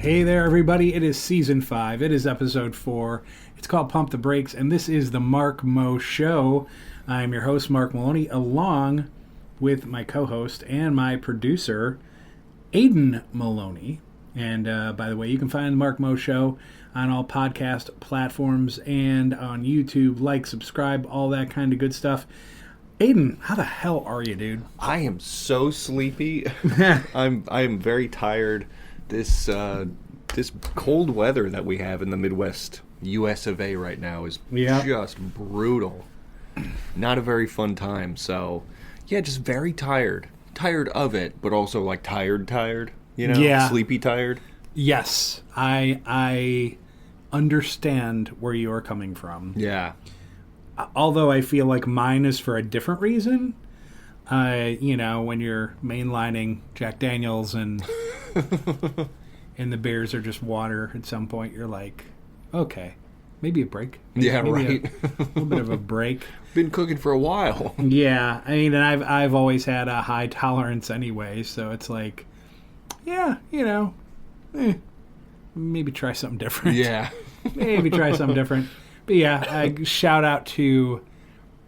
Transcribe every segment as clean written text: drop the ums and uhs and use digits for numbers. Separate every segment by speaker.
Speaker 1: Hey there, everybody. It is Season 5. It is Episode 4. It's called Pump the Brakes, and this is the Mark Mo Show. I'm your host, Mark Maloney, along with my co-host and my producer, Aiden Maloney. And by the way, you can find the Mark Mo Show on all podcast platforms and on YouTube. Like, subscribe, all that kind of good stuff. Aiden, how the hell are you, dude?
Speaker 2: I am so sleepy. I am very tired. This cold weather that we have in the Midwest, US of A right now is just brutal. Not a very fun time. So, yeah, just very tired. Tired of it, but also like tired, you know?
Speaker 1: Yeah.
Speaker 2: Sleepy tired.
Speaker 1: Yes, I understand where you're coming from.
Speaker 2: Yeah.
Speaker 1: Although I feel like mine is for a different reason. You know, when you're mainlining Jack Daniels and the beers are just water at some point, you're like, okay, maybe a break. Maybe
Speaker 2: right.
Speaker 1: A little bit of a break.
Speaker 2: Been cooking for a while.
Speaker 1: Yeah, I mean, and I've always had a high tolerance anyway, so it's like, yeah, you know, maybe try something different.
Speaker 2: Yeah.
Speaker 1: Maybe try something different. But yeah, shout out to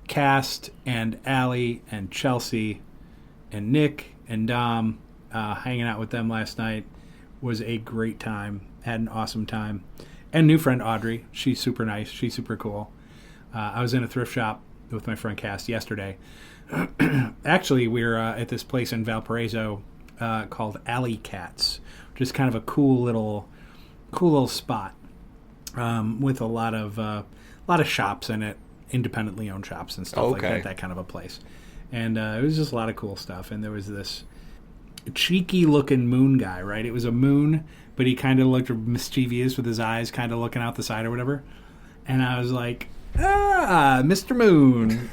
Speaker 1: Cast and Allie and Chelsea and Nick and Dom. Hanging out with them last night was a great time. Had an awesome time. And new friend Audrey. She's super nice. She's super cool. I was in a thrift shop with my friend Cast yesterday. Actually, we were at this place in Valparaiso called Alley Cats, which is kind of a cool little spot. With a lot of shops in it, independently owned shops and stuff like that kind of a place. And it was just a lot of cool stuff. And there was this cheeky looking moon guy, right? It was a moon, but he kind of looked mischievous with his eyes kind of looking out the side or whatever. And I was like, Mr. Moon.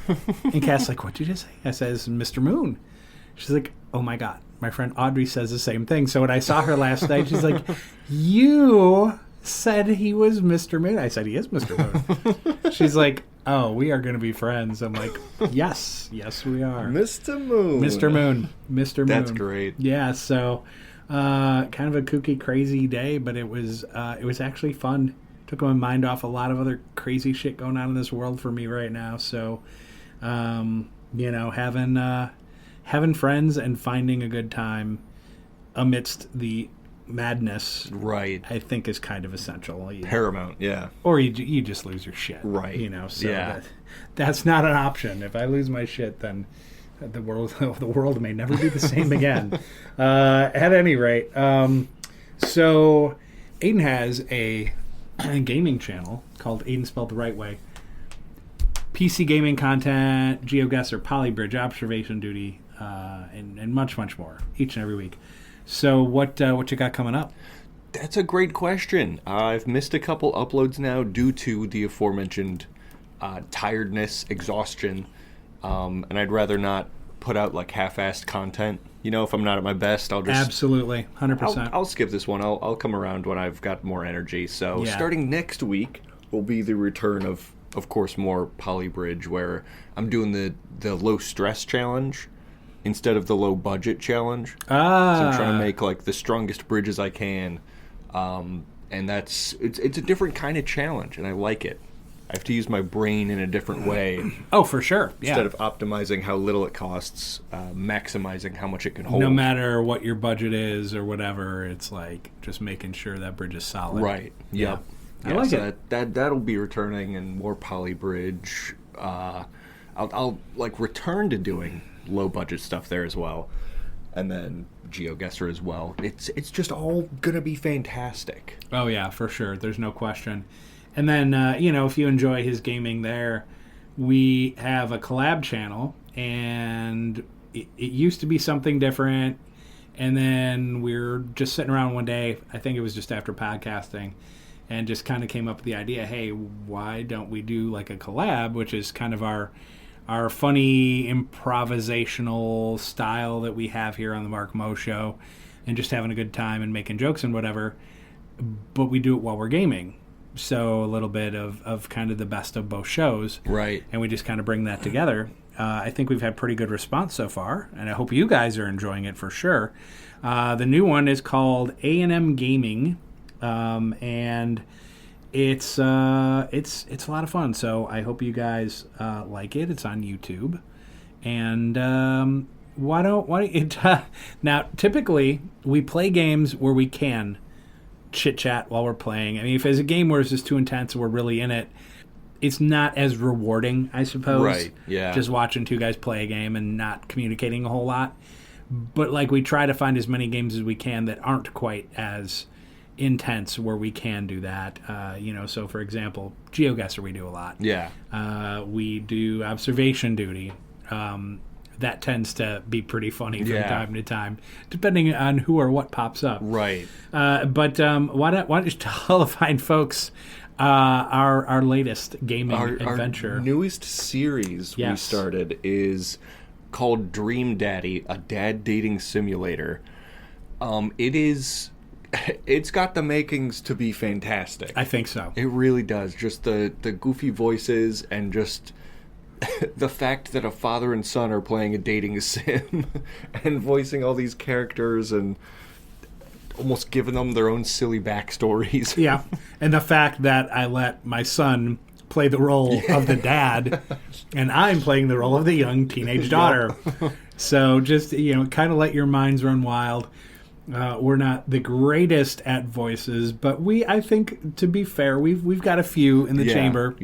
Speaker 1: And Cass like, what'd you just say? I says, Mr. Moon. She's like, oh my God. My friend Audrey says the same thing. So when I saw her last night, she's like, you said he was Mr. Moon. I said he is Mr. Moon. She's like, oh, we are going to be friends. I'm like, yes, we are.
Speaker 2: Mr. Moon.
Speaker 1: Mr. Moon.
Speaker 2: That's great.
Speaker 1: Yeah, so kind of a kooky, crazy day, but it was actually fun. Took my mind off a lot of other crazy shit going on in this world for me right now. So, you know, having friends and finding a good time amidst the madness,
Speaker 2: right,
Speaker 1: I think is kind of essential.
Speaker 2: Paramount, yeah.
Speaker 1: Or you just lose your shit,
Speaker 2: right?
Speaker 1: You know, so that's not an option. If I lose my shit, then the world may never be the same again. At any rate, so Aiden has a gaming channel called Aiden Spelled the Right Way. PC gaming content, GeoGuessr, Polybridge, Observation Duty, and much more each and every week. So what you got coming up?
Speaker 2: That's a great question. I've missed a couple uploads now due to the aforementioned tiredness, exhaustion, and I'd rather not put out like half-assed content. You know, if I'm not at my best, I'll just
Speaker 1: absolutely 100%.
Speaker 2: I'll skip this one. I'll come around when I've got more energy. So starting next week will be the return of course, more Polybridge, where I'm doing the low stress challenge instead of the low budget challenge. So I'm trying to make like the strongest bridges I can. And it's a different kind of challenge, and I like it. I have to use my brain in a different way.
Speaker 1: Oh, for sure. Yeah.
Speaker 2: Instead of optimizing how little it costs, maximizing how much it can hold.
Speaker 1: No matter what your budget is or whatever, it's like just making sure that bridge is solid.
Speaker 2: Right. Yep.
Speaker 1: Yeah. I like it.
Speaker 2: That'll be returning, and more Polybridge. I'll like return to doing low budget stuff there as well, and then GeoGuessr as well. It's just all gonna be fantastic.
Speaker 1: Oh yeah, for sure. There's no question. And then you know, if you enjoy his gaming there, we have a collab channel, and it used to be something different, and then we're just sitting around one day, I think it was just after podcasting, and just kind of came up with the idea, hey, why don't we do like a collab, which is kind of our funny improvisational style that we have here on the Mark Mo Show, and just having a good time and making jokes and whatever, but we do it while we're gaming. So a little bit of kind of the best of both shows.
Speaker 2: Right.
Speaker 1: And we just kind of bring that together. I think we've had pretty good response so far, and I hope you guys are enjoying it for sure. The new one is called A&M Gaming, and it's a lot of fun. So I hope you guys like it. It's on YouTube, and why don't you now? Typically, we play games where we can chit chat while we're playing. I mean, if there's a game where it's just too intense and we're really in it, it's not as rewarding, I suppose.
Speaker 2: Right. Yeah.
Speaker 1: Just watching two guys play a game and not communicating a whole lot. But like we try to find as many games as we can that aren't quite as intense where we can do that. So for example, GeoGuessr we do a lot.
Speaker 2: Yeah.
Speaker 1: We do Observation Duty. That tends to be pretty funny from time to time, depending on who or what pops up.
Speaker 2: Right.
Speaker 1: But why don't you tell the fine folks our latest gaming adventure?
Speaker 2: Our newest series we started is called Dream Daddy, a dad dating simulator. It's got the makings to be fantastic.
Speaker 1: I think so.
Speaker 2: It really does. Just the goofy voices and just the fact that a father and son are playing a dating sim and voicing all these characters and almost giving them their own silly backstories.
Speaker 1: Yeah, and the fact that I let my son play the role of the dad and I'm playing the role of the young teenage daughter. So just, kind of let your minds run wild. We're not the greatest at voices, but I think, to be fair, we've got a few in the chamber.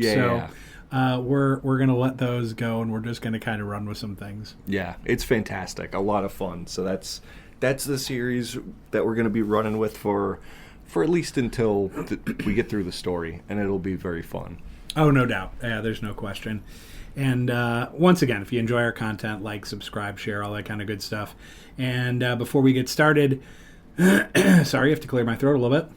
Speaker 1: We're going to let those go, and we're just going to kind of run with some things.
Speaker 2: Yeah, it's fantastic. A lot of fun. So that's the series that we're going to be running with for at least until we get through the story, and it'll be very fun.
Speaker 1: Oh, no doubt. Yeah, there's no question. And once again, if you enjoy our content, like, subscribe, share, all that kind of good stuff. And before we get started, sorry, I have to clear my throat a little bit.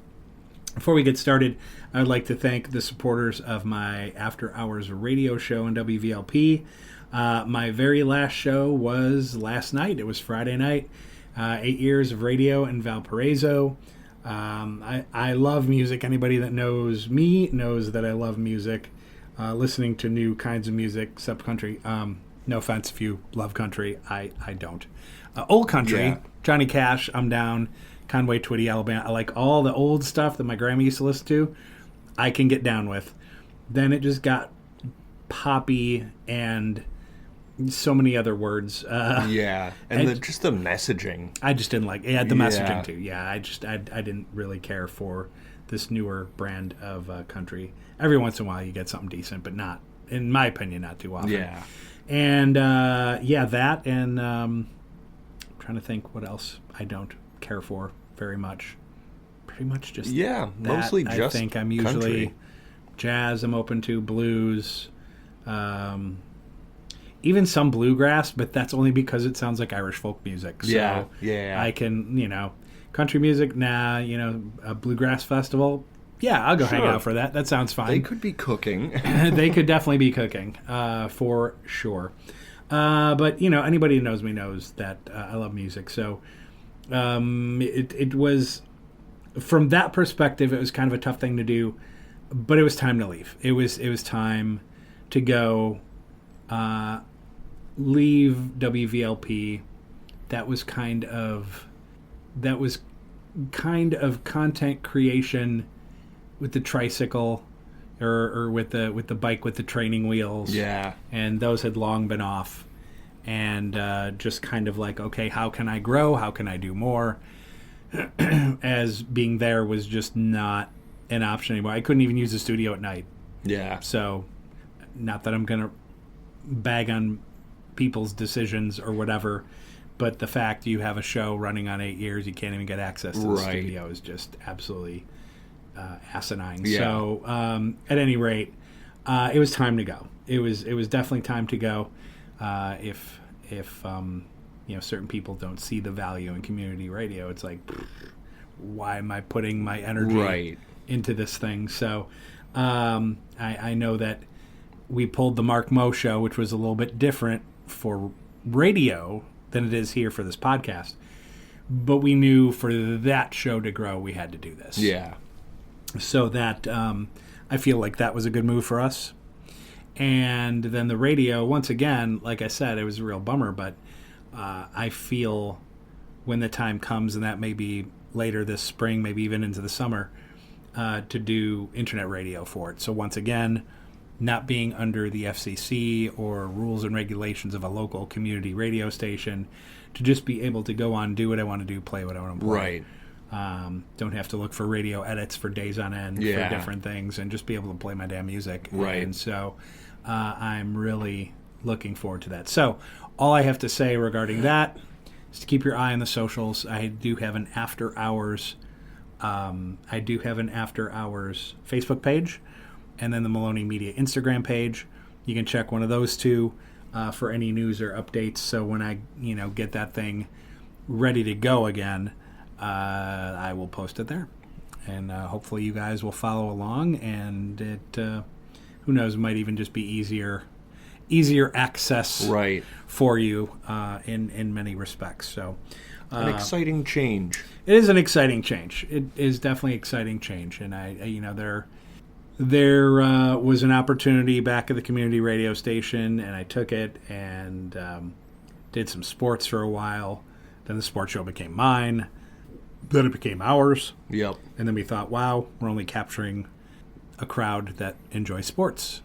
Speaker 1: Before we get started, I would like to thank the supporters of my After Hours radio show on WVLP. My very last show was last night. It was Friday night. 8 years of radio in Valparaiso. I love music. Anybody that knows me knows that I love music. Listening to new kinds of music, except country. No offense if you love country. I don't. Old country, Johnny Cash, I'm down. Conway Twitty, Alabama. I like all the old stuff that my grandma used to listen to. I can get down with. Then it just got poppy and so many other words.
Speaker 2: And just the messaging.
Speaker 1: I just didn't like it. The messaging too. Yeah, I didn't really care for this newer brand of country. Every once in a while you get something decent, but not, in my opinion, not too often.
Speaker 2: Yeah.
Speaker 1: And that, and I'm trying to think what else I don't care for very much. Pretty much just
Speaker 2: mostly
Speaker 1: I
Speaker 2: just
Speaker 1: think I'm usually
Speaker 2: country.
Speaker 1: Jazz I'm open to, blues, even some bluegrass, but that's only because it sounds like Irish folk music. So I can, country music, a bluegrass festival, I'll go hang out for that. That sounds fine.
Speaker 2: They could be cooking.
Speaker 1: They could definitely be cooking, for sure. But, anybody who knows me knows that I love music. So it was, from that perspective, it was kind of a tough thing to do, but it was time to leave. It was time to go leave WVLP. That was kind of content creation with the tricycle or with the bike with the training wheels.
Speaker 2: Yeah.
Speaker 1: And those had long been off. And just kind of like, okay, how can I grow? How can I do more? As being there was just not an option anymore. I couldn't even use the studio at night.
Speaker 2: Yeah.
Speaker 1: So, not that I'm going to bag on people's decisions or whatever, but the fact you have a show running on 8 years, you can't even get access to the studio is just absolutely asinine.
Speaker 2: Yeah.
Speaker 1: So, at any rate, it was time to go. It was definitely time to go. If certain people don't see the value in community radio, it's like, why am I putting my energy into this thing? So I know that we pulled the Mark Moe show, which was a little bit different for radio than it is here for this podcast. But we knew for that show to grow, we had to do this.
Speaker 2: Yeah.
Speaker 1: So that I feel like that was a good move for us. And then the radio, once again, like I said, it was a real bummer, but I feel when the time comes, and that may be later this spring, maybe even into the summer, to do internet radio for it. So once again, not being under the FCC or rules and regulations of a local community radio station, to just be able to go on, do what I want to do, play what I want to play.
Speaker 2: Right.
Speaker 1: Don't have to look for radio edits for days on end for different things, and just be able to play my damn music.
Speaker 2: Right.
Speaker 1: And so I'm really looking forward to that. So all I have to say regarding that is to keep your eye on the socials. I do have an after hours Facebook page, and then the Maloney Media Instagram page. You can check one of those two for any news or updates. So when I get that thing ready to go again, I will post it there, and hopefully you guys will follow along. And it, who knows, might even just be easier access for you in many respects. So
Speaker 2: an exciting change.
Speaker 1: It is an exciting change. It is definitely exciting change, and there was an opportunity back at the community radio station, and I took it and did some sports for a while. Then the sports show became mine. Then it became ours.
Speaker 2: Yep.
Speaker 1: And then we thought, wow, we're only capturing a crowd that enjoys sports.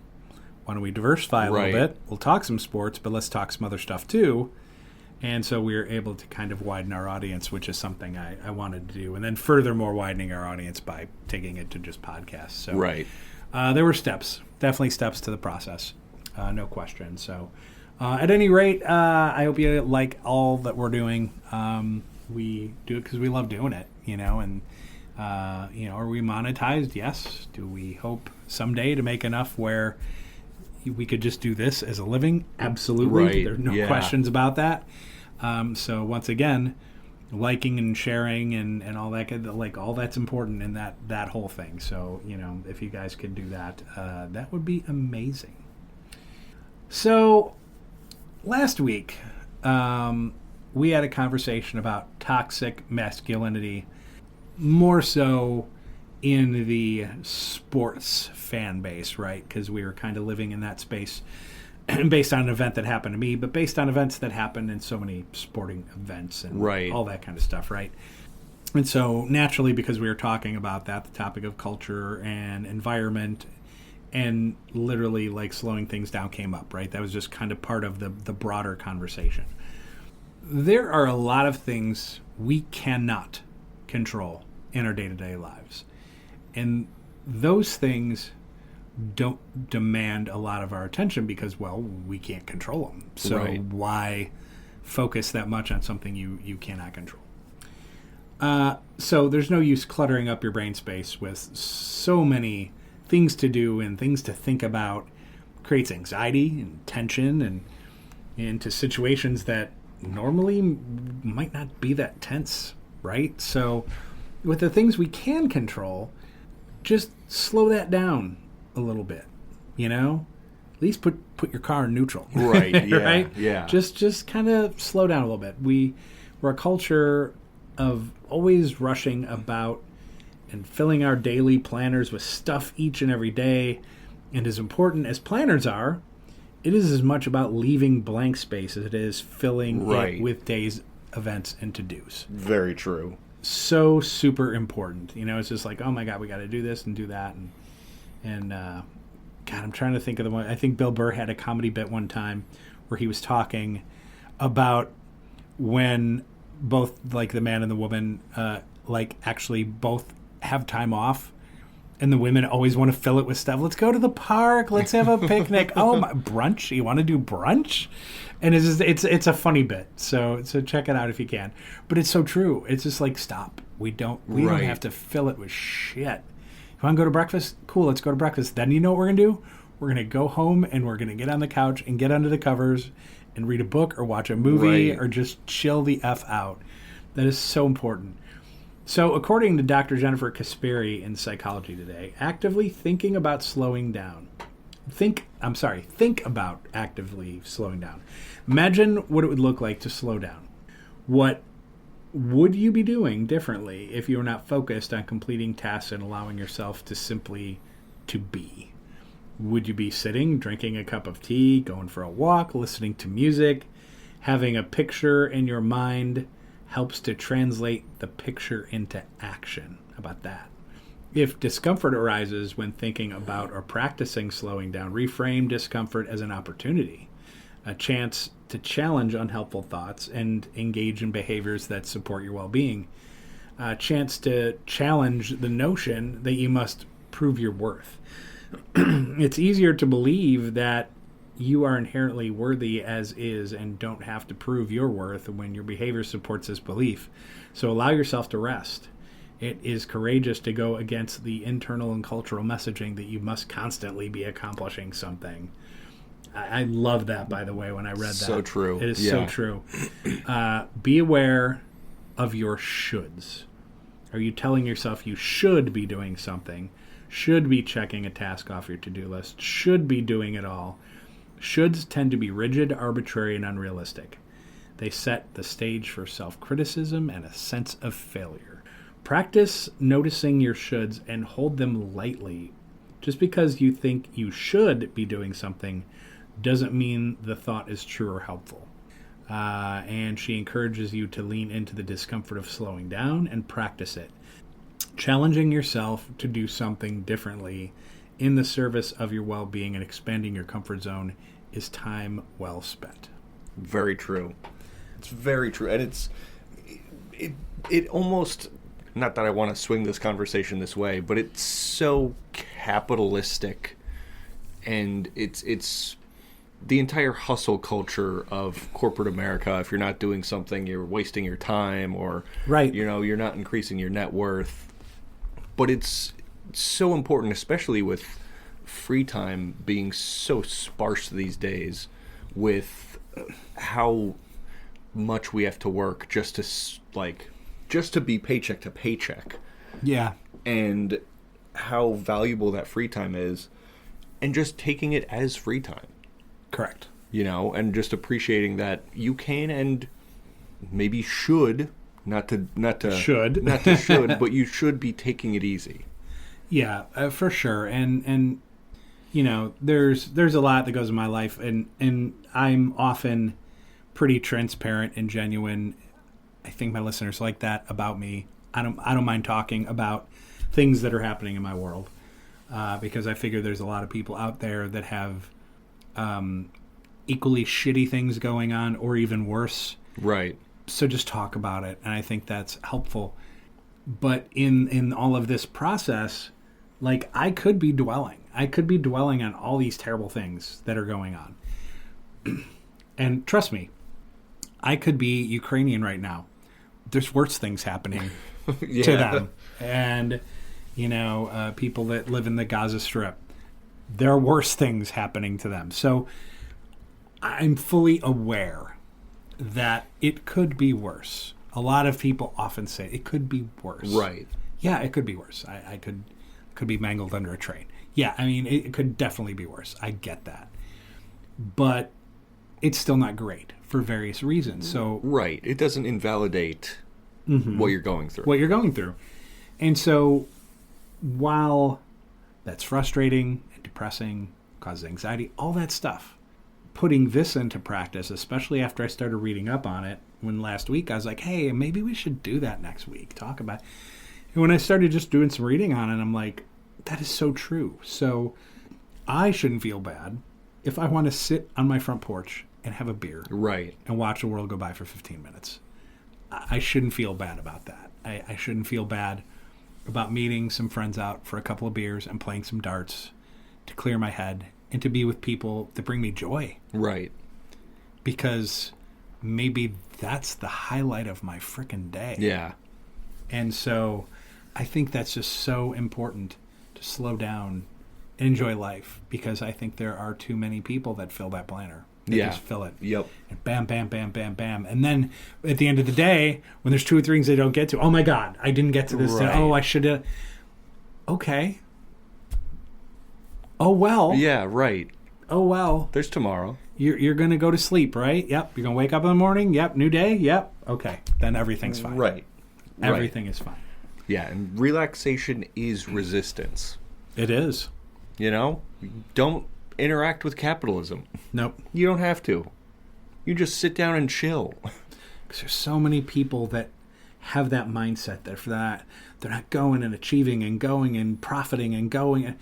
Speaker 1: Why don't we diversify a little bit? We'll talk some sports, but let's talk some other stuff too. And so we were able to kind of widen our audience, which is something I wanted to do. And then furthermore widening our audience by taking it to just podcasts. So there were definitely steps to the process, no question. So at any rate, I hope you like all that we're doing. We do it because we love doing it, and are we monetized? Yes. Do we hope someday to make enough where we could just do this as a living? Absolutely. There's no questions about that. So once again, liking and sharing and all that, all that's important in that whole thing. So, if you guys could do that, that would be amazing. So last week, we had a conversation about toxic masculinity, more so in the sports fan base, right? Because we were kind of living in that space based on an event that happened to me, but based on events that happened in so many sporting events and all that kind of stuff, right? And so naturally, because we were talking about that, the topic of culture and environment and literally like slowing things down came up, right? That was just kind of part of the broader conversation. There are a lot of things we cannot control in our day-to-day lives. And those things don't demand a lot of our attention because, well, we can't control them. So why focus that much on something you cannot control? So there's no use cluttering up your brain space with so many things to do and things to think about. It creates anxiety and tension and into situations that normally might not be that tense, right? So with the things we can control, just slow that down a little bit, at least put your car in neutral.
Speaker 2: Right. Yeah.
Speaker 1: Right?
Speaker 2: Yeah.
Speaker 1: Just kind of slow down a little bit. We're a culture of always rushing about and filling our daily planners with stuff each and every day. And as important as planners are, it is as much about leaving blank space as it is filling it with days, events, and to-dos.
Speaker 2: Very true.
Speaker 1: So super important. It's just like, oh my God, we got to do this and do that. And God, I'm trying to think of the one. I think Bill Burr had a comedy bit one time where he was talking about when both like the man and the woman actually both have time off. And the women always want to fill it with stuff. Let's go to the park. Let's have a picnic. Brunch? You want to do brunch? And it's a funny bit. So check it out if you can. But it's so true. It's just like, stop. We don't have to fill it with shit. You want to go to breakfast? Cool, let's go to breakfast. Then you know what we're going to do? We're going to go home and we're going to get on the couch and get under the covers and read a book or watch a movie or just chill the F out. That is so important. So according to Dr. Jennifer Kasperi in Psychology Today, actively thinking about slowing down. Think about actively slowing down. Imagine what it would look like to slow down. What would you be doing differently if you were not focused on completing tasks and allowing yourself to simply to be? Would you be sitting, drinking a cup of tea, going for a walk, listening to music, having a picture in your mind helps to translate the picture into action? How about that? If discomfort arises when thinking about or practicing slowing down, reframe discomfort as an opportunity, a chance to challenge unhelpful thoughts and engage in behaviors that support your well-being, a chance to challenge the notion that you must prove your worth. It's easier to believe that you are inherently worthy as is and don't have to prove your worth when your behavior supports this belief. So allow yourself to rest. It is courageous to go against the internal and cultural messaging that you must constantly be accomplishing something. I love that, by the way, when I read that.
Speaker 2: So true.
Speaker 1: It is so true. Be aware of your shoulds. Are you telling yourself you should be doing something, should be checking a task off your to-do list, should be doing it all? Shoulds tend to be rigid, arbitrary, and unrealistic. They set the stage for self-criticism and a sense of failure. Practice noticing your shoulds and hold them lightly. Just because you think you should be doing something doesn't mean the thought is true or helpful. And she encourages you to lean into the discomfort of slowing down and practice it. Challenging yourself to do something differently in the service of your well-being and expanding your comfort zone is time well spent.
Speaker 2: Very true. It's very true. And it almost, not that I want to swing this conversation this way, but it's so capitalistic, and it's the entire hustle culture of corporate America. If you're not doing something, you're wasting your time, or
Speaker 1: right.
Speaker 2: You're not increasing your net worth. But it's so important, especially with free time being so sparse these days, with how much we have to work just to be paycheck to paycheck.
Speaker 1: Yeah.
Speaker 2: And how valuable that free time is, and just taking it as free time.
Speaker 1: Correct.
Speaker 2: And just appreciating that you can and maybe should, not to should, but you should be taking it easy.
Speaker 1: Yeah, for sure. And there's a lot that goes in my life, and I'm often pretty transparent and genuine. I think my listeners like that about me. I don't mind talking about things that are happening in my world, because I figure there's a lot of people out there that have equally shitty things going on, or even worse.
Speaker 2: Right.
Speaker 1: So just talk about it, and I think that's helpful. But in all of this process, like, I could be dwelling on all these terrible things that are going on. And trust me, I could be Ukrainian right now. There's worse things happening to them. And, people that live in the Gaza Strip, there are worse things happening to them. So I'm fully aware that it could be worse. A lot of people often say it could be worse.
Speaker 2: Right.
Speaker 1: Yeah, it could be worse. I could be mangled under a train. Yeah, I mean, it could definitely be worse. I get that. But it's still not great for various reasons. So
Speaker 2: right. It doesn't invalidate what you're going through. And so while that's frustrating and depressing, causes anxiety, all that stuff, putting this into practice, especially after I started reading up on it last week, I was like, hey, maybe we should do that next week. Talk about it. And when I started just doing some reading on it, I'm like, that is so true. So I shouldn't feel bad if I want to sit on my front porch and have a beer. Right.
Speaker 1: And watch the world go by for 15 minutes. I shouldn't feel bad about that. I shouldn't feel bad about meeting some friends out for a couple of beers and playing some darts to clear my head and to be with people that bring me joy.
Speaker 2: Right.
Speaker 1: Because maybe that's the highlight of my frickin' day.
Speaker 2: Yeah.
Speaker 1: And so I think that's just so important to slow down and enjoy life, because I think there are too many people that fill that planner. They just fill it.
Speaker 2: Yep.
Speaker 1: And bam, bam, bam, bam, bam. And then at the end of the day, when there's 2 or 3 things they don't get to, oh my God, I didn't get to this.
Speaker 2: Right.
Speaker 1: Oh, I should have. Okay. Oh, well.
Speaker 2: Yeah, right.
Speaker 1: Oh, well.
Speaker 2: There's tomorrow.
Speaker 1: You're going to go to sleep, right? Yep. You're going to wake up in the morning. Yep. New day. Yep. Okay. Then everything's fine.
Speaker 2: Right.
Speaker 1: Everything is fine.
Speaker 2: Yeah, and relaxation is resistance.
Speaker 1: It is.
Speaker 2: Don't interact with capitalism.
Speaker 1: Nope.
Speaker 2: You don't have to. You just sit down and chill.
Speaker 1: Because there's so many people that have that mindset that if they're not going and achieving and going and profiting and going.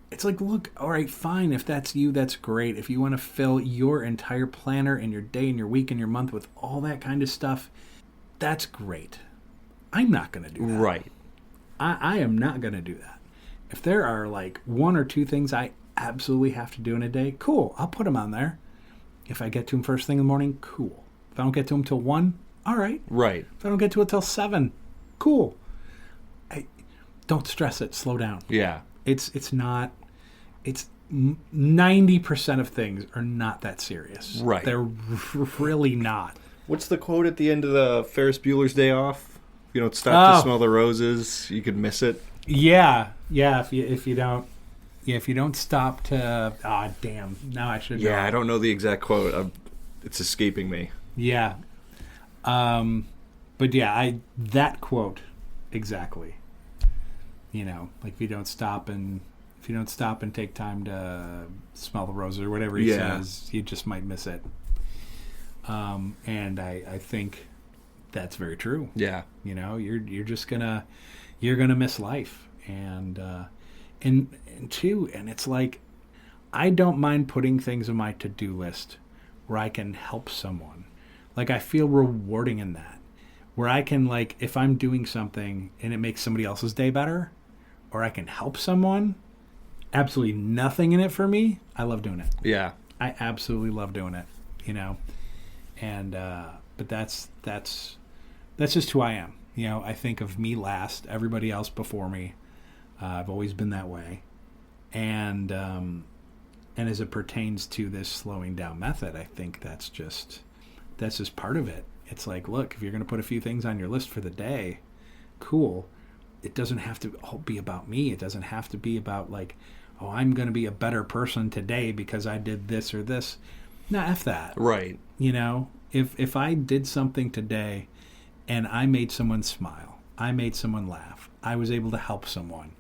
Speaker 1: It's like, look, all right, fine. If that's you, that's great. If you want to fill your entire planner and your day and your week and your month with all that kind of stuff, that's great. I'm not going to do that.
Speaker 2: Right.
Speaker 1: I am not going to do that. If there are like 1 or 2 things I absolutely have to do in a day, cool. I'll put them on there. If I get to them first thing in the morning, cool. If I don't get to them till 1, all right.
Speaker 2: Right.
Speaker 1: If I don't get to it till 7, cool. Don't stress it. Slow down.
Speaker 2: Yeah.
Speaker 1: It's not. It's 90% of things are not that serious.
Speaker 2: Right.
Speaker 1: They're really not.
Speaker 2: What's the quote at the end of the Ferris Bueller's Day Off? If you don't stop to smell the roses, you could miss it.
Speaker 1: Yeah. If you don't stop to damn. Now I should know.
Speaker 2: Yeah, I don't know the exact quote. It's escaping me.
Speaker 1: Yeah. But yeah, that quote exactly. Like if you don't stop and take time to smell the roses or whatever he says, you just might miss it. And I think that's very true.
Speaker 2: Yeah.
Speaker 1: You're just gonna miss life, and it's like, I don't mind putting things on my to-do list where I can help someone. Like, I feel rewarding in that, where I can, like, if I'm doing something and it makes somebody else's day better, or I can help someone, absolutely nothing in it for me, I love doing it.
Speaker 2: Yeah.
Speaker 1: I absolutely love doing it, and but that's just who I am. I think of me last, everybody else before me. I've always been that way, and as it pertains to this slowing down method, I think that's just part of it. It's like, look, if you're going to put a few things on your list for the day, cool. It doesn't have to all be about me. It doesn't have to be about like, oh, I'm going to be a better person today because I did this or this. No, F that.
Speaker 2: Right.
Speaker 1: If I did something today and I made someone smile, I made someone laugh, I was able to help someone,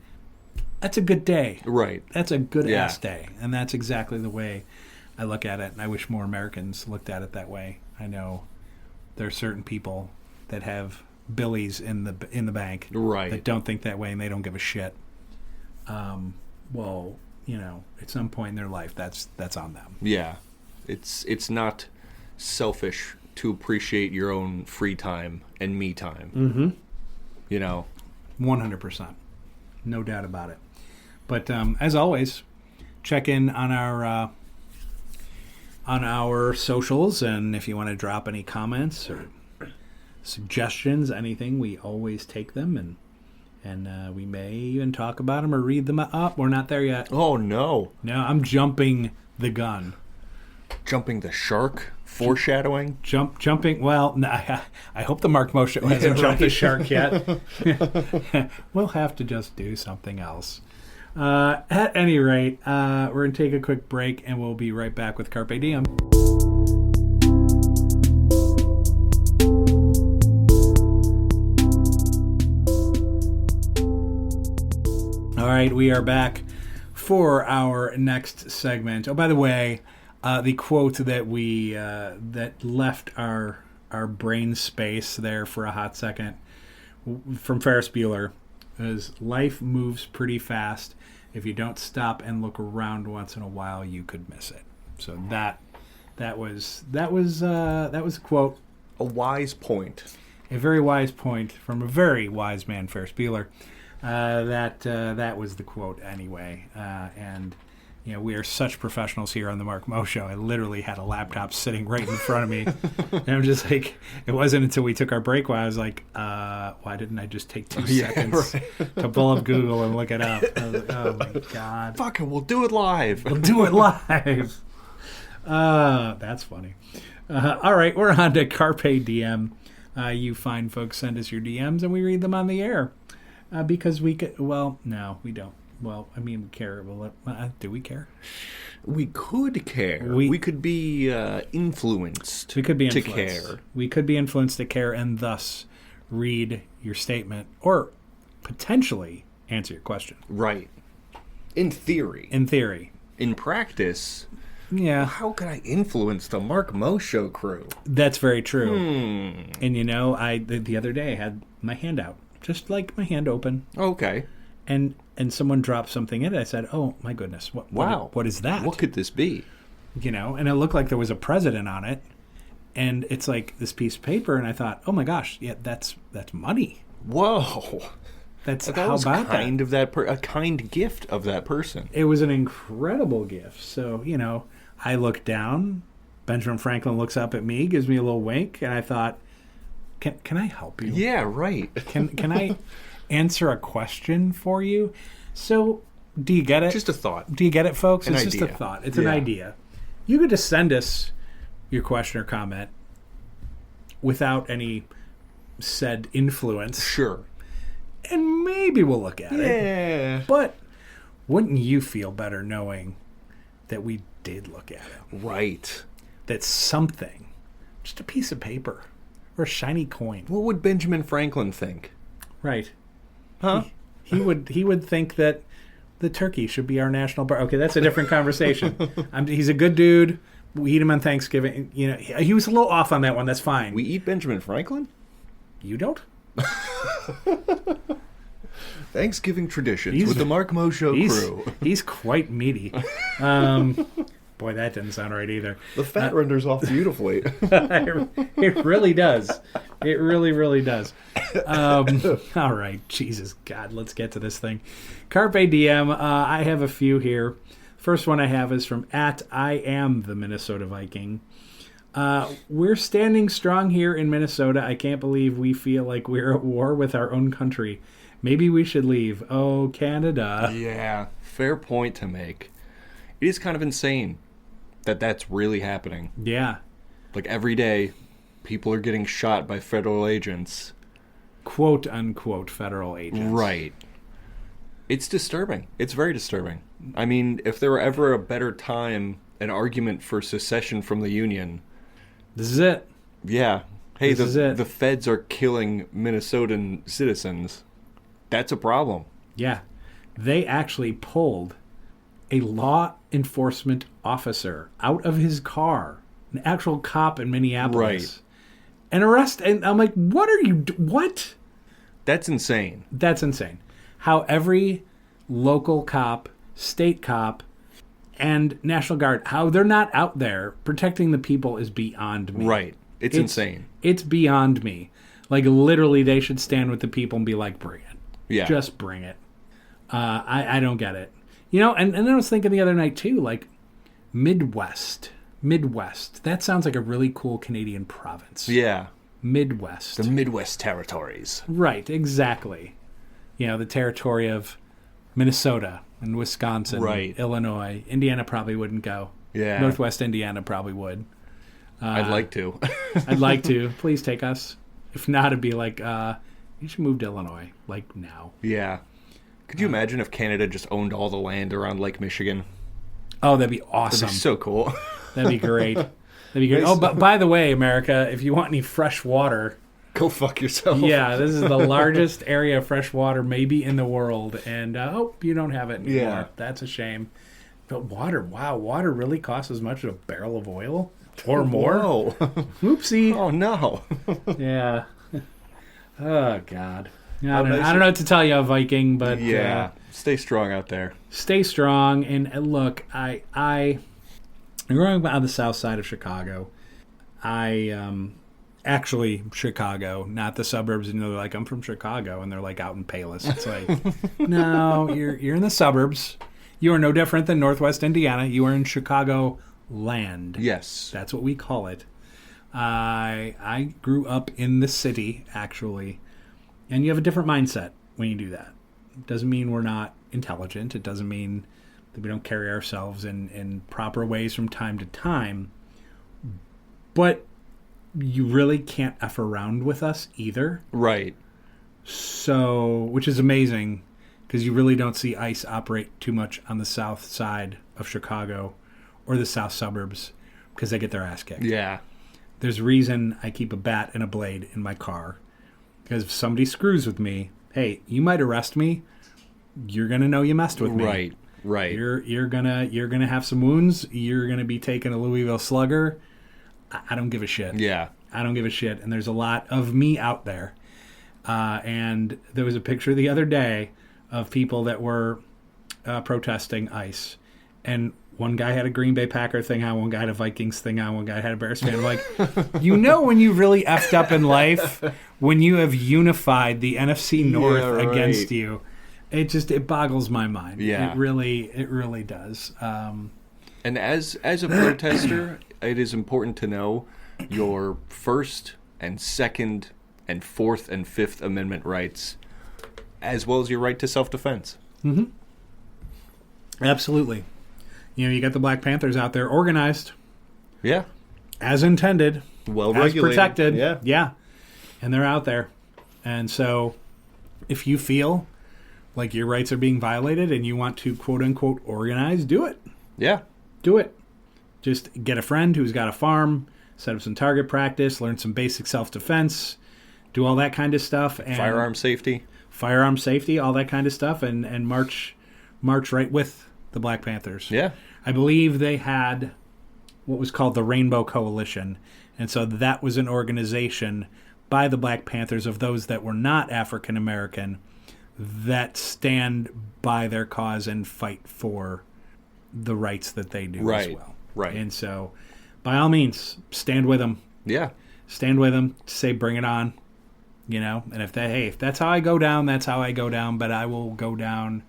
Speaker 1: that's a good day.
Speaker 2: Right.
Speaker 1: That's a good ass day. And that's exactly the way I look at it. And I wish more Americans looked at it that way. I know there are certain people that have billies in the bank,
Speaker 2: right,
Speaker 1: that don't think that way, and they don't give a shit. Well, at some point in their life, that's on them.
Speaker 2: Yeah, it's not selfish to appreciate your own free time and me time. Mm-hmm.
Speaker 1: 100%, no doubt about it. But as always, check in on our socials, and if you want to drop any comments or suggestions, anything, we always take them, and we may even talk about them or read them up. We're not there yet.
Speaker 2: Oh, no.
Speaker 1: No, I'm jumping the gun.
Speaker 2: Jumping the shark? Foreshadowing?
Speaker 1: Jumping. Well, no, I hope the Mark Moshe hasn't jumped the shark yet. We'll have to just do something else. At any rate, we're going to take a quick break, and we'll be right back with Carpe Diem. All right, we are back for our next segment. Oh, by the way, the quote that we that left our brain space there for a hot second from Ferris Bueller is, "Life moves pretty fast. If you don't stop and look around once in a while, you could miss it." So that was a quote.
Speaker 2: A wise point.
Speaker 1: A very wise point from a very wise man, Ferris Bueller. That was the quote anyway. And we are such professionals here on the Mark Mo Show. I literally had a laptop sitting right in front of me. And I'm just like, it wasn't until we took our break where I was like, why didn't I just take 2 seconds to pull up Google and look it up? I was like, oh my God.
Speaker 2: Fuck it, we'll do it live.
Speaker 1: We'll do it live. That's funny. All right, we're on to Carpe Diem. You fine folks send us your DMs and we read them on the air. Because we could, well, no, we don't. Well, I mean, we care. Well, do we care?
Speaker 2: We could care. We could be influenced.
Speaker 1: We could be
Speaker 2: to
Speaker 1: influenced.
Speaker 2: care.
Speaker 1: We could be influenced to care, and thus read your statement or potentially answer your question.
Speaker 2: Right. In theory.
Speaker 1: In theory.
Speaker 2: In practice,
Speaker 1: Yeah.
Speaker 2: How could I influence the Mark Mo Show crew?
Speaker 1: That's very true. And the other day I had my hand out, just like my hand open.
Speaker 2: Okay.
Speaker 1: And someone dropped something in it. I said, "Oh my goodness, what is that?
Speaker 2: What could this be?"
Speaker 1: And it looked like there was a president on it, and it's like this piece of paper. And I thought, "Oh my gosh, yeah, that's money."
Speaker 2: Whoa.
Speaker 1: That's
Speaker 2: that
Speaker 1: how
Speaker 2: was
Speaker 1: about
Speaker 2: kind
Speaker 1: that?
Speaker 2: of a kind gift of that person.
Speaker 1: It was an incredible gift. So I look down. Benjamin Franklin looks up at me, gives me a little wink, and I thought, "Can I help you?"
Speaker 2: Yeah, right.
Speaker 1: Can I answer a question for you? So, do you get it?
Speaker 2: Just a thought.
Speaker 1: Do you get it, folks? It's
Speaker 2: idea.
Speaker 1: just a thought. It's an idea. You could just send us your question or comment without any said influence.
Speaker 2: Sure.
Speaker 1: And maybe we'll look at it.
Speaker 2: Yeah.
Speaker 1: But wouldn't you feel better knowing that we did look at it?
Speaker 2: Right.
Speaker 1: That something, just a piece of paper or a shiny coin.
Speaker 2: What would Benjamin Franklin think?
Speaker 1: Right.
Speaker 2: Huh?
Speaker 1: He would think that the turkey should be our national bird. Okay, that's a different conversation. He's a good dude. We eat him on Thanksgiving. He was a little off on that one. That's fine.
Speaker 2: We eat Benjamin Franklin?
Speaker 1: You don't?
Speaker 2: Thanksgiving traditions with the Mark Mo Show crew.
Speaker 1: He's quite meaty. Boy, that didn't sound right either.
Speaker 2: The fat renders off beautifully.
Speaker 1: It really does. It really, really does. All right. Jesus, God, let's get to this thing. Carpe Diem. I have a few here. First one I have is from @IamTheMinnesotaViking. We're standing strong here in Minnesota. I can't believe we feel like we're at war with our own country. Maybe we should leave. Oh, Canada.
Speaker 2: Yeah, fair point to make. It is kind of insane that that's really happening.
Speaker 1: Yeah.
Speaker 2: Like every day, people are getting shot by federal agents.
Speaker 1: Quote unquote federal agents.
Speaker 2: Right. It's disturbing. It's very disturbing. I mean, if there were ever a better time, an argument for secession from the Union.
Speaker 1: This is it.
Speaker 2: Yeah. Hey,
Speaker 1: this is it.
Speaker 2: The feds are killing Minnesotan citizens. That's a problem.
Speaker 1: Yeah. They actually pulled a law enforcement officer out of his car, an actual cop in Minneapolis.
Speaker 2: Right.
Speaker 1: And and I'm like, what are you what?
Speaker 2: That's insane.
Speaker 1: That's insane. How every local cop, state cop, and National Guard, how they're not out there protecting the people is beyond me.
Speaker 2: Right. It's insane.
Speaker 1: It's beyond me. Like, literally, they should stand with the people and be like, bring it.
Speaker 2: Yeah.
Speaker 1: Just bring it. I don't get it. And then I was thinking the other night, too, like, Midwest. That sounds like a really cool Canadian province.
Speaker 2: Yeah.
Speaker 1: Midwest.
Speaker 2: The Midwest territories.
Speaker 1: Right, exactly. The territory of Minnesota and Wisconsin,
Speaker 2: right.
Speaker 1: Illinois. Indiana probably wouldn't go.
Speaker 2: Yeah.
Speaker 1: Northwest Indiana probably would.
Speaker 2: I'd like to.
Speaker 1: I'd like to. Please take us. If not, it'd be like, you should move to Illinois, like now.
Speaker 2: Yeah. Could you imagine if Canada just owned all the land around Lake Michigan?
Speaker 1: Oh, that'd be awesome.
Speaker 2: That'd be so cool.
Speaker 1: That'd be great. That'd be great. Oh, but by the way, America, if you want any fresh water,
Speaker 2: go fuck yourself.
Speaker 1: Yeah, this is the largest area of fresh water maybe in the world, and you don't have it anymore.
Speaker 2: Yeah.
Speaker 1: That's a shame. But water really costs as much as a barrel of oil or more.
Speaker 2: Whoa.
Speaker 1: Oopsie.
Speaker 2: Oh no.
Speaker 1: Yeah. Oh God. I don't know what to tell you, Viking, but
Speaker 2: yeah, stay strong out there.
Speaker 1: Stay strong, and look, I'm growing up on the south side of Chicago. Actually, Chicago, not the suburbs. They're like, I'm from Chicago, and they're like out in Palos. It's like, no, you're in the suburbs. You are no different than Northwest Indiana. You are in Chicago land.
Speaker 2: Yes,
Speaker 1: that's what we call it. I grew up in the city, actually. And you have a different mindset when you do that. It doesn't mean we're not intelligent. It doesn't mean that we don't carry ourselves in proper ways from time to time. But you really can't F around with us either.
Speaker 2: Right.
Speaker 1: So, which is amazing, because you really don't see ICE operate too much on the south side of Chicago or the south suburbs, because they get their ass kicked.
Speaker 2: Yeah.
Speaker 1: There's a reason I keep a bat and a blade in my car. Because if somebody screws with me, hey, you might arrest me. You're going to know you messed with me.
Speaker 2: Right. Right.
Speaker 1: You're gonna have some wounds. You're gonna be taking a Louisville Slugger. I don't give a shit.
Speaker 2: Yeah.
Speaker 1: I don't give a shit. And there's a lot of me out there. And there was a picture the other day of people that were protesting ICE. And one guy had a Green Bay Packer thing on, one guy had a Vikings thing on, one guy had a Bears fan. I'm like, when you really effed up in life, when you have unified the NFC North against you, it boggles my mind.
Speaker 2: Yeah.
Speaker 1: It really does.
Speaker 2: And as a protester, it is important to know your First and Second and Fourth and Fifth Amendment rights, as well as your right to self-defense.
Speaker 1: Mm-hmm. Absolutely. You got the Black Panthers out there organized.
Speaker 2: Yeah.
Speaker 1: As intended.
Speaker 2: Well
Speaker 1: as
Speaker 2: regulated.
Speaker 1: Protected.
Speaker 2: Yeah.
Speaker 1: Yeah. And they're out there. And so if you feel like your rights are being violated and you want to quote-unquote organize, do it.
Speaker 2: Yeah.
Speaker 1: Do it. Just get a friend who's got a farm, set up some target practice, learn some basic self-defense, do all that kind of stuff. And
Speaker 2: firearm safety,
Speaker 1: all that kind of stuff, and march right with the Black Panthers.
Speaker 2: Yeah.
Speaker 1: I believe they had what was called the Rainbow Coalition, and so that was an organization by the Black Panthers of those that were not African American that stand by their cause and fight for the rights that they do as well.
Speaker 2: Right.
Speaker 1: And so, by all means, stand with them.
Speaker 2: Yeah.
Speaker 1: Stand with them. Say, bring it on. And if that's how I go down, that's how I go down. But I will go down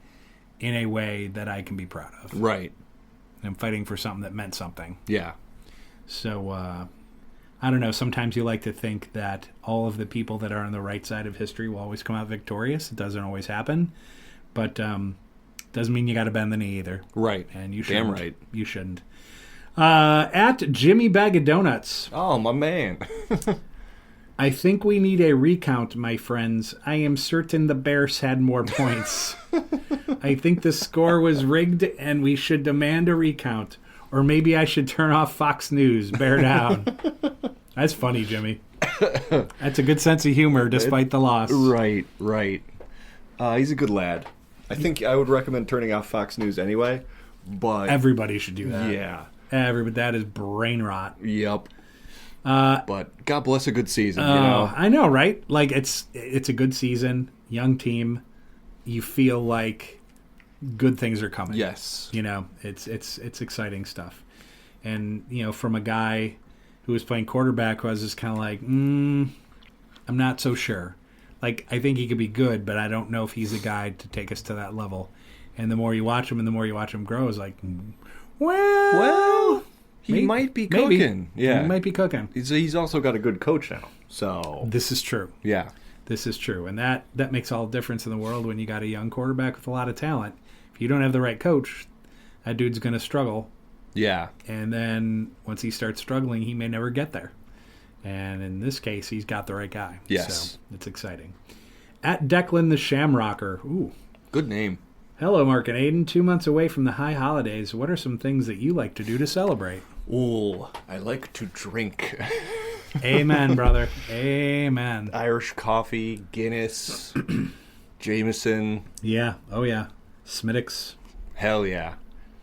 Speaker 1: in a way that I can be proud of.
Speaker 2: Right.
Speaker 1: I'm fighting for something that meant something.
Speaker 2: Yeah.
Speaker 1: So, I don't know. Sometimes you like to think that all of the people that are on the right side of history will always come out victorious. It doesn't always happen. But doesn't mean you got to bend the knee either.
Speaker 2: Right.
Speaker 1: And you shouldn't.
Speaker 2: Damn right.
Speaker 1: You shouldn't. At Jimmy Bag of Donuts.
Speaker 2: Oh, my man.
Speaker 1: I think we need a recount, my friends. I am certain the Bears had more points. I think the score was rigged and we should demand a recount. Or maybe I should turn off Fox News. Bear down. That's funny, Jimmy. That's a good sense of humor despite the loss.
Speaker 2: Right. He's a good lad. I think I would recommend turning off Fox News anyway, but
Speaker 1: everybody should do that.
Speaker 2: Yeah.
Speaker 1: That is brain rot.
Speaker 2: Yep. But God bless a good season,
Speaker 1: I know, right? Like it's a good season, young team. You feel like good things are coming.
Speaker 2: Yes.
Speaker 1: It's exciting stuff. And, from a guy who was playing quarterback who I was just kind of like, I'm not so sure. Like, I think he could be good, but I don't know if he's a guy to take us to that level. And the more you watch him and the more you watch him grow, it's like, well,
Speaker 2: he might be cooking.
Speaker 1: Maybe.
Speaker 2: Yeah.
Speaker 1: He might be cooking.
Speaker 2: He's also got a good coach now. So
Speaker 1: this is true.
Speaker 2: Yeah.
Speaker 1: This is true. And that makes all the difference in the world when you got a young quarterback with a lot of talent. If you don't have the right coach, that dude's going to struggle.
Speaker 2: Yeah.
Speaker 1: And then once he starts struggling, he may never get there. And in this case, he's got the right guy.
Speaker 2: Yes.
Speaker 1: So it's exciting. At Declan the Shamrocker. Ooh.
Speaker 2: Good name.
Speaker 1: Hello, Mark and Aiden. 2 months away from the high holidays. What are some things that you like to do to celebrate?
Speaker 2: Ooh, I like to drink.
Speaker 1: Amen, brother. Amen.
Speaker 2: Irish coffee, Guinness, Jameson.
Speaker 1: Yeah. Oh, yeah. Smittix.
Speaker 2: Hell yeah.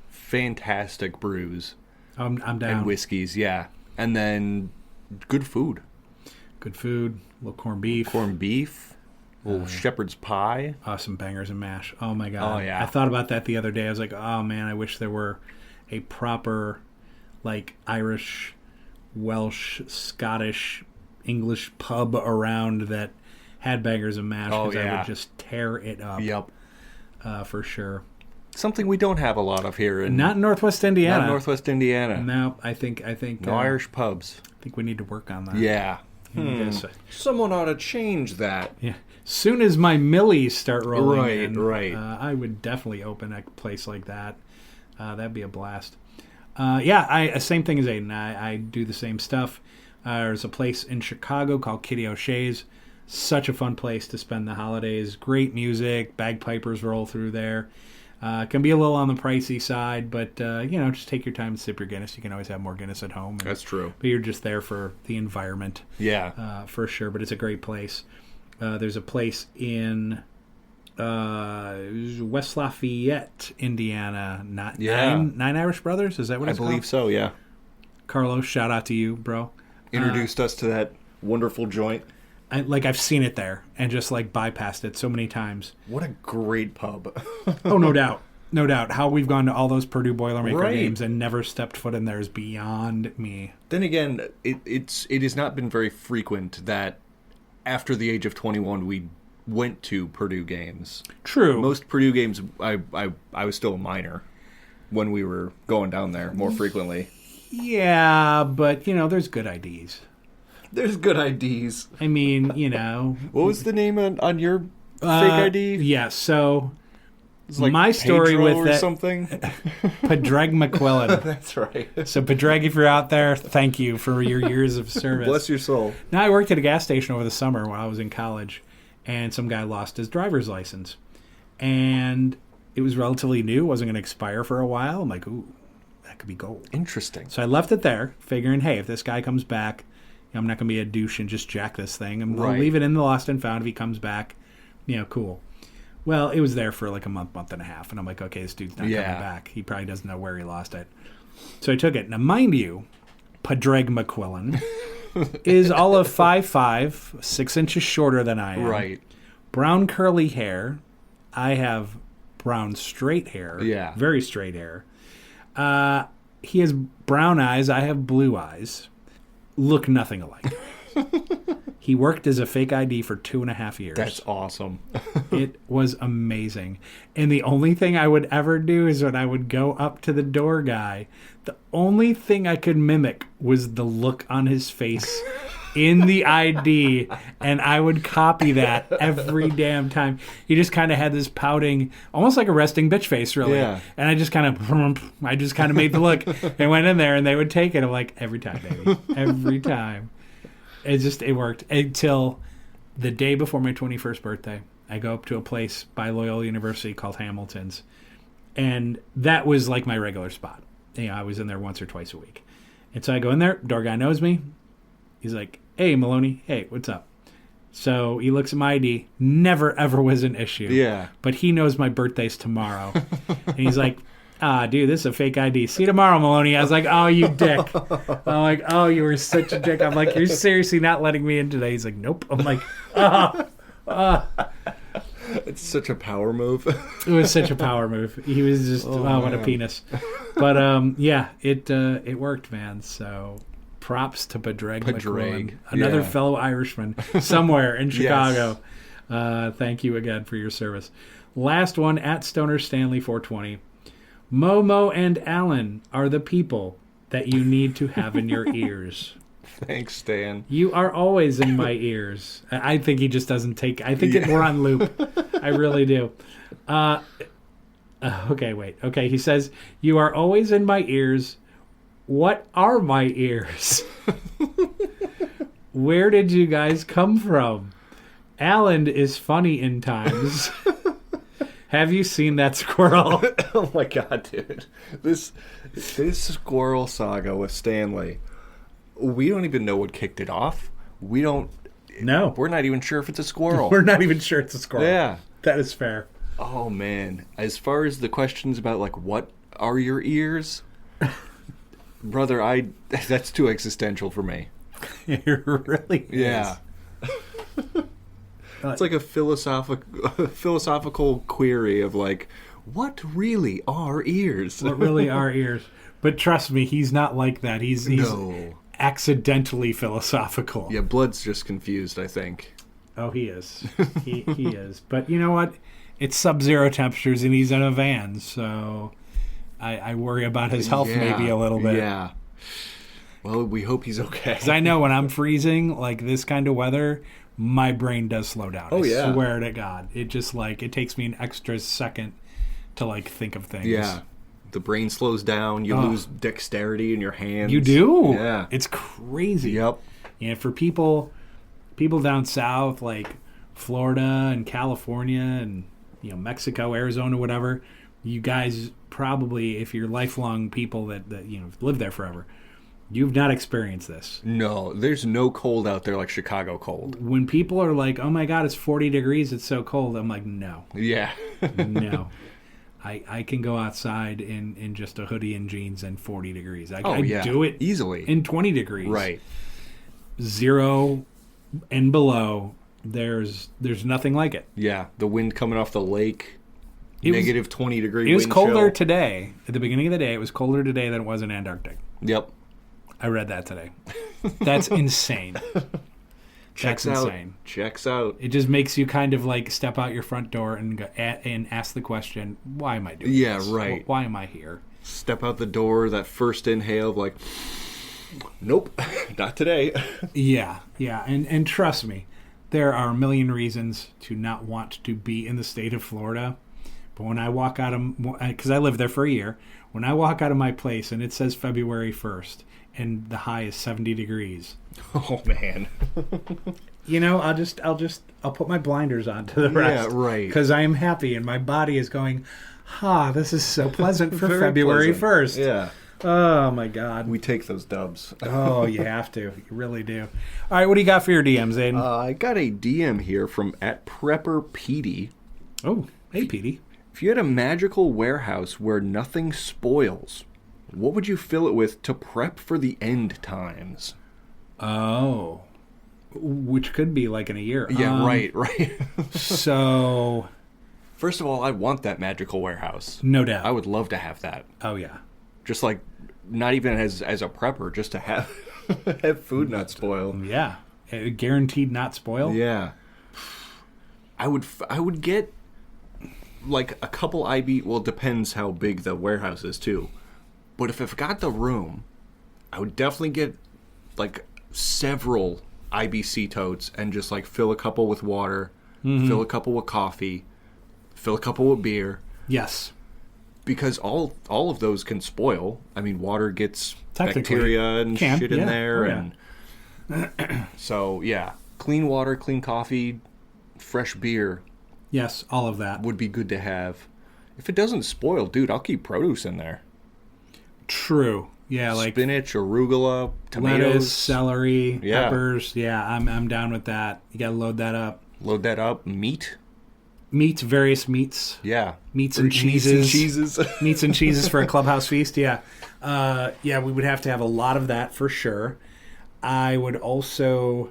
Speaker 2: Fantastic brews.
Speaker 1: I'm down.
Speaker 2: And whiskeys, yeah. And then good food.
Speaker 1: Good food. A little corned beef.
Speaker 2: Corned beef. A little shepherd's pie.
Speaker 1: Some bangers and mash. Oh, my God.
Speaker 2: Oh, yeah.
Speaker 1: I thought about that the other day. I was like, oh, man, I wish there were a proper, like, Irish, Welsh, Scottish, English pub around that had bangers and mash.
Speaker 2: Oh,
Speaker 1: because
Speaker 2: yeah.
Speaker 1: I would just tear it up.
Speaker 2: Yep.
Speaker 1: For sure.
Speaker 2: Something we don't have a lot of here.
Speaker 1: Not in Northwest Indiana.
Speaker 2: Not in Northwest Indiana.
Speaker 1: No, I think
Speaker 2: no Irish pubs.
Speaker 1: I think we need to work on that.
Speaker 2: Yeah. Someone ought to change that.
Speaker 1: Yeah. Soon as my millies start rolling in,
Speaker 2: right.
Speaker 1: I would definitely open a place like that. That'd be a blast. Yeah, same thing as Aiden. I do the same stuff. There's a place in Chicago called Kitty O'Shea's. Such a fun place to spend the holidays. Great music. Bagpipers roll through there. Can be a little on the pricey side, but just take your time and sip your Guinness. You can always have more Guinness at home.
Speaker 2: That's true.
Speaker 1: But you're just there for the environment.
Speaker 2: Yeah.
Speaker 1: For sure, but it's a great place. There's a place in West Lafayette, Indiana. Nine Irish Brothers? Is that what it's called?
Speaker 2: I believe so, yeah.
Speaker 1: Carlos, shout out to you, bro.
Speaker 2: Introduced us to that wonderful joint.
Speaker 1: I've seen it there and just like bypassed it so many times.
Speaker 2: What a great pub.
Speaker 1: Oh, no doubt. No doubt. How we've gone to all those Purdue Boilermaker
Speaker 2: Right.
Speaker 1: games and never stepped foot in there is beyond me.
Speaker 2: Then again, it has not been very frequent that after the age of 21 we went to Purdue games.
Speaker 1: True.
Speaker 2: Most Purdue games, I was still a minor when we were going down there more frequently.
Speaker 1: Yeah, but, there's good IDs.
Speaker 2: There's good IDs.
Speaker 1: I mean,
Speaker 2: What was the name on your fake ID?
Speaker 1: Yeah, so
Speaker 2: It's like
Speaker 1: my story
Speaker 2: Pedro
Speaker 1: with
Speaker 2: or
Speaker 1: that
Speaker 2: something.
Speaker 1: Padraig McQuillan.
Speaker 2: That's right.
Speaker 1: So Padraig, if you're out there, thank you for your years of service.
Speaker 2: Bless your soul.
Speaker 1: Now, I worked at a gas station over the summer while I was in college, and some guy lost his driver's license. And it was relatively new, wasn't going to expire for a while. I'm like, ooh, that could be gold.
Speaker 2: Interesting.
Speaker 1: So I left it there, figuring, hey, if this guy comes back, I'm not going to be a douche and just jack this thing. I'll leave it in the lost and found. If he comes back, cool. Well, it was there for like a month and a half. And I'm like, okay, this dude's not coming back. He probably doesn't know where he lost it. So I took it. Now, mind you, Padraig McQuillan is all of 5'5", 6 inches shorter than I am.
Speaker 2: Right.
Speaker 1: Brown curly hair. I have brown straight hair.
Speaker 2: Yeah.
Speaker 1: Very straight hair. He has brown eyes. I have blue eyes. Look nothing alike. He worked as a fake ID for 2.5 years.
Speaker 2: That's awesome.
Speaker 1: It was amazing. And the only thing I would ever do is when I would go up to the door guy, the only thing I could mimic was the look on his face in the ID, and I would copy that every damn time. He just kind of had this pouting, almost like a resting bitch face, really.
Speaker 2: Yeah.
Speaker 1: And I just kind of made the look and went in there, and they would take it. I'm like, every time, baby. Every time. It worked until the day before my 21st birthday. I go up to a place by Loyola University called Hamilton's, and that was like my regular spot. I was in there once or twice a week. And so I go in there, door guy knows me. He's like, hey, Maloney, hey, what's up? So he looks at my ID, never ever was an issue.
Speaker 2: Yeah.
Speaker 1: But he knows my birthday's tomorrow. And he's like, dude, this is a fake ID. See you tomorrow, Maloney. I was like, oh, you dick. I'm like, oh, you were such a dick. I'm like, you're seriously not letting me in today? He's like, nope. I'm like,
Speaker 2: It's such a power move.
Speaker 1: It was such a power move. He was just, what a penis. But, it worked, man. So props to Padraig McQuillan, another fellow Irishman somewhere in Chicago. Yes. Thank you again for your service. Last one, at Stoner Stanley 420. Momo and Alan are the people that you need to have in your ears.
Speaker 2: Thanks, Stan.
Speaker 1: You are always in my ears. I think he just doesn't take... I think we're on loop. I really do. Okay, wait. Okay, he says, you are always in my ears. What are my ears? Where did you guys come from? Alan is funny in times. Have you seen that squirrel?
Speaker 2: Oh my god, dude. This squirrel saga with Stanley, we don't even know what kicked it off. We don't...
Speaker 1: No.
Speaker 2: We're not even sure if it's a squirrel.
Speaker 1: We're not even sure it's a squirrel.
Speaker 2: Yeah.
Speaker 1: That is fair.
Speaker 2: Oh, man. As far as the questions about, like, what are your ears? Brother, that's too existential for me.
Speaker 1: It really is.
Speaker 2: Yeah. It's like a philosophical query of, like, what really are ears?
Speaker 1: What really are ears? But trust me, he's not like that. He's accidentally philosophical.
Speaker 2: Yeah, Blood's just confused, I think.
Speaker 1: Oh, he is. He is. But you know what? It's sub-zero temperatures and he's in a van, so I worry about his health maybe a little bit.
Speaker 2: Yeah. Well, we hope he's okay.
Speaker 1: Because I know when I'm freezing, like this kind of weather, my brain does slow down.
Speaker 2: Oh, yeah.
Speaker 1: I swear to God. It just it takes me an extra second to think of things.
Speaker 2: Yeah. The brain slows down. You lose dexterity in your hands.
Speaker 1: You do?
Speaker 2: Yeah.
Speaker 1: It's crazy.
Speaker 2: Yep.
Speaker 1: And for people down south, like Florida and California and Mexico, Arizona, whatever, you guys probably, if you're lifelong people that live there forever, You've not experienced this.
Speaker 2: No, there's no cold out there like Chicago cold.
Speaker 1: When people are like, oh my God, it's 40 degrees, it's so cold. I'm like, no.
Speaker 2: Yeah.
Speaker 1: No. I can go outside in just a hoodie and jeans and 40 degrees. I do it
Speaker 2: easily
Speaker 1: in 20 degrees.
Speaker 2: Right.
Speaker 1: 0 and below, there's nothing like it.
Speaker 2: Yeah, the wind coming off the lake, negative 20 degree wind
Speaker 1: It was colder
Speaker 2: chill.
Speaker 1: Today. At the beginning of the day, it was colder today than it was in Antarctic.
Speaker 2: Yep.
Speaker 1: I read that today. That's insane.
Speaker 2: Checks out.
Speaker 1: It just makes you kind of like step out your front door and go, and ask the question, why am I doing this?
Speaker 2: Yeah, right.
Speaker 1: Why am I here?
Speaker 2: Step out the door, that first inhale of like, nope, not today.
Speaker 1: Yeah. And trust me, there are a million reasons to not want to be in the state of Florida. But when I walk out of, because I lived there for a year, when I walk out of my place and it says February 1st and the high is 70 degrees.
Speaker 2: Oh, man.
Speaker 1: I'll put my blinders on to the rest.
Speaker 2: Yeah, right.
Speaker 1: Because I am happy and my body is going, this is so pleasant for
Speaker 2: Very
Speaker 1: February
Speaker 2: pleasant.
Speaker 1: 1st.
Speaker 2: Yeah.
Speaker 1: Oh, my God.
Speaker 2: We take those dubs.
Speaker 1: Oh, you have to. You really do. All right, what do you got for your DMs, Aiden?
Speaker 2: I got a DM here from @PrepperPetey.
Speaker 1: Oh, hey, Petey.
Speaker 2: If you had a magical warehouse where nothing spoils, what would you fill it with to prep for the end times?
Speaker 1: Oh. Which could be like in a year.
Speaker 2: Yeah, right.
Speaker 1: So...
Speaker 2: First of all, I want that magical warehouse.
Speaker 1: No doubt.
Speaker 2: I would love to have that.
Speaker 1: Oh, yeah.
Speaker 2: Just like, not even as a prepper, just to have have food not spoil.
Speaker 1: Yeah. Guaranteed not spoil?
Speaker 2: Yeah. I would get like a couple IB. Well, it depends how big the warehouse is too. But if I've got the room, I would definitely get like several IBC totes and just like fill a couple with water, fill a couple with coffee, fill a couple with beer.
Speaker 1: Yes.
Speaker 2: Because all of those can spoil. I mean, water gets bacteria and shit in there. And so, yeah, clean water, clean coffee, fresh beer.
Speaker 1: Yes, all of that.
Speaker 2: Would be good to have. If it doesn't spoil, dude, I'll keep produce in there.
Speaker 1: True. Yeah, like
Speaker 2: spinach, arugula, tomatoes,
Speaker 1: lettuce, celery, peppers. Yeah, I'm down with that. You got to load that up.
Speaker 2: Load that up. Meat,
Speaker 1: various meats.
Speaker 2: Yeah.
Speaker 1: Meats and cheeses. Meats and cheeses for a clubhouse feast. Yeah. We would have to have a lot of that for sure. I would also,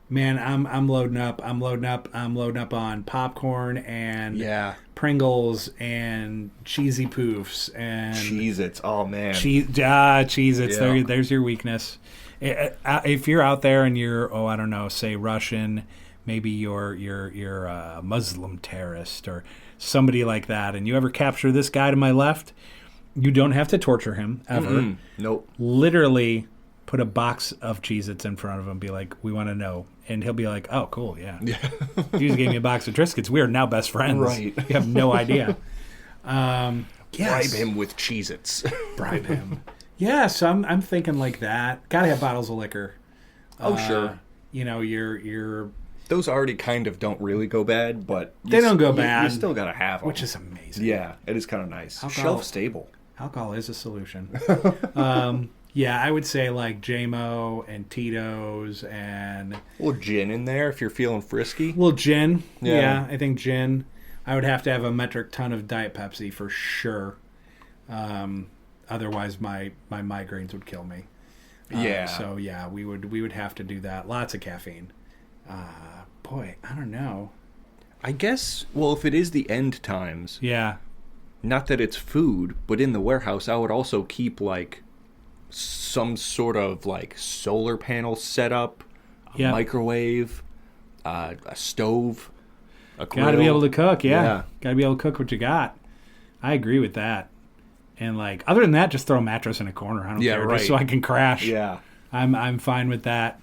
Speaker 1: man, I'm loading up. I'm loading up on popcorn and Pringles and cheesy poofs and
Speaker 2: Cheez-Its. Oh man.
Speaker 1: Cheez-Its. Yeah. There's your weakness. If you're out there and you're, say Russian, maybe you're a Muslim terrorist or somebody like that, and you ever capture this guy to my left, you don't have to torture him ever.
Speaker 2: Mm-mm. Nope.
Speaker 1: Literally put a box of Cheez-Its in front of him and be like, we want to know. And he'll be like, oh, cool, yeah. You just gave me a box of Triscuits. We are now best friends.
Speaker 2: Right.
Speaker 1: You have no idea.
Speaker 2: Bribe him with Cheez-Its.
Speaker 1: Bribe him. Yeah, so I'm thinking like that. Gotta have bottles of liquor.
Speaker 2: Oh, sure.
Speaker 1: You're
Speaker 2: those already kind of don't really go bad, but
Speaker 1: they don't go bad.
Speaker 2: You still gotta have them,
Speaker 1: which is amazing.
Speaker 2: Yeah, it is kind of nice. Shelf stable.
Speaker 1: Alcohol is a solution. I would say like JMO and Tito's and
Speaker 2: a little gin in there if you're feeling frisky.
Speaker 1: A little gin. Yeah, I think gin. I would have to have a metric ton of Diet Pepsi for sure. Otherwise, my migraines would kill me. So we would have to do that. Lots of caffeine. Boy, I don't know.
Speaker 2: I guess, well, if it is the end times.
Speaker 1: Yeah.
Speaker 2: Not that it's food, but in the warehouse, I would also keep, like, some sort of, like, solar panel setup, a microwave, a stove, a grill.
Speaker 1: Gotta be able to cook, yeah. Gotta be able to cook what you got. I agree with that. And, like, other than that, just throw a mattress in a corner. I don't care, just so I can crash.
Speaker 2: Yeah.
Speaker 1: I'm fine with that.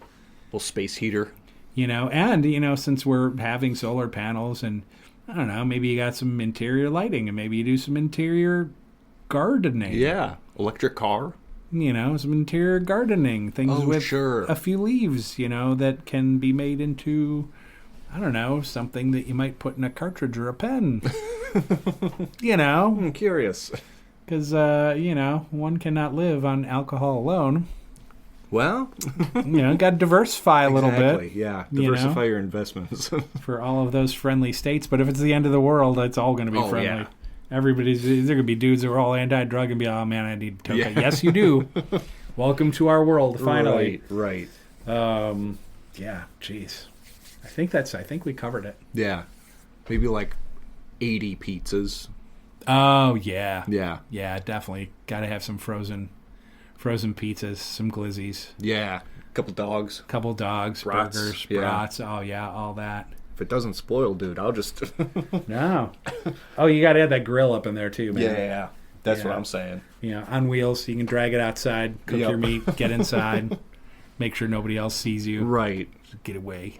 Speaker 2: Little space heater.
Speaker 1: Since we're having solar panels and, I don't know, maybe you got some interior lighting and maybe you do some interior gardening.
Speaker 2: Yeah. Electric car.
Speaker 1: Some interior gardening. Things with a few leaves, that can be made into, I don't know, something that you might put in a cartridge or a pen.
Speaker 2: I'm curious.
Speaker 1: Because, one cannot live on alcohol alone.
Speaker 2: Well,
Speaker 1: got to diversify a little
Speaker 2: exactly.
Speaker 1: bit.
Speaker 2: Yeah, diversify your investments.
Speaker 1: For all of those friendly states. But if it's the end of the world, it's all going to be friendly. Yeah. There's going to be dudes who are all anti-drug and be, oh, man, I need to. Yeah. Yes, you do. Welcome to our world, finally.
Speaker 2: Right.
Speaker 1: Yeah, jeez. I think we covered it.
Speaker 2: Yeah. Maybe like 80 pizzas.
Speaker 1: Oh, yeah.
Speaker 2: Yeah.
Speaker 1: Yeah, definitely. Got to have some frozen pizzas, some glizzies.
Speaker 2: Yeah. Couple dogs,
Speaker 1: brats, burgers, brats. Oh, yeah, all that.
Speaker 2: If it doesn't spoil, dude, I'll just...
Speaker 1: No. Oh, you got to have that grill up in there, too, man.
Speaker 2: Yeah. That's what I'm saying.
Speaker 1: On wheels, so you can drag it outside, cook your meat, get inside, make sure nobody else sees you.
Speaker 2: Right.
Speaker 1: Get away.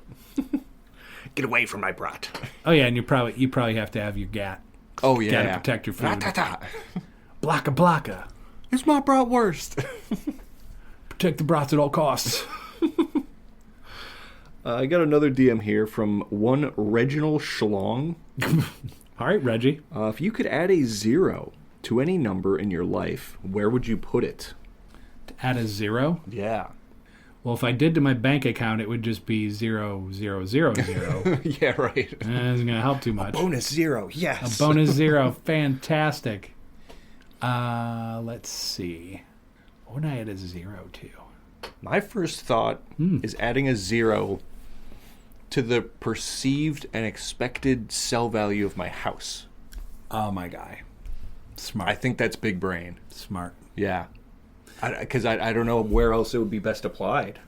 Speaker 2: Get away from my brat.
Speaker 1: Oh, yeah, and you probably have to have your gat.
Speaker 2: Oh, yeah.
Speaker 1: Got to protect your food.
Speaker 2: Rat-ta-ta.
Speaker 1: Blocka.
Speaker 2: It's my bratwurst.
Speaker 1: Protect the brats at all costs.
Speaker 2: I got another DM here from one Reginald Schlong.
Speaker 1: All right, Reggie.
Speaker 2: If you could add a 0 to any number in your life, where would you put it?
Speaker 1: To add a 0?
Speaker 2: Yeah.
Speaker 1: Well, if I did to my bank account, it would just be 0, 0, 0, 0.
Speaker 2: Yeah, right.
Speaker 1: It isn't going to help too much.
Speaker 2: A bonus 0, yes.
Speaker 1: A bonus 0, fantastic. Let's see. What would I add a 0 to?
Speaker 2: My first thought is adding a 0 to the perceived and expected sell value of my house.
Speaker 1: Oh, my guy. Smart.
Speaker 2: I think that's big brain.
Speaker 1: Smart.
Speaker 2: Yeah. Because I don't know where else it would be best applied.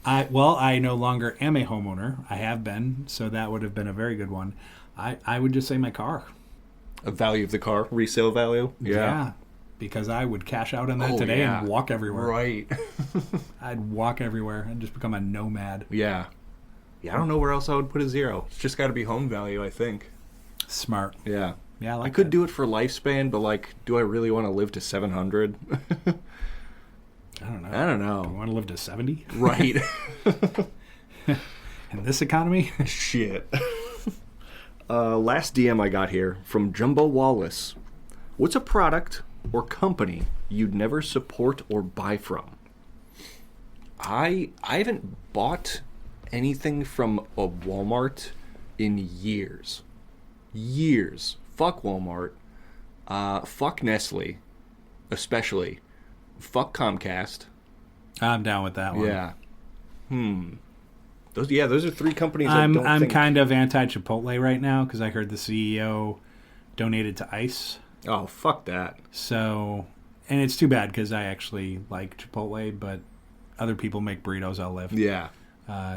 Speaker 1: I no longer am a homeowner. I have been, so that would have been a very good one. I would just say my car.
Speaker 2: A value of the car? Resale value?
Speaker 1: Yeah. Because I would cash out on that today and walk everywhere.
Speaker 2: Right.
Speaker 1: I'd walk everywhere and just become a nomad.
Speaker 2: Yeah. Yeah, I don't know where else I would put a 0. It's just got to be home value, I think.
Speaker 1: Smart.
Speaker 2: Yeah.
Speaker 1: Yeah,
Speaker 2: I could do it for lifespan, but, do I really want to live to 700?
Speaker 1: I don't know. Do you want to live to 70?
Speaker 2: Right.
Speaker 1: In this economy?
Speaker 2: Shit. Last DM I got here from Jumbo Wallace. What's a product or company you'd never support or buy from? I haven't bought anything from a Walmart in years. Fuck Walmart. Fuck Nestle. Especially. Fuck Comcast.
Speaker 1: I'm down with that one.
Speaker 2: Yeah. Those are 3 companies
Speaker 1: I'm kind of anti-Chipotle right now because I heard the CEO donated to ICE.
Speaker 2: Oh, fuck that.
Speaker 1: So, and it's too bad because I actually like Chipotle, but other people make burritos, I'll live.
Speaker 2: Yeah.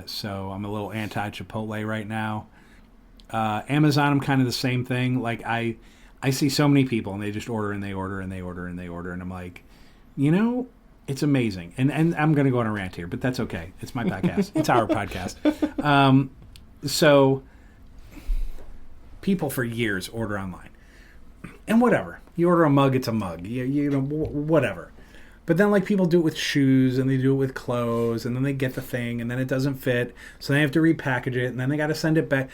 Speaker 1: So I'm a little anti-Chipotle right now. Amazon, I'm kind of the same thing. I see so many people and they just order and they order and they order and they order, and I'm like, it's amazing. And I'm going to go on a rant here, but that's okay. It's my podcast. It's our podcast. So people for years order online. And whatever. You order a mug, it's a mug. Whatever. But then people do it with shoes and they do it with clothes, and then they get the thing and then it doesn't fit. So they have to repackage it and then they got to send it back.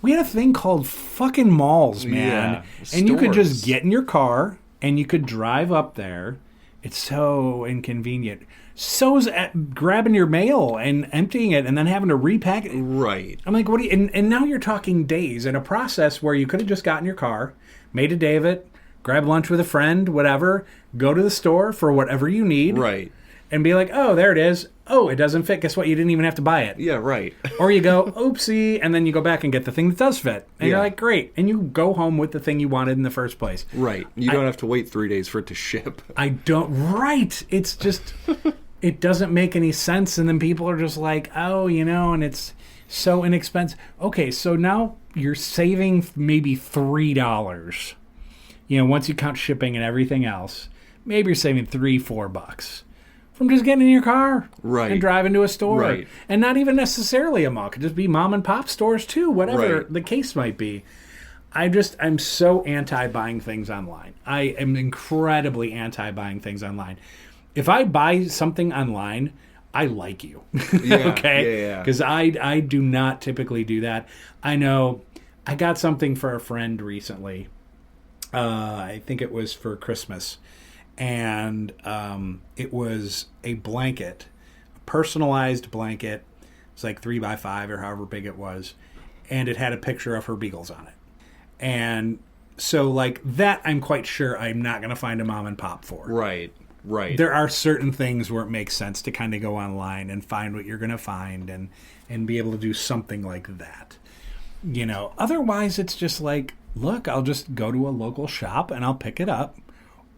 Speaker 1: We had a thing called fucking malls, man.
Speaker 2: Yeah,
Speaker 1: and you could just get in your car and you could drive up there. It's so inconvenient. So's at grabbing your mail and emptying it and then having to repack it.
Speaker 2: Right.
Speaker 1: I'm like, what do you... And now you're talking days in a process where you could have just gotten your car, made a day of it, grab lunch with a friend, whatever, go to the store for whatever you need.
Speaker 2: Right.
Speaker 1: And be like, oh, there it is. Oh, it doesn't fit. Guess what? You didn't even have to buy it.
Speaker 2: Yeah, right.
Speaker 1: Or you go, oopsie, and then you go back and get the thing that does fit. And you're like, great. And you go home with the thing you wanted in the first place.
Speaker 2: Right. You don't have to wait 3 days for it to ship.
Speaker 1: Right. It's just, it doesn't make any sense. And then people are just like, oh, and it's so inexpensive. Okay, so now you're saving maybe $3. Once you count shipping and everything else, maybe you're saving $3-4 from just getting in your car and driving to a store.
Speaker 2: Right.
Speaker 1: And not even necessarily a mall. It could just be mom and pop stores too, whatever the case might be. I'm so anti-buying things online. I am incredibly anti-buying things online. If I buy something online, I like you.
Speaker 2: Yeah,
Speaker 1: okay?
Speaker 2: Yeah.
Speaker 1: Because I do not typically do that. I know I got something for a friend recently. I think it was for Christmas. and it was a blanket, a personalized blanket. It's like 3x5 or however big it was, and it had a picture of her beagles on it. And so, like, that I'm quite sure I'm not going to find a mom and pop for.
Speaker 2: Right.
Speaker 1: There are certain things where it makes sense to kind of go online and find what you're going to find and be able to do something like that. You know, otherwise it's just like, look, I'll just go to a local shop and I'll pick it up,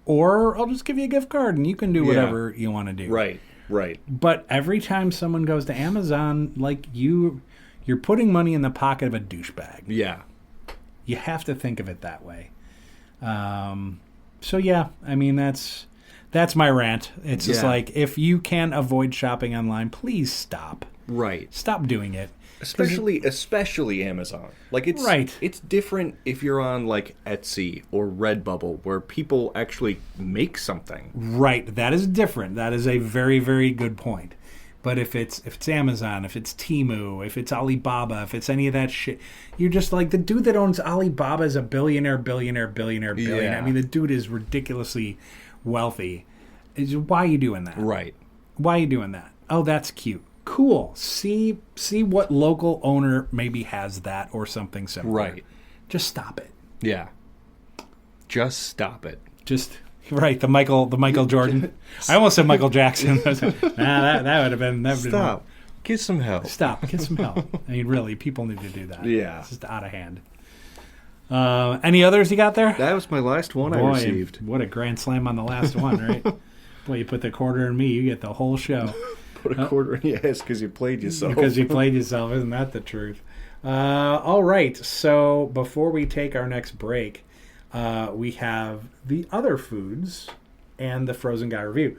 Speaker 1: or I'll just give you a gift card and you can do whatever you want to do.
Speaker 2: Right.
Speaker 1: But every time someone goes to Amazon, like, you're putting money in the pocket of a douchebag.
Speaker 2: Yeah.
Speaker 1: You have to think of it that way. So yeah, I mean, that's my rant. It's just like, if you can avoid shopping online, please stop.
Speaker 2: Right.
Speaker 1: Stop doing it.
Speaker 2: Especially Amazon. Like, it's different if you're on, like, Etsy or Redbubble, where people actually make something.
Speaker 1: Right. That is different. That is a very, very good point. But if it's Amazon, if it's Temu, if it's Alibaba, if it's any of that shit, you're just like, the dude that owns Alibaba is a billionaire.
Speaker 2: Yeah.
Speaker 1: I mean, the dude is ridiculously wealthy. Why are you doing that?
Speaker 2: Right.
Speaker 1: Why are you doing that? Oh, that's cute. Cool. See what local owner maybe has that or something similar.
Speaker 2: Right.
Speaker 1: Just stop it.
Speaker 2: Yeah. Just stop it.
Speaker 1: Right, the Michael Jordan. I almost said Michael Jackson. That would have been...
Speaker 2: Stop. Get some help.
Speaker 1: Stop. Get some help. I mean, really, people need to do that.
Speaker 2: Yeah.
Speaker 1: It's just out of hand. Any others you got there?
Speaker 2: That was my last one.
Speaker 1: Boy,
Speaker 2: I received.
Speaker 1: What a grand slam on the last one, right? Boy, you put the quarter in me, you get the whole show.
Speaker 2: Put a quarter in yes, because you played yourself.
Speaker 1: Because you played yourself. Isn't that the truth? All right, so before we take our next break... we have the other foods and the Frozen Guy review.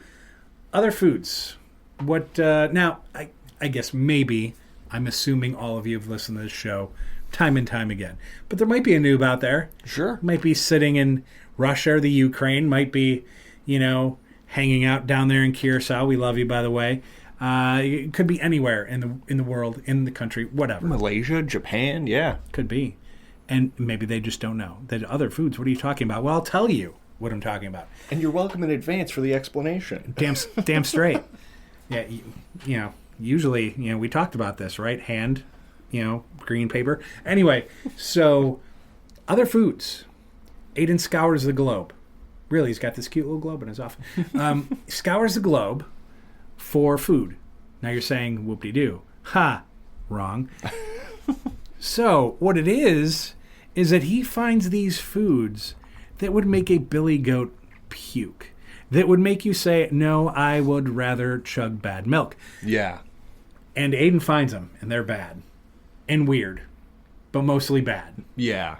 Speaker 1: Other foods. What now? I guess maybe I'm assuming all of you have listened to this show time and time again, but there might be a noob out there.
Speaker 2: Sure,
Speaker 1: might be sitting in Russia or the Ukraine. Might be, hanging out down there in Curacao. We love you, by the way. It could be anywhere in the world, in the country, whatever.
Speaker 2: Malaysia, Japan, yeah,
Speaker 1: could be. And maybe they just don't know. The other foods, what are you talking about? Well, I'll tell you what I'm talking about.
Speaker 2: And you're welcome in advance for the explanation.
Speaker 1: Damn straight. Yeah, usually, we talked about this, right? Hand, green paper. Anyway, so other foods. Aiden scours the globe. Really, he's got this cute little globe in his office. Scours the globe for food. Now you're saying, whoop-de-doo. Ha! Wrong. So, what it is that he finds these foods that would make a billy goat puke. That would make you say, no, I would rather chug bad milk.
Speaker 2: Yeah.
Speaker 1: And Aiden finds them, and they're bad. And weird. But mostly bad.
Speaker 2: Yeah.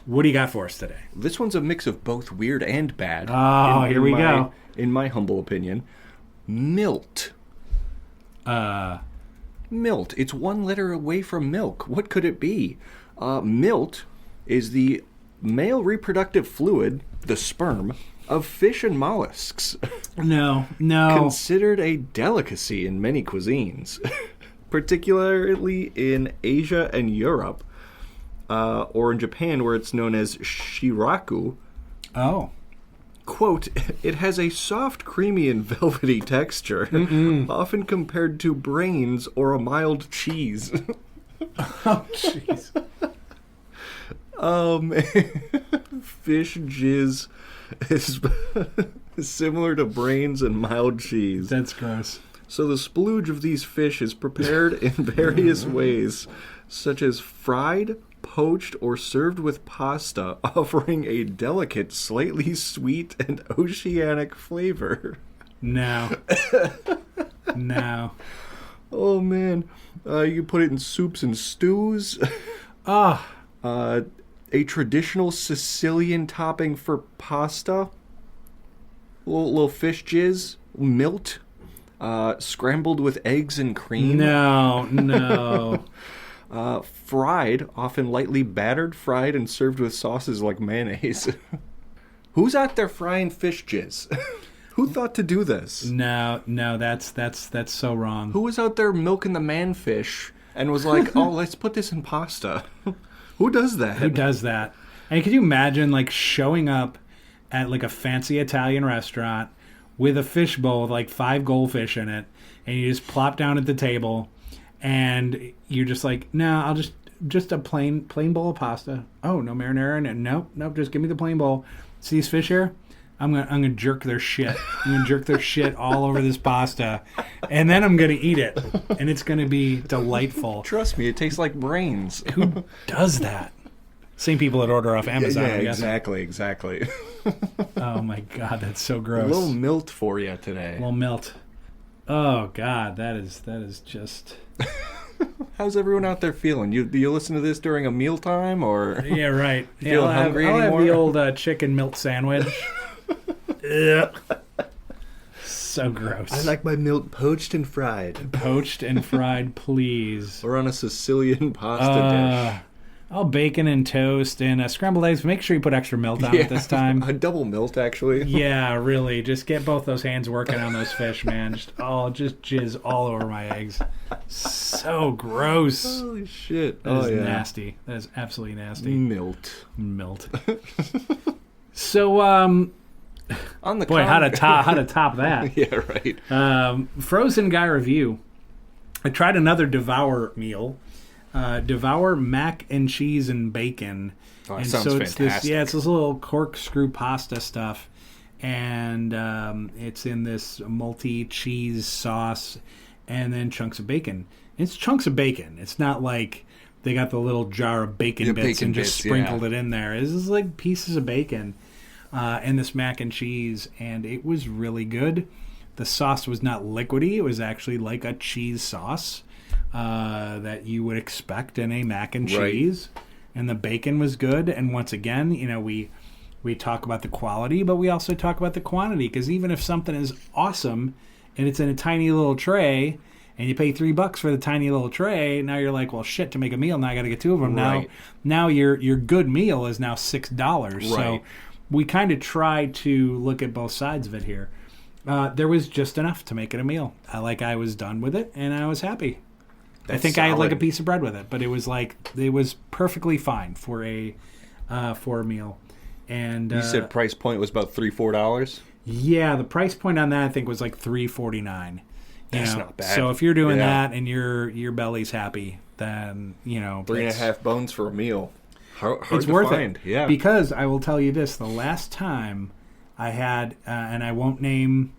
Speaker 1: What do you got for us today?
Speaker 2: This one's a mix of both weird and bad.
Speaker 1: Oh, here we go.
Speaker 2: In my humble opinion. Milt. Milt. It's one letter away from milk. What could it be? Milt is the male reproductive fluid, the sperm, of fish and mollusks.
Speaker 1: No.
Speaker 2: Considered a delicacy in many cuisines, particularly in Asia and Europe, or in Japan where it's known as shiraku.
Speaker 1: Oh.
Speaker 2: Quote, it has a soft, creamy, and velvety texture, often compared to brains or a mild cheese.
Speaker 1: Oh, jeez.
Speaker 2: Fish jizz is similar to brains and mild cheese.
Speaker 1: That's gross.
Speaker 2: So the splooge of these fish is prepared in various ways, such as fried, poached, or served with pasta, offering a delicate, slightly sweet and oceanic flavor.
Speaker 1: No.
Speaker 2: Oh, man. You can put it in soups and stews. A traditional Sicilian topping for pasta. Little fish jizz. Milt. Scrambled with eggs and cream.
Speaker 1: No.
Speaker 2: Fried, often lightly battered, fried, and served with sauces like mayonnaise. Who's out there frying fish jizz? Who thought to do this?
Speaker 1: No, that's so wrong.
Speaker 2: Who was out there milking the manfish and was like, oh, let's put this in pasta? Who does that?
Speaker 1: And could you imagine, like, showing up at like a fancy Italian restaurant with a fishbowl with like 5 goldfish in it, and you just plop down at the table, and you're just like, no, I'll just a plain bowl of pasta. Oh, no marinara, and nope, just give me the plain bowl. See these fish here? I'm gonna jerk their shit. I'm gonna jerk their shit all over this pasta, and then I'm gonna eat it, and it's gonna be delightful.
Speaker 2: Trust me, it tastes like brains.
Speaker 1: Who does that? Same people that order off Amazon.
Speaker 2: Yeah, exactly.
Speaker 1: Oh my God, that's so gross.
Speaker 2: A little milt for you today.
Speaker 1: A little milt. Oh God, that is just.
Speaker 2: How's everyone out there feeling? Do you listen to this during a mealtime or?
Speaker 1: Yeah, right.
Speaker 2: Feeling hungry anymore?
Speaker 1: I'll have the old chicken milt sandwich. Ugh. So gross.
Speaker 2: I like my milt poached and fried.
Speaker 1: Poached and fried, please.
Speaker 2: Or on a Sicilian pasta dish.
Speaker 1: All bacon and toast and scrambled eggs. Make sure you put extra milt on it this time.
Speaker 2: A double milt, actually.
Speaker 1: Yeah, really. Just get both those hands working on those fish, man. Just jizz all over my eggs. So gross.
Speaker 2: Holy shit.
Speaker 1: That is nasty. That is absolutely nasty.
Speaker 2: Milt.
Speaker 1: So,
Speaker 2: on the
Speaker 1: boy, how to top that?
Speaker 2: Yeah, right.
Speaker 1: Frozen guy review. I tried another Devour meal. Devour mac and cheese and bacon.
Speaker 2: Oh, that
Speaker 1: and
Speaker 2: sounds
Speaker 1: so it's
Speaker 2: fantastic.
Speaker 1: it's this little corkscrew pasta stuff, and it's in this multi-cheese sauce, and then chunks of bacon. It's chunks of bacon. It's not like they got the little jar of bacon bits and just sprinkled it in there. It's just like pieces of bacon and this mac and cheese, and it was really good. The sauce was not liquidy. It was actually like a cheese sauce that you would expect in a mac and cheese. Right. And the bacon was good. And once again, we talk about the quality, but we also talk about the quantity. Because even if something is awesome and it's in a tiny little tray, and you pay $3 for the tiny little tray, now you're like, well, shit, to make a meal, now I got to get 2 of them.
Speaker 2: Right.
Speaker 1: Now your good meal is now $6.
Speaker 2: Right.
Speaker 1: So we kind of try to look at both sides of it here. There was just enough to make it a meal. I was done with it, and I was happy. I think solid. I had like a piece of bread with it, but it was perfectly fine for a meal. And
Speaker 2: you said price point was about $3-4?
Speaker 1: Yeah, the price point on that I think was like $3.49.
Speaker 2: That's not bad.
Speaker 1: So if you're doing that and your belly's happy, then
Speaker 2: 3.5 bones for a meal. Hard
Speaker 1: it's
Speaker 2: to
Speaker 1: worth
Speaker 2: find.
Speaker 1: it.
Speaker 2: Yeah.
Speaker 1: Because I will tell you this: the last time I had, and I won't name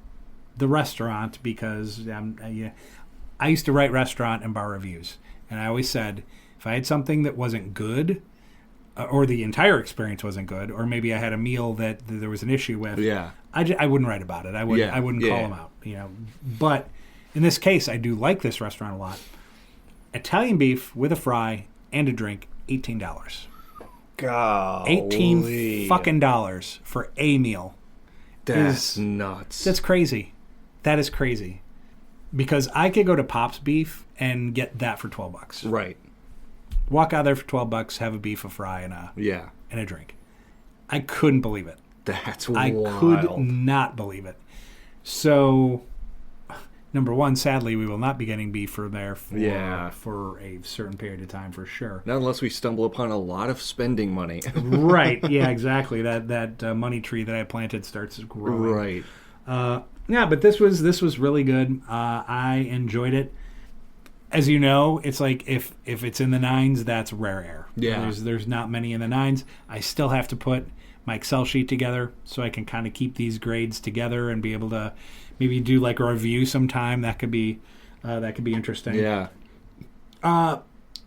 Speaker 1: the restaurant because I used to write restaurant and bar reviews, and I always said if I had something that wasn't good, or the entire experience wasn't good, or maybe I had a meal that there was an issue with, I wouldn't write about it. I wouldn't call them out. But in this case, I do like this restaurant a lot. Italian beef with a fry and a drink, $18.
Speaker 2: Golly.
Speaker 1: $18 fucking dollars for a meal.
Speaker 2: That's nuts.
Speaker 1: That's crazy. That is crazy. Because I could go to Pop's Beef and get that for $12.
Speaker 2: Right.
Speaker 1: Walk out there for $12, have a beef, a fry, and a drink. I couldn't believe it.
Speaker 2: That's wild.
Speaker 1: I could not believe it. So, number one, sadly, we will not be getting beef from there for a certain period of time for sure.
Speaker 2: Not unless we stumble upon a lot of spending money.
Speaker 1: Right. Yeah, exactly. That money tree that I planted starts growing.
Speaker 2: Right.
Speaker 1: Yeah, but this was really good. I enjoyed it. As you know, it's like if it's in the 9s, that's rare air.
Speaker 2: Yeah.
Speaker 1: There's not many in the 9s. I still have to put my Excel sheet together so I can kind of keep these grades together and be able to maybe do like a review sometime. That could be interesting.
Speaker 2: Yeah.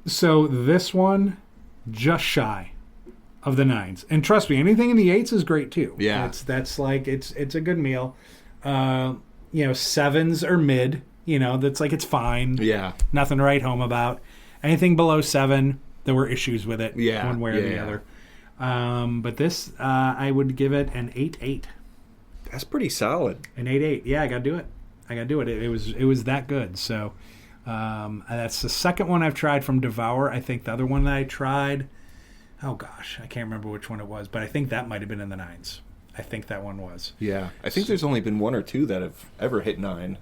Speaker 1: So this one, just shy of the 9s, and trust me, anything in the 8s is great too.
Speaker 2: Yeah.
Speaker 1: That's like it's a good meal. 7s are mid. That's like it's fine.
Speaker 2: Yeah.
Speaker 1: Nothing to write home about. Anything below 7, there were issues with it.
Speaker 2: Yeah.
Speaker 1: One way or the other. But this, I would give it an 8.8.
Speaker 2: That's pretty solid.
Speaker 1: An 8.8. Yeah, I got to do it. It was that good. So that's the second one I've tried from Devour. I think the other one that I tried, oh gosh, I can't remember which one it was, but I think that might have been in the 9s. I think that one was.
Speaker 2: Yeah. I think there's only been 1 or 2 that have ever hit 9.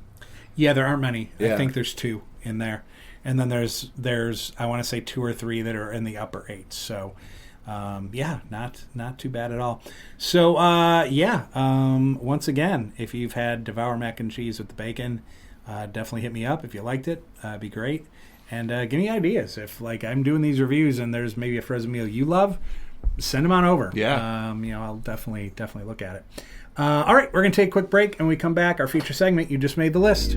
Speaker 1: Yeah, there aren't many.
Speaker 2: Yeah.
Speaker 1: I think there's 2 in there. And then there's I want to say 2 or 3 that are in the upper 8s. So Not too bad at all. So, once again, if you've had Devour Mac and Cheese with the bacon, definitely hit me up if you liked it. It'd be great. And give me ideas. If, like, I'm doing these reviews and there's maybe a frozen meal you love, send them on over.
Speaker 2: Yeah.
Speaker 1: I'll definitely look at it. All right, we're going to take a quick break, and when we come back, our feature segment, You Just Made the List.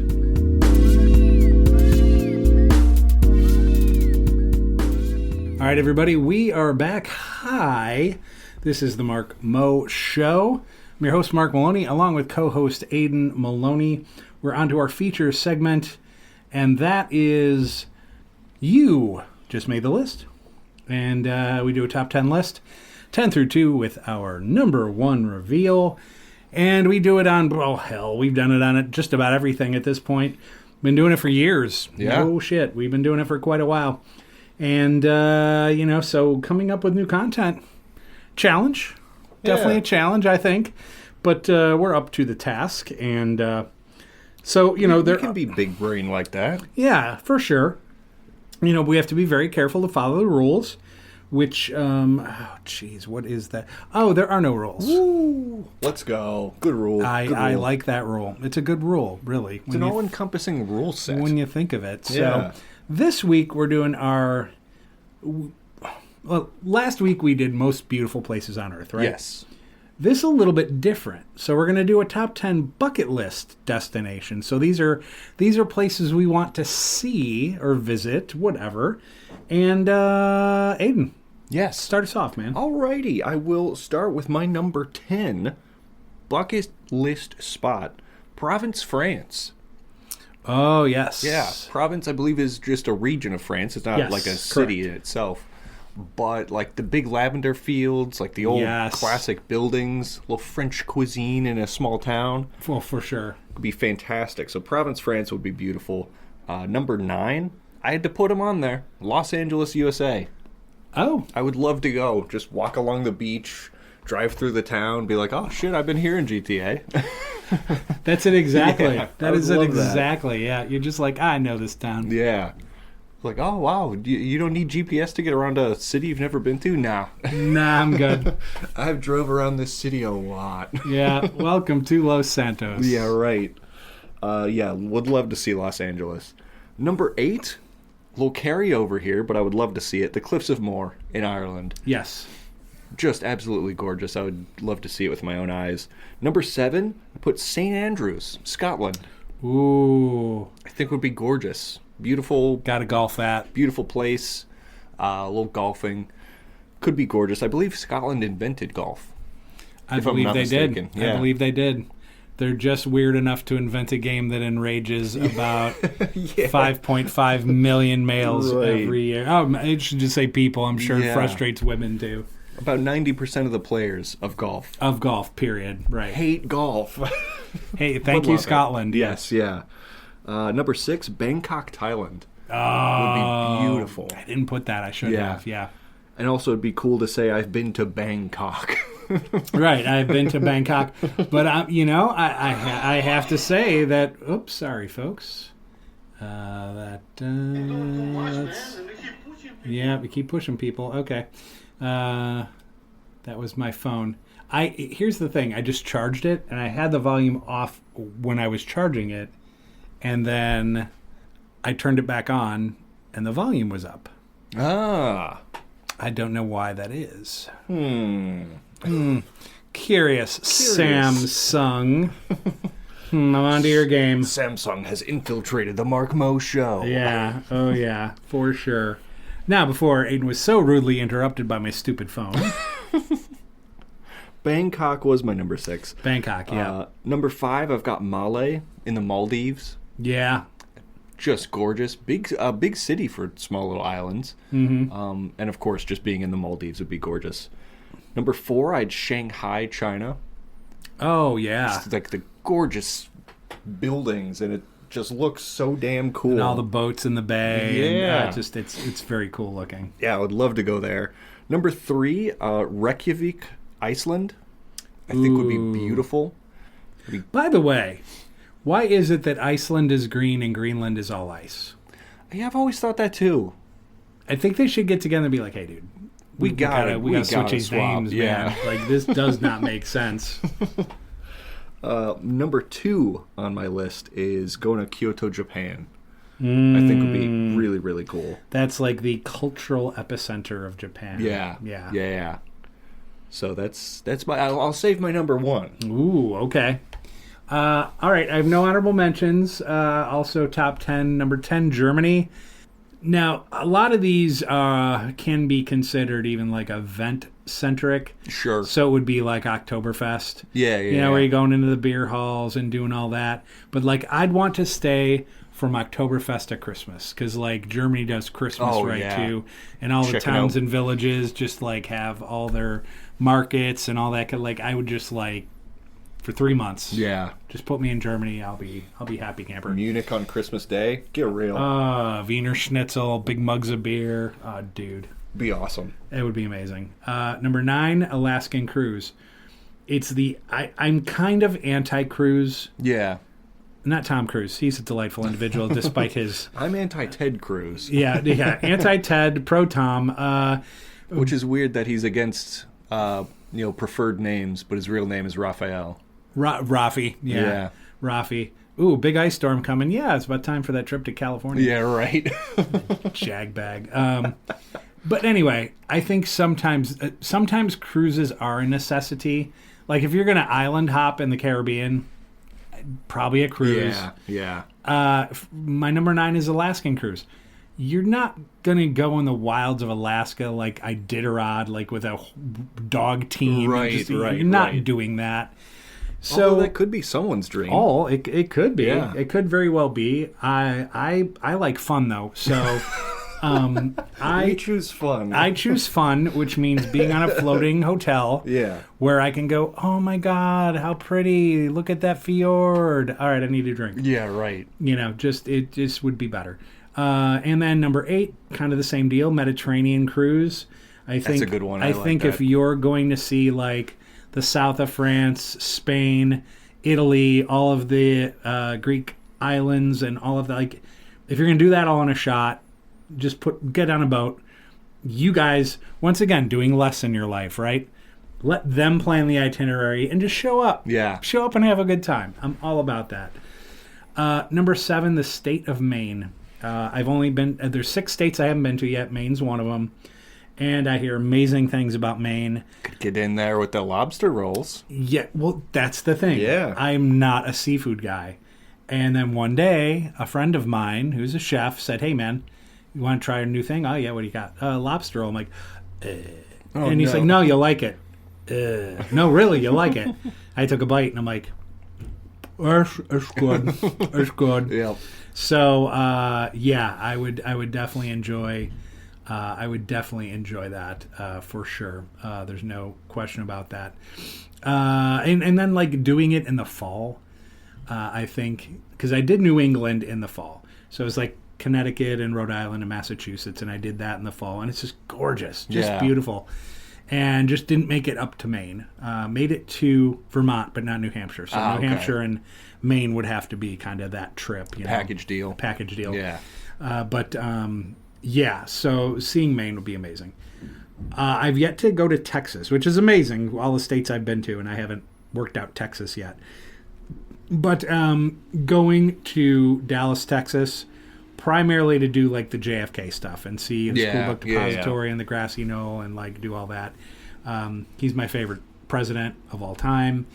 Speaker 1: All right, everybody, we are back. Hi, this is the Mark Mo Show. I'm your host, Mark Maloney, along with co-host Aidan Maloney. We're on to our feature segment, and that is You Just Made the List. And we do a top 10 list, 10 through 2, with our number 1 reveal. And we do it on, we've done it on just about everything at this point. Been doing it for years.
Speaker 2: Yeah.
Speaker 1: Oh, shit. We've been doing it for quite a while. And, so coming up with new content, challenge. Definitely a challenge, I think. But we're up to the task. And there
Speaker 2: can be big brain like that.
Speaker 1: Yeah, for sure. We have to be very careful to follow the rules. Which, what is that? Oh, there are no rules.
Speaker 2: Ooh, let's go. Good rule.
Speaker 1: I like that rule. It's a good rule, really.
Speaker 2: It's an all-encompassing rule set.
Speaker 1: When you think of it.
Speaker 2: Yeah.
Speaker 1: So, this week we're doing last week we did Most Beautiful Places on Earth, right?
Speaker 2: Yes.
Speaker 1: This is a little bit different. So we're going to do a top 10 bucket list destination. So these are places we want to see or visit, whatever. And Aidan,
Speaker 2: yes,
Speaker 1: start us off, man.
Speaker 2: Alrighty, I will start with my number 10 bucket list spot, Provence, France.
Speaker 1: Oh, yes.
Speaker 2: Yeah, Provence, I believe, is just a region of France. It's not like a city in itself. But, like, the big lavender fields, like the old classic buildings, little French cuisine in a small town.
Speaker 1: Well, for sure.
Speaker 2: Would be fantastic. So Provence, France would be beautiful. Number 9, I had to put them on there. Los Angeles, USA.
Speaker 1: Oh.
Speaker 2: I would love to go. Just walk along the beach, drive through the town, be like, oh, shit, I've been here in GTA.
Speaker 1: That's it exactly.
Speaker 2: Yeah,
Speaker 1: that is it exactly. Yeah, you're just like, I know this town.
Speaker 2: Yeah. Like, oh, wow, you don't need GPS to get around a city you've never been to? Nah,
Speaker 1: I'm good.
Speaker 2: I've drove around this city a lot.
Speaker 1: Yeah, welcome to Los Santos.
Speaker 2: Yeah, right. Would love to see Los Angeles. Number 8, little carryover here, but I would love to see it. The Cliffs of Moher in Ireland.
Speaker 1: Yes.
Speaker 2: Just absolutely gorgeous. I would love to see it with my own eyes. Number 7, I put St. Andrews, Scotland.
Speaker 1: Ooh.
Speaker 2: I think would be gorgeous. Beautiful.
Speaker 1: Gotta golf that.
Speaker 2: Beautiful place. A little golfing. Could be gorgeous. I believe Scotland invented golf.
Speaker 1: I believe they did. Yeah. I believe they did. They're just weird enough to invent a game that enrages about 5.5 million males every year. Oh, I should just say people. I'm sure it frustrates women too.
Speaker 2: About 90% of the players of golf.
Speaker 1: Of golf, period. Right.
Speaker 2: Hate golf.
Speaker 1: Hey, thank you, Scotland.
Speaker 2: Yes, yeah. Number 6, Bangkok, Thailand.
Speaker 1: Oh.
Speaker 2: Would be beautiful.
Speaker 1: I didn't put that. I should have, yeah.
Speaker 2: And also it'd be cool to say I've been to Bangkok.
Speaker 1: Right, I've been to Bangkok. But, I have to say that... Oops, sorry, folks. Yeah, we keep pushing people. Okay. That was my phone. Here's the thing. I just charged it, and I had the volume off when I was charging it, and then I turned it back on, and the volume was up.
Speaker 2: Ah.
Speaker 1: I don't know why that is. Curious. Samsung. I'm on to your game.
Speaker 2: Samsung has infiltrated the Mark Mo Show.
Speaker 1: Yeah. Oh, yeah. For sure. Now, before Aiden was so rudely interrupted by my stupid phone.
Speaker 2: Bangkok was my number 6.
Speaker 1: Bangkok, yeah.
Speaker 2: Number 5, I've got Malé in the Maldives.
Speaker 1: Yeah.
Speaker 2: Just gorgeous. Big city for small little islands.
Speaker 1: Mm-hmm.
Speaker 2: And of course, just being in the Maldives would be gorgeous. Number 4, I had Shanghai, China.
Speaker 1: Oh, yeah.
Speaker 2: It's like the gorgeous buildings, and it just looks so damn cool.
Speaker 1: And all the boats in the bay.
Speaker 2: Yeah.
Speaker 1: And, it's very cool looking.
Speaker 2: Yeah, I would love to go there. Number 3, Reykjavik, Iceland. I think would be beautiful.
Speaker 1: By the way, why is it that Iceland is green and Greenland is all ice?
Speaker 2: Yeah, I've always thought that too.
Speaker 1: I think they should get together and be like, hey, dude,
Speaker 2: We gotta
Speaker 1: switch these
Speaker 2: swap,
Speaker 1: names, man. Like, this does not make sense.
Speaker 2: Number 2 on my list is going to Kyoto, Japan. I think would be really, really cool.
Speaker 1: That's like the cultural epicenter of Japan.
Speaker 2: Yeah. So that's my. I'll save my number 1.
Speaker 1: Ooh, okay. All right, I have no honorable mentions. Also, top 10. Number 10, Germany. Now, a lot of these can be considered even like event-centric.
Speaker 2: Sure.
Speaker 1: So it would be like Oktoberfest.
Speaker 2: Yeah.
Speaker 1: You know, where you're going into the beer halls and doing all that. But, like, I'd want to stay from Oktoberfest to Christmas. Because, like, Germany does Christmas too. And all the towns and villages just, like, have all their markets and all that. Like, I would just, like, for 3 months.
Speaker 2: Yeah.
Speaker 1: Just put me in Germany. I'll be happy camper.
Speaker 2: Munich on Christmas Day. Get real.
Speaker 1: Wiener Schnitzel, big mugs of beer. Dude.
Speaker 2: Be awesome.
Speaker 1: It would be amazing. Number 9, Alaskan cruise. It's I'm kind of anti-cruise.
Speaker 2: Yeah.
Speaker 1: Not Tom Cruise. He's a delightful individual despite his...
Speaker 2: I'm anti-Ted Cruz.
Speaker 1: Yeah. Anti-Ted, pro-Tom.
Speaker 2: Which is weird that he's against... preferred names, but his real name is Raphael.
Speaker 1: Rafi, yeah. Rafi. Ooh, big ice storm coming. Yeah, it's about time for that trip to California.
Speaker 2: Yeah, right.
Speaker 1: Jagbag. But anyway, I think sometimes cruises are a necessity. Like, if you're going to island hop in the Caribbean, probably a cruise.
Speaker 2: Yeah.
Speaker 1: My number 9 is Alaskan cruise. You're not going to go in the wilds of Alaska like Iditarod, like with a dog team.
Speaker 2: Right.
Speaker 1: You're not doing that. So
Speaker 2: although that could be someone's dream.
Speaker 1: Oh, it could be.
Speaker 2: Yeah.
Speaker 1: It could very well be. I like fun, though. So
Speaker 2: I choose fun.
Speaker 1: I choose fun, which means being on a floating hotel.
Speaker 2: Yeah.
Speaker 1: Where I can go, oh my God, how pretty. Look at that fjord. All right, I need a drink.
Speaker 2: Yeah, right.
Speaker 1: It just would be better. And then number 8, kind of the same deal, Mediterranean cruise. That's
Speaker 2: a good one.
Speaker 1: I think if you're going to see like the south of France, Spain, Italy, all of the Greek islands and all of that, like if you're going to do that all in a shot, just get on a boat. You guys, once again, doing less in your life, right? Let them plan the itinerary and just show up.
Speaker 2: Yeah.
Speaker 1: Show up and have a good time. I'm all about that. Number 7, the state of Maine. I've only been... there's 6 states I haven't been to yet. Maine's one of them. And I hear amazing things about Maine.
Speaker 2: Could get in there with the lobster rolls.
Speaker 1: Yeah, well, that's the thing.
Speaker 2: Yeah.
Speaker 1: I'm not a seafood guy. And then one day, a friend of mine, who's a chef, said, hey, man, you want to try a new thing? Oh, yeah, what do you got? Lobster roll. I'm like, and he's like, no, you'll like it. No, really, you'll like it. I took a bite, and I'm like, it's good. It's good.
Speaker 2: Yeah.
Speaker 1: So, I would definitely enjoy... I would definitely enjoy that for sure. There's no question about that. And then like doing it in the fall, I think, because I did New England in the fall. So it was like Connecticut and Rhode Island and Massachusetts, and I did that in the fall. And it's just gorgeous, just beautiful. And just didn't make it up to Maine. Made it to Vermont, but not New Hampshire. So New Hampshire and Maine would have to be kind of that trip.
Speaker 2: Package deal.
Speaker 1: Yeah. Yeah, so seeing Maine would be amazing. I've yet to go to Texas, which is amazing, all the states I've been to, and I haven't worked out Texas yet. But going to Dallas, Texas, primarily to do like the JFK stuff and see the school book depository and the grassy knoll and like do all that. He's my favorite president of all time.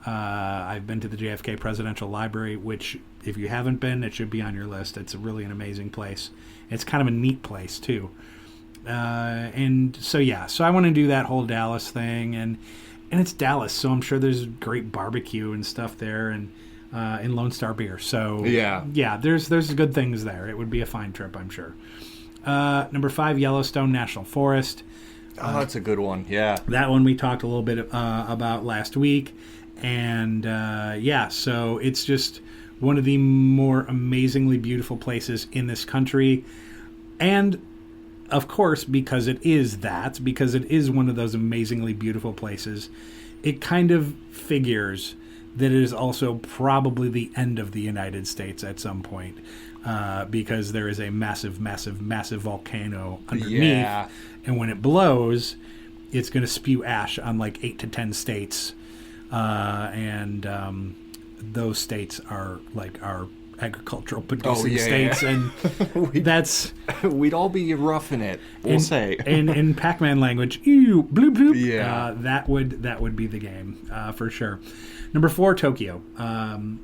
Speaker 1: I've been to the JFK Presidential Library, which if you haven't been, it should be on your list. It's really an amazing place. It's kind of a neat place too. So I want to do that whole Dallas thing, and it's Dallas, so I'm sure there's great barbecue and stuff there, and in Lone Star Beer. So there's good things there. It would be a fine trip, I'm sure. Number 5, Yellowstone National Forest.
Speaker 2: That's a good one. Yeah,
Speaker 1: that one we talked a little bit about last week, and so it's just one of the more amazingly beautiful places in this country, and of course, because it is one of those amazingly beautiful places, it kind of figures that it is also probably the end of the United States at some point. because there is a massive, massive, massive volcano underneath.
Speaker 2: Yeah.
Speaker 1: And when it blows, it's going to spew ash on like 8 to 10 states. And those states are like our agricultural producing states. And
Speaker 2: we'd all be roughing it, say.
Speaker 1: in Pac-Man language, ew, bloop, bloop.
Speaker 2: Yeah.
Speaker 1: That would be the game, for sure. Number 4, Tokyo. And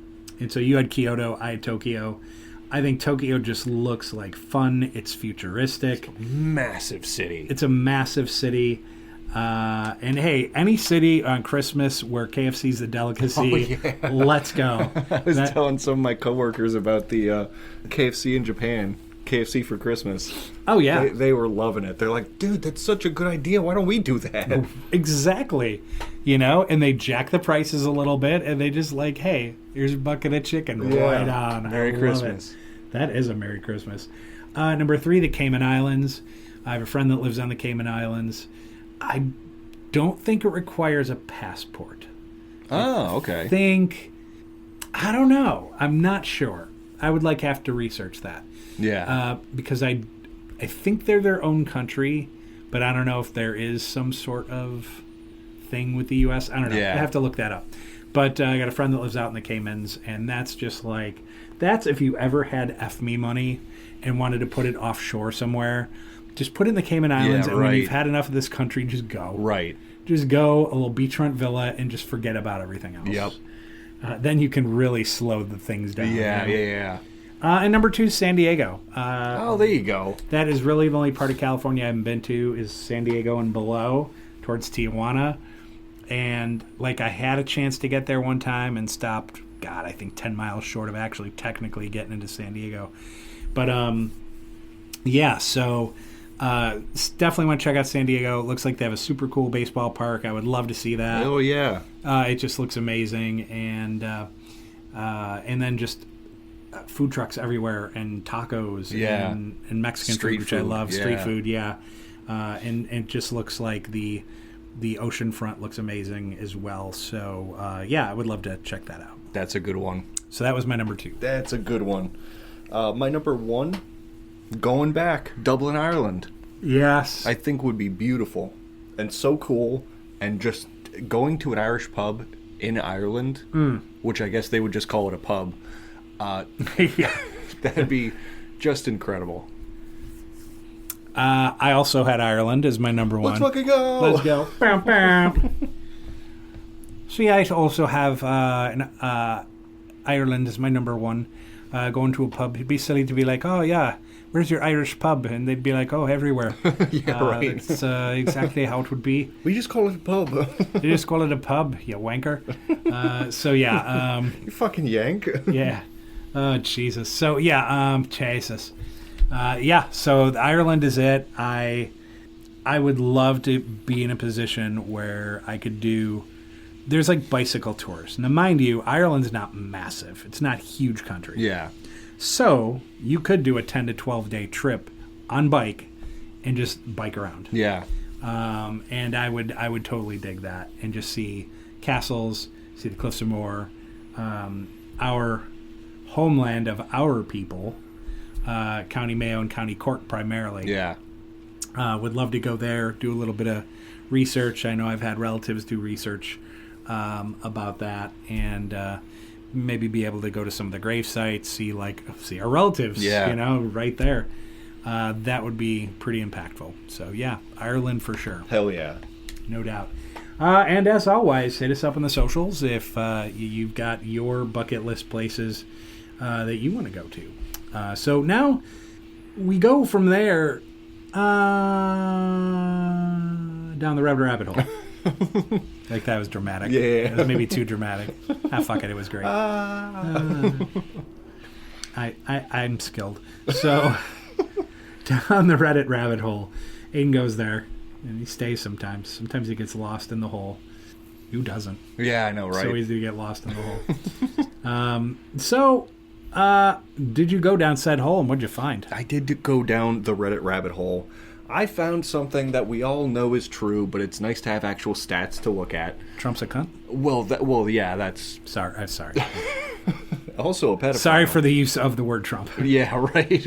Speaker 1: so you had Kyoto, I had Tokyo. I think Tokyo just looks like fun. It's futuristic.
Speaker 2: It's a massive city.
Speaker 1: It's a massive city. And hey, any city on Christmas where KFC's a delicacy, let's go.
Speaker 2: I was telling some of my coworkers about the KFC in Japan. KFC for Christmas.
Speaker 1: Oh, yeah.
Speaker 2: They were loving it. They're like, dude, that's such a good idea. Why don't we do that?
Speaker 1: Exactly. You know, and they jack the prices a little bit, and they just like, hey, here's a bucket of chicken.
Speaker 2: Yeah.
Speaker 1: Right on.
Speaker 2: Merry Christmas.
Speaker 1: That is a Merry Christmas. Number 3, the Cayman Islands. I have a friend that lives on the Cayman Islands. I don't think it requires a passport.
Speaker 2: Oh, okay.
Speaker 1: I don't know. I'm not sure. I would have to research that.
Speaker 2: Yeah.
Speaker 1: Because I think they're their own country, but I don't know if there is some sort of thing with the U.S. I don't know.
Speaker 2: Yeah.
Speaker 1: I have to look that up. But I got a friend that lives out in the Caymans, and that's just like, that's if you ever had FME money and wanted to put it offshore somewhere, just put it in the Cayman Islands, and when you've had enough of this country, just go.
Speaker 2: Right.
Speaker 1: Just go, a little beachfront villa, and just forget about everything else.
Speaker 2: Yep.
Speaker 1: Then you can really slow the things down.
Speaker 2: Yeah.
Speaker 1: And number 2 is San Diego.
Speaker 2: There you go.
Speaker 1: That is really the only part of California I haven't been to is San Diego and below, towards Tijuana. And I had a chance to get there one time and stopped, I think 10 miles short of actually technically getting into San Diego. But, so definitely want to check out San Diego. It looks like they have a super cool baseball park. I would love to see that.
Speaker 2: Oh, yeah.
Speaker 1: It just looks amazing. And then just food trucks everywhere and tacos and Mexican
Speaker 2: Street
Speaker 1: food, which
Speaker 2: food,
Speaker 1: I love.
Speaker 2: yeah.
Speaker 1: Street food, yeah. And it just looks like the ocean front looks amazing as well. So, I would love to check that out.
Speaker 2: That's a good one.
Speaker 1: So that was my number 2.
Speaker 2: That's a good one. My number 1, going back, Dublin, Ireland.
Speaker 1: Yes.
Speaker 2: I think would be beautiful and so cool. And just going to an Irish pub in Ireland, which I guess they would just call it a pub, that'd be just incredible.
Speaker 1: I also had Ireland as my number 1.
Speaker 2: Let's fucking go!
Speaker 1: Let's go. Bam, bam. So I also have Ireland as my number 1. Going to a pub, it'd be silly to be like, oh yeah, where's your Irish pub? And they'd be like, oh, everywhere.
Speaker 2: Right.
Speaker 1: That's exactly how it would be.
Speaker 2: We just call it a pub.
Speaker 1: You just call it a pub, you wanker.
Speaker 2: You fucking yank.
Speaker 1: Yeah. Oh, Jesus. So, Jesus. So Ireland is it. I would love to be in a position where I could do... There's bicycle tours. Now, mind you, Ireland's not massive. It's not a huge country.
Speaker 2: Yeah.
Speaker 1: So you could do a 10 to 12 day trip on bike and just bike around.
Speaker 2: Yeah.
Speaker 1: And I would totally dig that and just see castles, see the Cliffs of Moher, our homeland of our people, County Mayo and County Cork primarily.
Speaker 2: Yeah.
Speaker 1: Would love to go there, do a little bit of research. I know I've had relatives do research about that, and maybe be able to go to some of the grave sites, see our relatives, right there. That would be pretty impactful. So yeah, Ireland for sure.
Speaker 2: Hell yeah.
Speaker 1: No doubt. And as always, hit us up on the socials if you've got your bucket list places that you want to go to. So now we go from there down the rabbit hole. Like that was dramatic.
Speaker 2: Yeah.
Speaker 1: It was maybe too dramatic. Fuck it. It was great. I'm skilled. So down the Reddit rabbit hole, Aiden goes there, and he stays sometimes. Sometimes he gets lost in the hole. Who doesn't?
Speaker 2: Yeah, I know, right?
Speaker 1: So easy to get lost in the hole. Did you go down said hole, and what'd you find?
Speaker 2: I did go down the Reddit rabbit hole. I found something that we all know is true, but it's nice to have actual stats to look at.
Speaker 1: Trump's a cunt?
Speaker 2: Well, yeah, that's...
Speaker 1: Sorry.
Speaker 2: Also a pedophile.
Speaker 1: Sorry for the use of the word Trump.
Speaker 2: Yeah, right.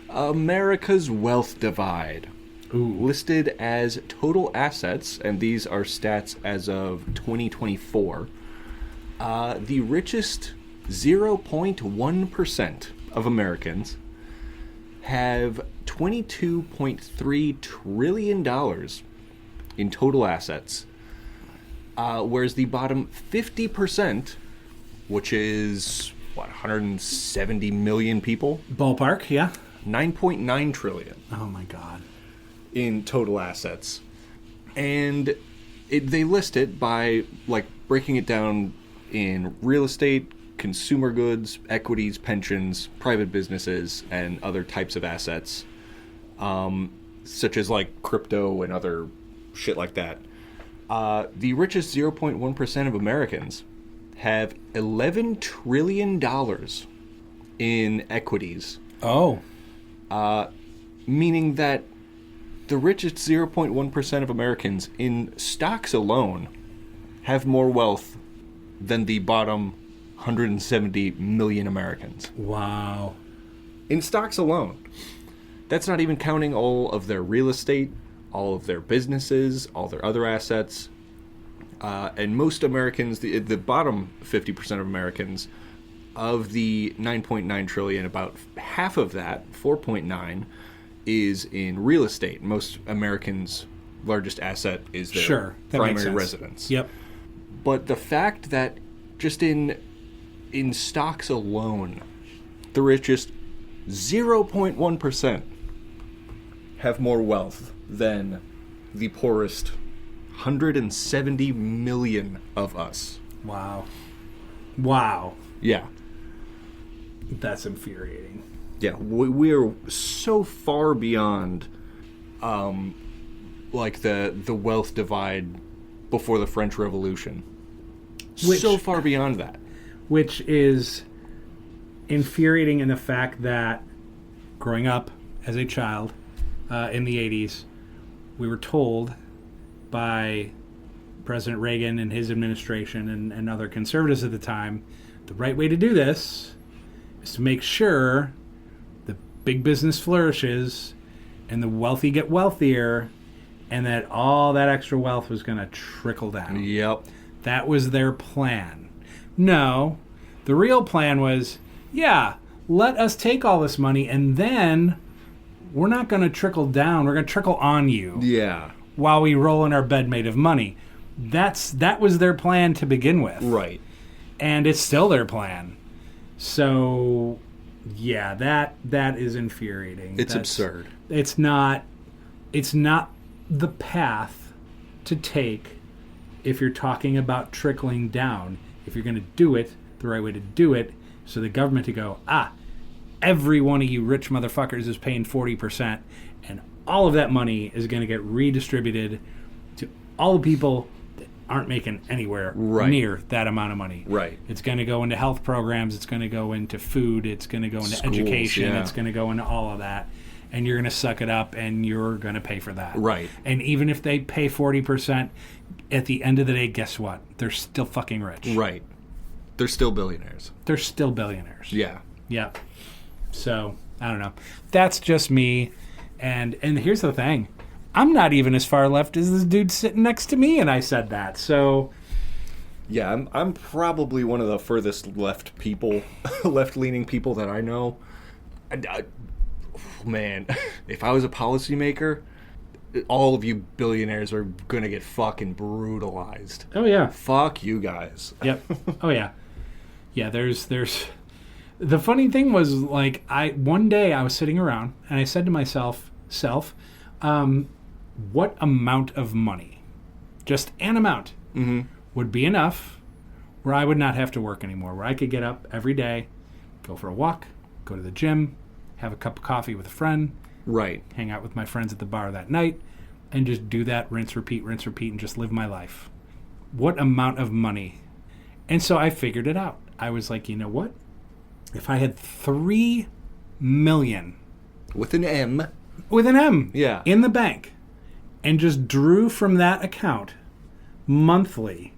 Speaker 2: America's wealth divide.
Speaker 1: Ooh.
Speaker 2: Listed as total assets, and these are stats as of 2024. The richest 0.1% of Americans have $22.3 trillion in total assets, whereas the bottom 50%, which is, 170 million people?
Speaker 1: Ballpark, yeah.
Speaker 2: 9.9 trillion.
Speaker 1: Oh, my God.
Speaker 2: In total assets. And they list it by, breaking it down in real estate, consumer goods, equities, pensions, private businesses, and other types of assets, such as, crypto and other shit like that. The richest 0.1% of Americans have $11 trillion in equities.
Speaker 1: Oh.
Speaker 2: Meaning that the richest 0.1% of Americans in stocks alone have more wealth than the bottom 170 million Americans.
Speaker 1: Wow.
Speaker 2: In stocks alone. That's not even counting all of their real estate, all of their businesses, all their other assets. And most Americans, the bottom 50% of Americans, of the 9.9 trillion, about half of that, 4.9, is in real estate. Most Americans' largest asset is their primary residence.
Speaker 1: Yep.
Speaker 2: But the fact that just in stocks alone, the richest 0.1% have more wealth than the poorest 170 million of us.
Speaker 1: Wow. Wow.
Speaker 2: Yeah.
Speaker 1: That's infuriating.
Speaker 2: Yeah, we are so far beyond, the wealth divide before the French Revolution. So far beyond that.
Speaker 1: Which is infuriating in the fact that growing up as a child in the 80s, we were told by President Reagan and his administration and other conservatives at the time, the right way to do this is to make sure the big business flourishes and the wealthy get wealthier, and that all that extra wealth was going to trickle down.
Speaker 2: Yep.
Speaker 1: That was their plan. No, the real plan was, let us take all this money, and then we're not going to trickle down. We're going to trickle on you.
Speaker 2: Yeah.
Speaker 1: While we roll in our bed made of money. That was their plan to begin with.
Speaker 2: Right. And
Speaker 1: it's still their plan. So, yeah, that is infuriating.
Speaker 2: It's absurd.
Speaker 1: It's not the path to take if you're talking about trickling down. If you're going to do it, the right way to do it, so the government to go, every one of you rich motherfuckers is paying 40%, and all of that money is going to get redistributed to all the people that aren't making anywhere near that amount of money.
Speaker 2: Right.
Speaker 1: It's going to go into health programs. It's going to go into food. It's going to go into education.
Speaker 2: Yeah.
Speaker 1: It's going to go into all of that. And you're going to suck it up, and you're going to pay for that.
Speaker 2: Right.
Speaker 1: And even if they pay 40%, at the end of the day, guess what? They're still fucking rich.
Speaker 2: Right. They're still billionaires.
Speaker 1: They're still billionaires.
Speaker 2: Yeah.
Speaker 1: Yeah. So, I don't know. That's just me. And here's the thing. I'm not even as far left as this dude sitting next to me, and I said that. So,
Speaker 2: yeah, I'm probably one of the furthest left-leaning people that I know. Man, if I was a policymaker, all of you billionaires are going to get fucking brutalized.
Speaker 1: Oh, yeah.
Speaker 2: Fuck you guys.
Speaker 1: Yep. Oh, yeah. Yeah, there's... The funny thing was, one day I was sitting around, and I said to myself, what amount of money, just an amount, would be enough where I would not have to work anymore, where I could get up every day, go for a walk, go to the gym, have a cup of coffee with a friend,
Speaker 2: right,
Speaker 1: hang out with my friends at the bar that night, and just do that, rinse, repeat, and just live my life. What amount of money? And so I figured it out. I was like, you know what? If I had 3 million...
Speaker 2: With an M.
Speaker 1: With an M.
Speaker 2: Yeah.
Speaker 1: In the bank, and just drew from that account monthly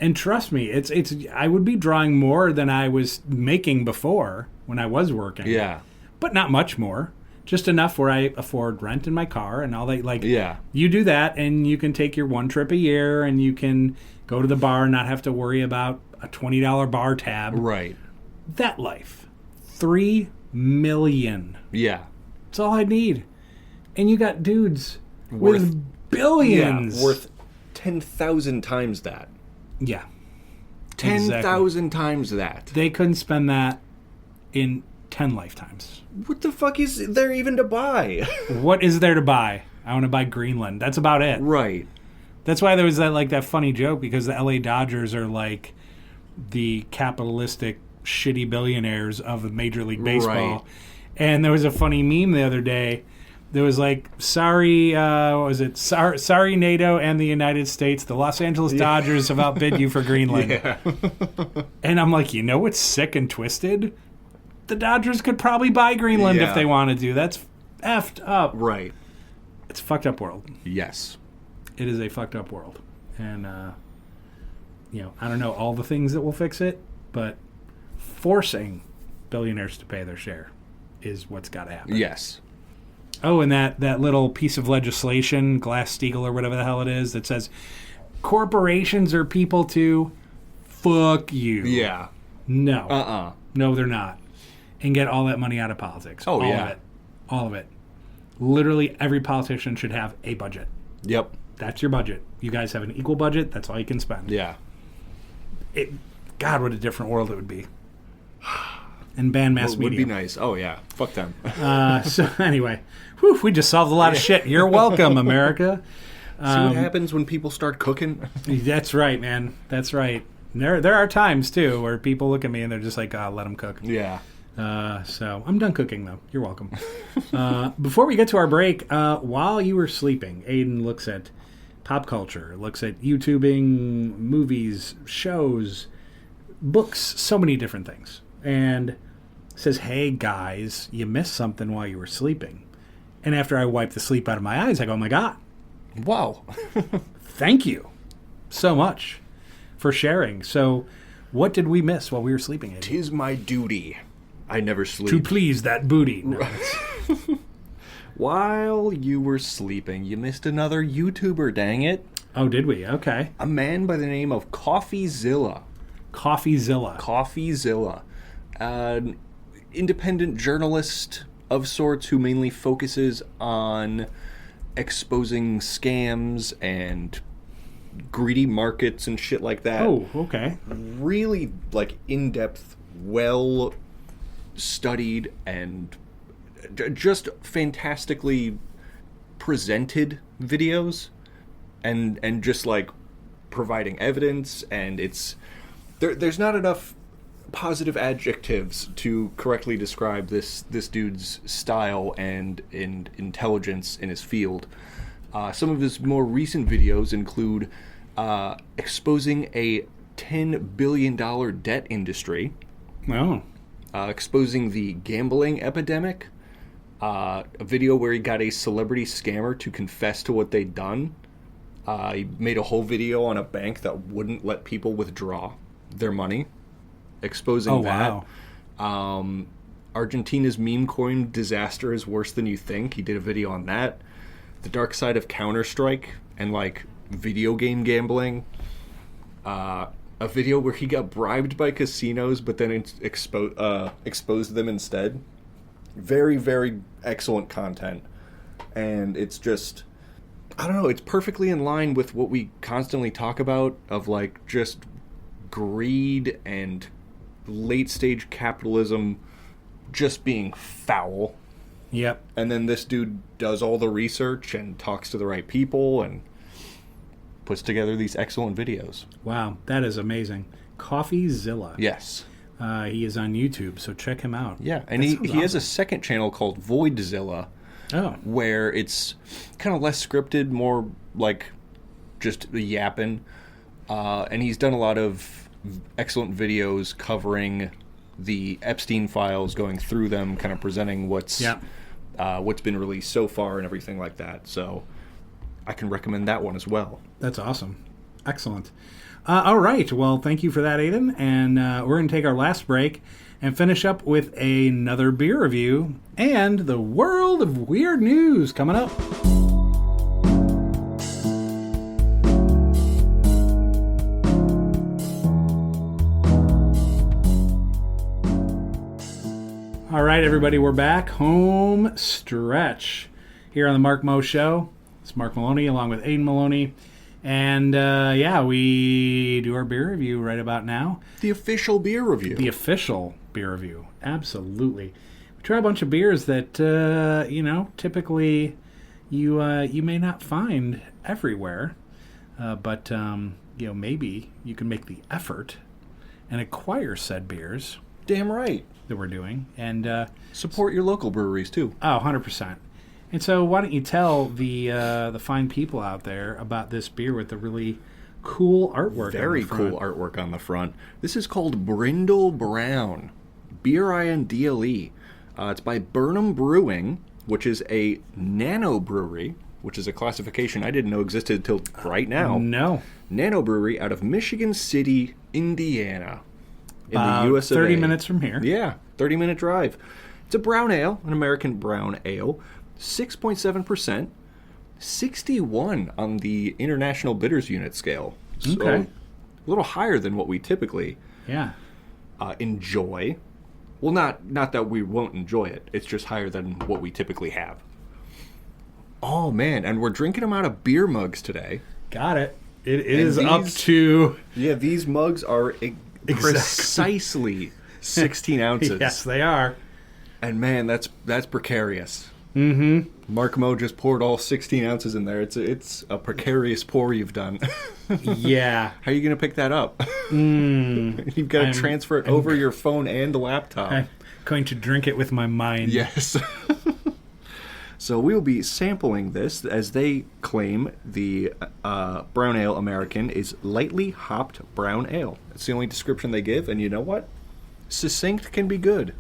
Speaker 1: And trust me, it's I would be drawing more than I was making before when I was working.
Speaker 2: Yeah.
Speaker 1: But not much more. Just enough where I afford rent in my car and all that. Like,
Speaker 2: Yeah.
Speaker 1: you do that and you can take your one trip a year and you can go to the bar and not have to worry about a $20 bar tab.
Speaker 2: Right.
Speaker 1: That life. $3 million.
Speaker 2: Yeah.
Speaker 1: That's all I need. And you got dudes with billions.
Speaker 2: Yeah, worth 10,000 times that.
Speaker 1: Yeah.
Speaker 2: 10,000 times that.
Speaker 1: They couldn't spend that in 10 lifetimes.
Speaker 2: What the fuck is there even to buy?
Speaker 1: What is there to buy? I want to buy Greenland. That's about it.
Speaker 2: Right.
Speaker 1: That's why there was that funny joke, because the LA Dodgers are like the capitalistic shitty billionaires of Major League Baseball.
Speaker 2: Right.
Speaker 1: And there was a funny meme the other day. There was like, sorry, what was it? Sorry, NATO and the United States. The Los Angeles Dodgers have outbid you for Greenland.
Speaker 2: Yeah.
Speaker 1: And I'm like, you know what's sick and twisted? The Dodgers could probably buy Greenland if they want to do. That's effed up.
Speaker 2: Right.
Speaker 1: It's a fucked up world.
Speaker 2: Yes.
Speaker 1: It is a fucked up world. And, I don't know all the things that will fix it, but forcing billionaires to pay their share is what's got to happen.
Speaker 2: Yes.
Speaker 1: Oh, and that little piece of legislation, Glass-Steagall or whatever the hell it is, that says corporations are people too. Fuck you.
Speaker 2: Yeah.
Speaker 1: No. No, they're not. And get all that money out of politics.
Speaker 2: Oh,
Speaker 1: all
Speaker 2: yeah.
Speaker 1: of it. All of it. Literally every politician should have a budget.
Speaker 2: Yep.
Speaker 1: That's your budget. You guys have an equal budget. That's all you can spend.
Speaker 2: Yeah.
Speaker 1: God, what a different world it would be. And ban mass media.
Speaker 2: Would be nice. Oh, yeah. Fuck them.
Speaker 1: So anyway, we just solved a lot of shit. You're welcome, America.
Speaker 2: See what happens when people start cooking?
Speaker 1: That's right, man. That's right. There are times, too, where people look at me and they're just like, let them cook.
Speaker 2: Yeah.
Speaker 1: So I'm done cooking, though. You're welcome. Before we get to our break, while you were sleeping, Aiden looks at pop culture, looks at YouTubing, movies, shows, books, so many different things. And says, hey, guys, you missed something while you were sleeping. And after I wipe the sleep out of my eyes, I go, oh, my God.
Speaker 2: Wow.
Speaker 1: Thank you so much for sharing. So what did we miss while we were sleeping, Aiden?
Speaker 2: 'Tis my duty. I never sleep.
Speaker 1: To please that booty. No,
Speaker 2: While you were sleeping, you missed another YouTuber, dang it.
Speaker 1: Oh, did we? Okay.
Speaker 2: A man by the name of Coffeezilla.
Speaker 1: Coffeezilla.
Speaker 2: Coffeezilla. An independent journalist of sorts who mainly focuses on exposing scams and greedy markets and shit like that.
Speaker 1: Oh, okay.
Speaker 2: Really, in-depth, well-studied, and just fantastically presented videos. And just, providing evidence, and it's... There's not enough positive adjectives to correctly describe this dude's style and intelligence in his field. Some of his more recent videos include exposing a $10 billion debt industry, exposing the gambling epidemic, a video where he got a celebrity scammer to confess to what they'd done. He made a whole video on a bank that wouldn't let people withdraw their money, exposing that.
Speaker 1: Wow.
Speaker 2: Argentina's meme coin disaster is worse than you think. He did a video on that. The dark side of Counter-Strike and video game gambling. A video where he got bribed by casinos but then exposed them instead. Very, very excellent content. And it's just, I don't know, it's perfectly in line with what we constantly talk about of just greed and late stage capitalism just being foul.
Speaker 1: Yep.
Speaker 2: And then this dude does all the research and talks to the right people and puts together these excellent videos.
Speaker 1: Wow, that is amazing. Coffeezilla.
Speaker 2: Yes.
Speaker 1: He is on YouTube, so check him out.
Speaker 2: Yeah, and he has a second channel called YJMtL.
Speaker 1: Oh.
Speaker 2: Where it's kind of less scripted, more just yapping. And he's done a lot of excellent videos covering the Epstein files, going through them, kind of presenting what's been released so far and everything like that. So I can recommend that one as well.
Speaker 1: That's awesome. Excellent. All right. Well, thank you for that, Aiden. And we're going to take our last break and finish up with another beer review and the world of weird news coming up. All right, everybody, we're back. Home stretch here on the Mark Mo Show. It's Mark Maloney along with Aiden Maloney. And, we do our beer review right about now.
Speaker 2: The official beer review.
Speaker 1: The official beer review. Absolutely. We try a bunch of beers that, typically you may not find everywhere. But maybe you can make the effort and acquire said beers.
Speaker 2: Damn right.
Speaker 1: That we're doing. And
Speaker 2: support your local breweries, too.
Speaker 1: Oh, 100%. And so why don't you tell the fine people out there about this beer with the really cool artwork
Speaker 2: Very
Speaker 1: on the front.
Speaker 2: cool artwork on the front. This is called Brindle Brown. BRINDLE. It's by Burnham Brewing, which is a nano brewery, which is a classification I didn't know existed until right now.
Speaker 1: No.
Speaker 2: Nano brewery out of Michigan City, Indiana. In the US of
Speaker 1: 30
Speaker 2: A.
Speaker 1: minutes from here.
Speaker 2: Yeah, 30-minute drive. It's a brown ale, an American brown ale, 6.7%, 61 on the International Bitters Unit scale. So
Speaker 1: Okay.
Speaker 2: a little higher than what we typically enjoy. Well, not that we won't enjoy it. It's just higher than what we typically have. Oh, man, and we're drinking them out of beer mugs today.
Speaker 1: Got it. It is up to...
Speaker 2: Yeah, these mugs are... Precisely 16 ounces.
Speaker 1: Yes, they are.
Speaker 2: And man, that's precarious.
Speaker 1: Mm-hmm.
Speaker 2: Mark Mo just poured all 16 ounces in there. It's a precarious pour you've done.
Speaker 1: Yeah.
Speaker 2: How are you going to pick that up? You've got to transfer it over your phone and the laptop.
Speaker 1: I'm going to drink it with my mind.
Speaker 2: Yes. So we will be sampling this, as they claim the brown ale American is lightly hopped brown ale. That's the only description they give, and you know what? Succinct can be good.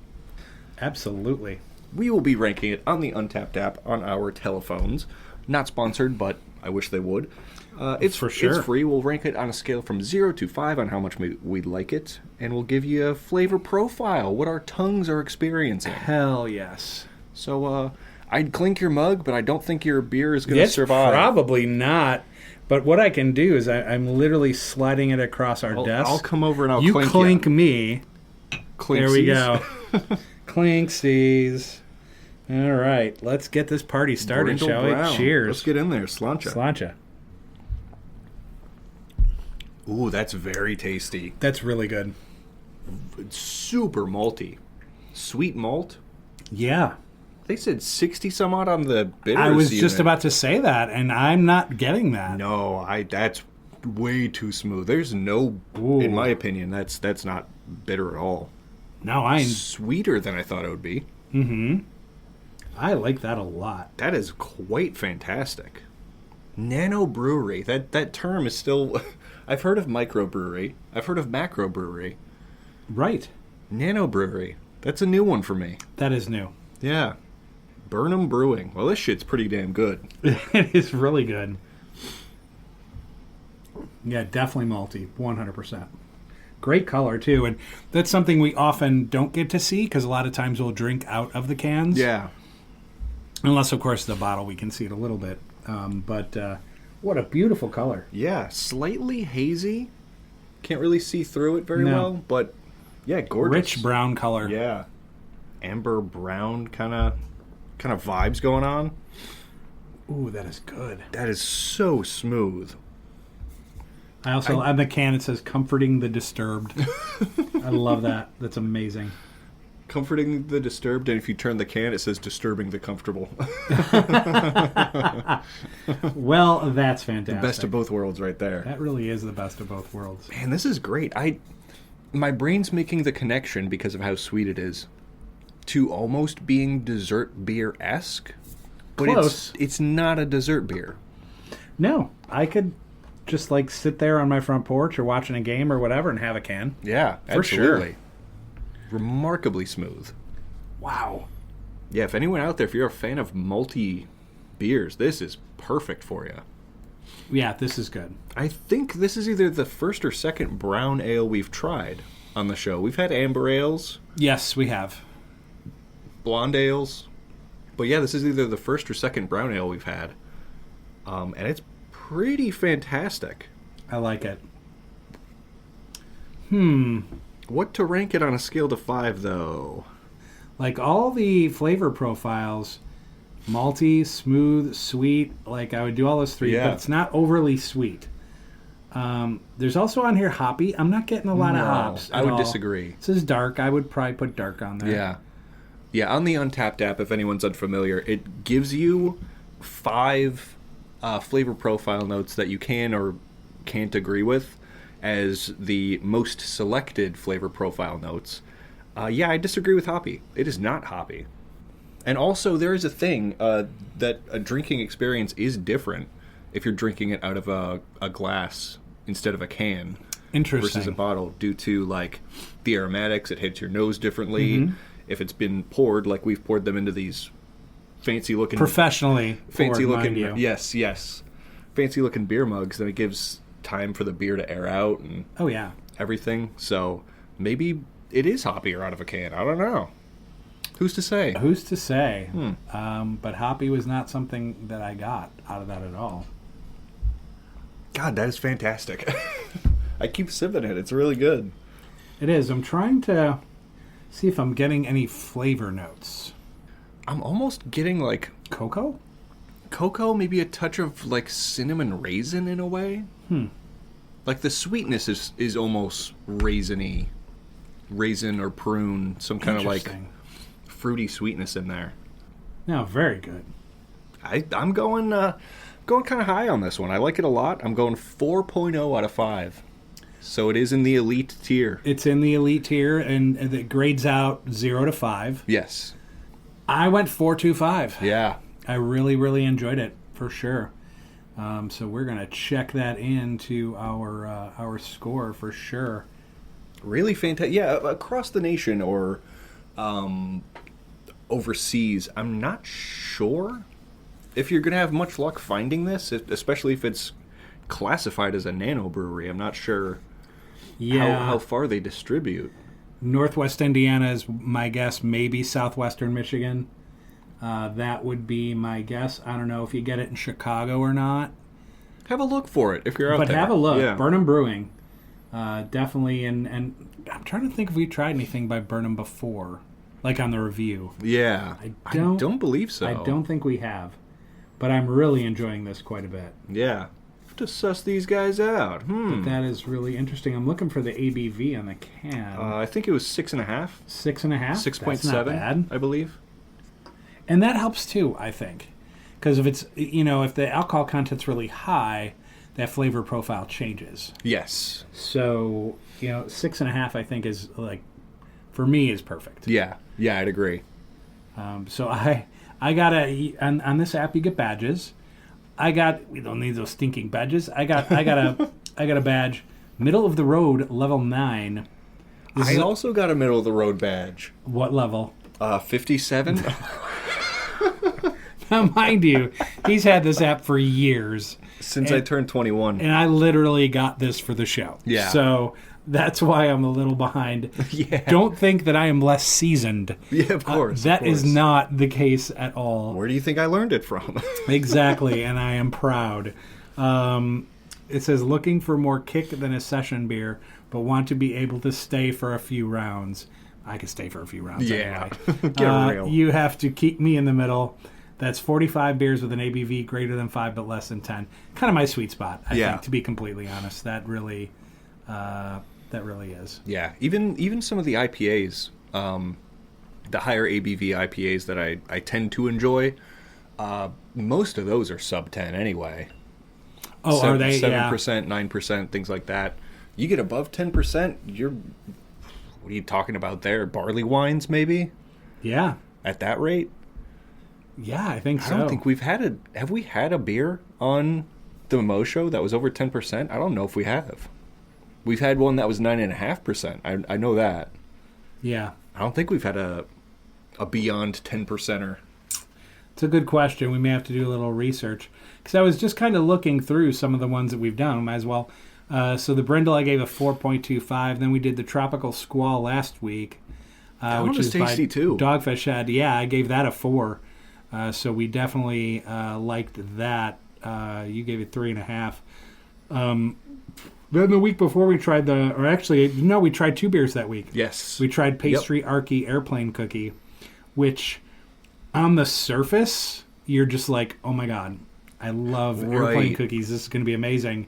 Speaker 1: Absolutely.
Speaker 2: We will be ranking it on the Untapped app on our telephones. Not sponsored, but I wish they would. It's
Speaker 1: for sure.
Speaker 2: It's free. We'll rank it on a scale from 0 to 5 on how much we like it, and we'll give you a flavor profile, what our tongues are experiencing.
Speaker 1: Hell yes.
Speaker 2: So, I'd clink your mug, but I don't think your beer is going to survive.
Speaker 1: Probably not. But what I can do is I'm literally sliding it across our desk.
Speaker 2: I'll come over and I'll
Speaker 1: you
Speaker 2: clink
Speaker 1: clink me.
Speaker 2: Clinksies.
Speaker 1: There we go. Clinksies. All right. Let's get this party started,
Speaker 2: Brindle
Speaker 1: shall
Speaker 2: Brown.
Speaker 1: we? Cheers.
Speaker 2: Let's get in there. Slancha.
Speaker 1: Slancha.
Speaker 2: Ooh, that's very tasty.
Speaker 1: That's really good.
Speaker 2: It's super malty. Sweet malt.
Speaker 1: Yeah.
Speaker 2: They said 60 some odd on the bitters
Speaker 1: I was
Speaker 2: unit.
Speaker 1: just about to say that, and I'm not getting that.
Speaker 2: No, that's way too smooth. There's no,
Speaker 1: Ooh.
Speaker 2: in my opinion, that's not bitter at all.
Speaker 1: No, I'm
Speaker 2: Sweeter than I thought it would be.
Speaker 1: Mm-hmm. I like that a lot.
Speaker 2: That is quite fantastic. Nano brewery. That term is still... I've heard of microbrewery. I've heard of macrobrewery.
Speaker 1: Right.
Speaker 2: Nano brewery. That's a new one for me.
Speaker 1: That is new.
Speaker 2: Yeah. Burnham Brewing. Well, this shit's pretty damn good.
Speaker 1: It is really good. Yeah, definitely malty. 100%. Great color, too. And that's something we often don't get to see because a lot of times we'll drink out of the cans.
Speaker 2: Yeah.
Speaker 1: Unless, of course, the bottle, we can see it a little bit. But what a beautiful color.
Speaker 2: Yeah, slightly hazy. Can't really see through it very well, but yeah, gorgeous.
Speaker 1: Rich brown color.
Speaker 2: Yeah. Amber brown kind of vibes going on.
Speaker 1: Ooh, that is good.
Speaker 2: That is so smooth.
Speaker 1: I also, on the can, it says comforting the disturbed. I love that. That's amazing.
Speaker 2: Comforting the disturbed, and if you turn the can, it says disturbing the comfortable.
Speaker 1: Well, that's fantastic.
Speaker 2: The best of both worlds right there.
Speaker 1: That really is the best of both worlds.
Speaker 2: Man, this is great. My brain's making the connection because of how sweet it is to almost being dessert beer-esque. But
Speaker 1: Close.
Speaker 2: It's not a dessert beer.
Speaker 1: No, I could just like sit there on my front porch or watching a game or whatever and have a can.
Speaker 2: Yeah,
Speaker 1: For
Speaker 2: absolutely.
Speaker 1: sure.
Speaker 2: Remarkably smooth.
Speaker 1: Wow.
Speaker 2: Yeah, if anyone out there, if you're a fan of malty beers, this is perfect for you.
Speaker 1: Yeah, this is good.
Speaker 2: I think this is either the first or second brown ale we've tried on the show. We've had amber ales.
Speaker 1: Yes, we have.
Speaker 2: Blonde ales. But yeah, this is either the first or second brown ale we've had. And it's pretty fantastic.
Speaker 1: I like it.
Speaker 2: What to rank it on a scale to 5, though?
Speaker 1: Like all the flavor profiles, malty, smooth, sweet, like I would do all those three, but it's not overly sweet. There's also on here hoppy. I'm not getting a lot of hops.
Speaker 2: I would disagree.
Speaker 1: This is dark. I would probably put dark on there.
Speaker 2: Yeah. Yeah, on the Untapped app, if anyone's unfamiliar, it gives you 5 flavor profile notes that you can or can't agree with as the most selected flavor profile notes. I disagree with hoppy. It is not hoppy. And also, there is a thing that a drinking experience is different if you're drinking it out of a glass instead of a can.
Speaker 1: Interesting.
Speaker 2: Versus a bottle, due to, like, the aromatics. It hits your nose differently. If it's been poured, like we've poured them into these fancy-looking...
Speaker 1: Professionally
Speaker 2: fancy-looking...
Speaker 1: you.
Speaker 2: Yes. Fancy-looking beer mugs, then it gives time for the beer to air out and everything. So maybe it is hoppier out of a can. I don't know. Who's to say?
Speaker 1: But hoppy was not something that I got out of that at all.
Speaker 2: God, that is fantastic. I keep sipping it. It's really good.
Speaker 1: It is. I'm trying to see if I'm getting any flavor notes.
Speaker 2: I'm almost getting, like...
Speaker 1: Cocoa,
Speaker 2: maybe a touch of, like, cinnamon raisin in a way. Like, the sweetness is almost raisiny. Raisin or prune. Some kind of, like, fruity sweetness in there.
Speaker 1: No, very good.
Speaker 2: I'm going kind of high on this one. I like it a lot. I'm going 4.0 out of 5. So it is in the elite tier.
Speaker 1: It's in the elite tier, and it grades out 0 to 5.
Speaker 2: Yes.
Speaker 1: I went 4.25.
Speaker 2: Yeah.
Speaker 1: I really, really enjoyed it, for sure. So we're going to check that into our score, for sure.
Speaker 2: Really fantastic. Yeah, across the nation or overseas, I'm not sure if you're going to have much luck finding this, especially if it's classified as a nano brewery. I'm not sure how far they distribute.
Speaker 1: Northwest Indiana is my guess, maybe southwestern Michigan. That would be my guess. I don't know if you get it in Chicago or not.
Speaker 2: Have a look for it if you're out there.
Speaker 1: But have a look. Yeah. Burnham Brewing. Definitely. And I'm trying to think if we tried anything by Burnham before, like on the review.
Speaker 2: Yeah. I don't believe so.
Speaker 1: I don't think we have. But I'm really enjoying this quite a bit.
Speaker 2: Yeah. To suss these guys out.
Speaker 1: But that is really interesting. I'm looking for the ABV on the can.
Speaker 2: I think it was 6.5.
Speaker 1: 6.5?
Speaker 2: 6.7, I believe.
Speaker 1: And that helps too, I think. Because if it's, if the alcohol content's really high, that flavor profile changes.
Speaker 2: Yes.
Speaker 1: So, 6.5, I think is like, for me, is perfect.
Speaker 2: Yeah. Yeah, I'd agree.
Speaker 1: So I got on this app you get badges. We don't need those stinking badges. I got a badge, middle of the road, level 9.
Speaker 2: I also got a middle of the road badge.
Speaker 1: What level?
Speaker 2: 57.
Speaker 1: Now, mind you, he's had this app for years.
Speaker 2: Since I turned 21.
Speaker 1: And I literally got this for the show.
Speaker 2: Yeah.
Speaker 1: So that's why I'm a little behind.
Speaker 2: Yeah.
Speaker 1: Don't think that I am less seasoned.
Speaker 2: Yeah, of course.
Speaker 1: That is not the case at all.
Speaker 2: Where do you think I learned it from?
Speaker 1: Exactly, and I am proud. It says, looking for more kick than a session beer, but want to be able to stay for a few rounds. I could stay for a few rounds anyway.
Speaker 2: Get real.
Speaker 1: You have to keep me in the middle. That's 45 beers with an ABV greater than 5 but less than 10. Kind of my sweet spot, I think, to be completely honest. That really is.
Speaker 2: Yeah, even some of the IPAs, the higher ABV IPAs that I tend to enjoy, most of those are sub 10 anyway.
Speaker 1: Oh, are they?
Speaker 2: 7%, 9%, things like that. You get above 10%, what are you talking about there? Barley wines, maybe?
Speaker 1: Yeah.
Speaker 2: At that rate?
Speaker 1: Yeah, I think so.
Speaker 2: I don't think have we had a beer on the Mo Show that was over 10%? I don't know if we have. We've had one that was 9.5%. I know that.
Speaker 1: Yeah.
Speaker 2: I don't think we've had a beyond 10%er.
Speaker 1: It's a good question. We may have to do a little research. Because I was just kind of looking through some of the ones that we've done. Might as well. So the Brindle I gave a 4.25. Then we did the Tropical Squall last week. Which is tasty too. Dogfish Head. Yeah, I gave that a 4. So we definitely liked that. You gave it 3.5. Then the week before we tried we tried 2 beers that week.
Speaker 2: Yes.
Speaker 1: We tried Pastry Arky Airplane Cookie, which on the surface, you're just like, oh my God, I love airplane cookies. This is going to be amazing.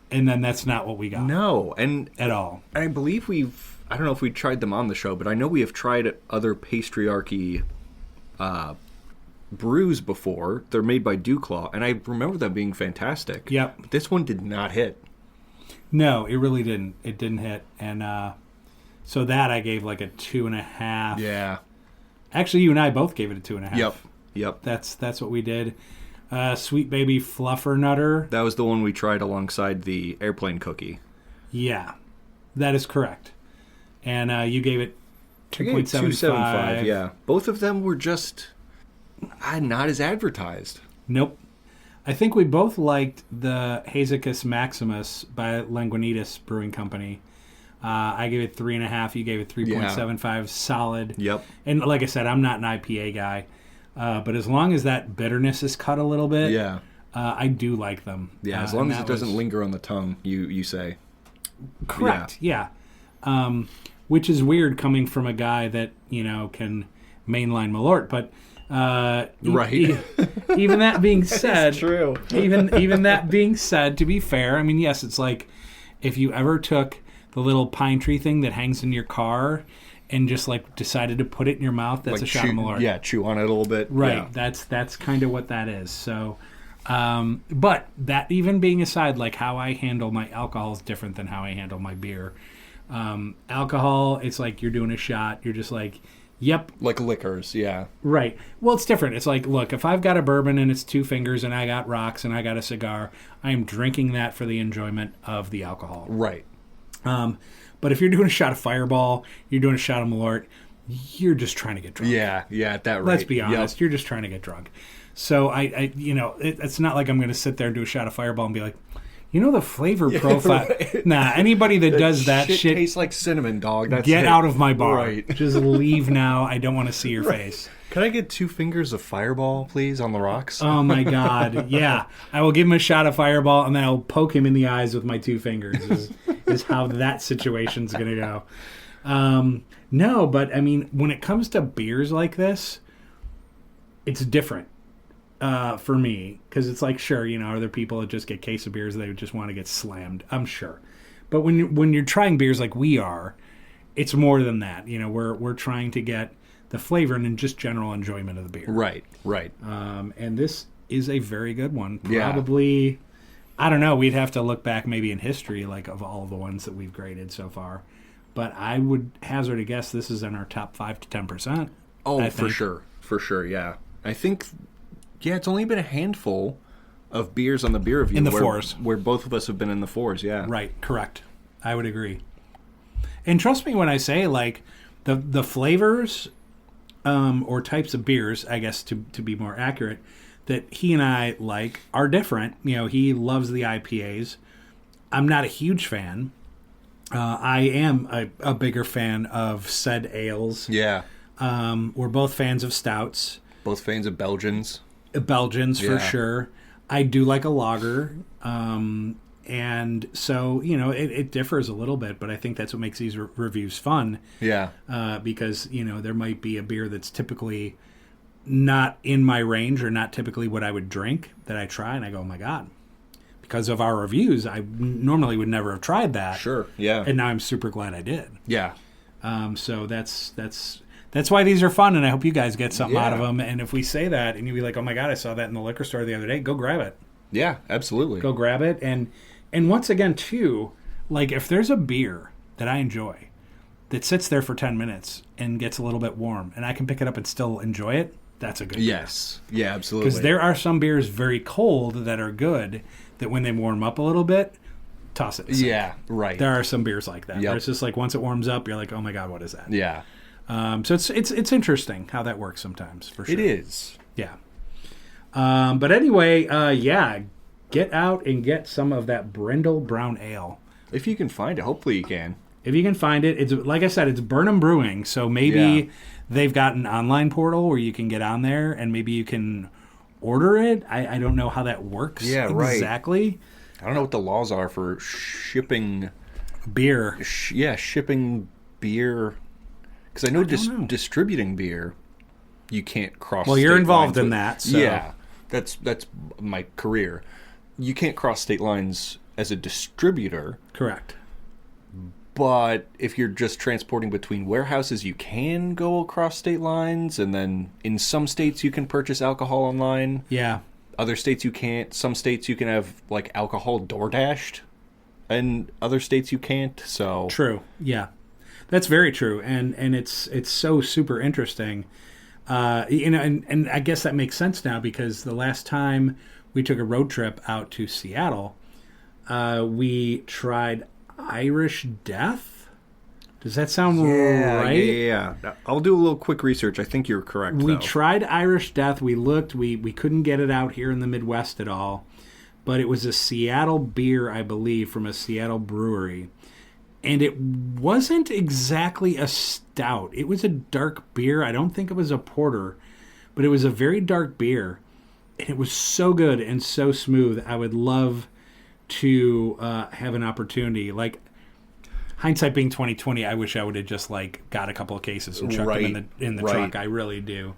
Speaker 1: And then that's not what we got.
Speaker 2: No.
Speaker 1: At all.
Speaker 2: I believe I don't know if we tried them on the show, but I know we have tried other Pastry brews before. They're made by Dewclaw, and I remember them being fantastic.
Speaker 1: Yep.
Speaker 2: But this one did not hit.
Speaker 1: No, it really didn't. It didn't hit. And so that I gave like a 2.5.
Speaker 2: Yeah.
Speaker 1: Actually, you and I both gave it a 2.5.
Speaker 2: Yep.
Speaker 1: That's what we did. Sweet Baby Fluffernutter.
Speaker 2: That was the one we tried alongside the airplane cookie.
Speaker 1: Yeah, that is correct. And you gave it 2.75.
Speaker 2: Yeah. Both of them were just not as advertised.
Speaker 1: Nope. I think we both liked the Hazacus Maximus by Languinitas Brewing Company. I gave it 3.5. You gave it 3.75. Yeah. Solid.
Speaker 2: Yep.
Speaker 1: And like I said, I'm not an IPA guy. But as long as that bitterness is cut a little bit, I do like them.
Speaker 2: Yeah, as long as it doesn't linger on the tongue, you say.
Speaker 1: Correct, yeah. Which is weird coming from a guy that, can mainline Malort. But even that being said,
Speaker 2: true.
Speaker 1: even that being said, to be fair, I mean, yes, it's like if you ever took the little pine tree thing that hangs in your car and just like decided to put it in your mouth, that's a shot of Malort.
Speaker 2: Yeah, chew on it a little bit.
Speaker 1: Right, yeah. That's kind of what that is. So, but that even being aside, like how I handle my alcohol is different than how I handle my beer. Alcohol, it's like you're doing a shot. You're just like, yep.
Speaker 2: Like liquors, yeah.
Speaker 1: Right. Well, it's different. It's like, look, if I've got a bourbon and it's 2 fingers and I got rocks and I got a cigar, I am drinking that for the enjoyment of the alcohol.
Speaker 2: Right.
Speaker 1: But if you're doing a shot of Fireball, you're doing a shot of Malort, you're just trying to get drunk.
Speaker 2: Yeah, at that rate.
Speaker 1: Let's be honest. Yep. You're just trying to get drunk. So it's not like I'm going to sit there and do a shot of Fireball and be like, the flavor profile. Right. Nah, anybody that does that shit
Speaker 2: tastes like cinnamon, dog.
Speaker 1: Get out of my bar. Right. Just leave now. I don't want to see your face.
Speaker 2: Can I get 2 fingers of Fireball, please, on the rocks?
Speaker 1: Oh, my God. Yeah. I will give him a shot of Fireball, and then I'll poke him in the eyes with my 2 fingers is how that situation's going to go. No, but, I mean, when it comes to beers like this, it's different for me. Because it's like, sure, other people that just get case of beers, they would just want to get slammed. I'm sure. But when you're trying beers like we are, it's more than that. We're trying to get the flavor and just general enjoyment of the beer.
Speaker 2: Right.
Speaker 1: And this is a very good one. Probably, I don't know, we'd have to look back maybe in history, like of all the ones that we've graded so far. But I would hazard a guess this is in our top 5 to 10%.
Speaker 2: Oh, for sure, yeah. I think, it's only been a handful of beers on the beer review.
Speaker 1: In the 4s.
Speaker 2: Where both of us have been in the 4s, yeah.
Speaker 1: Right, correct. I would agree. And trust me when I say, like, the flavors or types of beers, I guess to be more accurate, that he and I like are different. He loves the IPAs. I'm not a huge fan. I am a bigger fan of said ales.
Speaker 2: Yeah.
Speaker 1: We're both fans of stouts.
Speaker 2: Both fans of Belgians.
Speaker 1: Belgians, for sure. I do like a lager. And so, it differs a little bit, but I think that's what makes these reviews fun.
Speaker 2: Yeah.
Speaker 1: Because, there might be a beer that's typically not in my range or not typically what I would drink that I try, and I go, oh, my God. Because of our reviews, I normally would never have tried that.
Speaker 2: Sure, yeah.
Speaker 1: And now I'm super glad I did.
Speaker 2: Yeah.
Speaker 1: So that's why these are fun, and I hope you guys get something out of them. And if we say that, and you'll be like, oh, my God, I saw that in the liquor store the other day, go grab it.
Speaker 2: Yeah, absolutely.
Speaker 1: Go grab it. And once again, too, like if there's a beer that I enjoy that sits there for 10 minutes and gets a little bit warm, and I can pick it up and still enjoy it, that's a good beer.
Speaker 2: Yes. Yeah, absolutely.
Speaker 1: Because there are some beers very cold that are good that when they warm up a little bit, toss it.
Speaker 2: Yeah, right.
Speaker 1: There are some beers like that. Yep. Where it's just like once it warms up, you're like, oh my God, what is that?
Speaker 2: Yeah.
Speaker 1: So it's interesting how that works sometimes, for sure.
Speaker 2: It is.
Speaker 1: Yeah. But anyway, get out and get some of that Brindle Brown Ale.
Speaker 2: If you can find it, hopefully you can.
Speaker 1: If you can find it, it's like I said, it's Burnham Brewing, so maybe they've got an online portal where you can get on there and maybe you can order it. I don't know how that works exactly.
Speaker 2: I don't know what the laws are for shipping
Speaker 1: beer.
Speaker 2: Shipping beer. Because I know distributing beer, you can't cross.
Speaker 1: Well, you're involved in that. So.
Speaker 2: Yeah, that's my career. You can't cross state lines as a distributor.
Speaker 1: Correct.
Speaker 2: But if you're just transporting between warehouses, you can go across state lines. And then in some states, you can purchase alcohol online.
Speaker 1: Yeah.
Speaker 2: Other states, you can't. Some states, you can have like alcohol door-dashed. And other states, you can't. So
Speaker 1: true. Yeah. That's very true. And it's so super interesting. And I guess that makes sense now because the last time we took a road trip out to Seattle, we tried Irish Death. Does that sound right?
Speaker 2: Yeah. I'll do a little quick research. I think you're correct.
Speaker 1: We tried Irish Death. We looked. We couldn't get it out here in the Midwest at all. But it was a Seattle beer, I believe, from a Seattle brewery. And it wasn't exactly a stout. It was a dark beer. I don't think it was a porter. But it was a very dark beer. And it was so good and so smooth. I would love to have an opportunity. Like, hindsight being 2020, I wish I would have just, like, got a couple of cases and chucked them in the truck. I really do.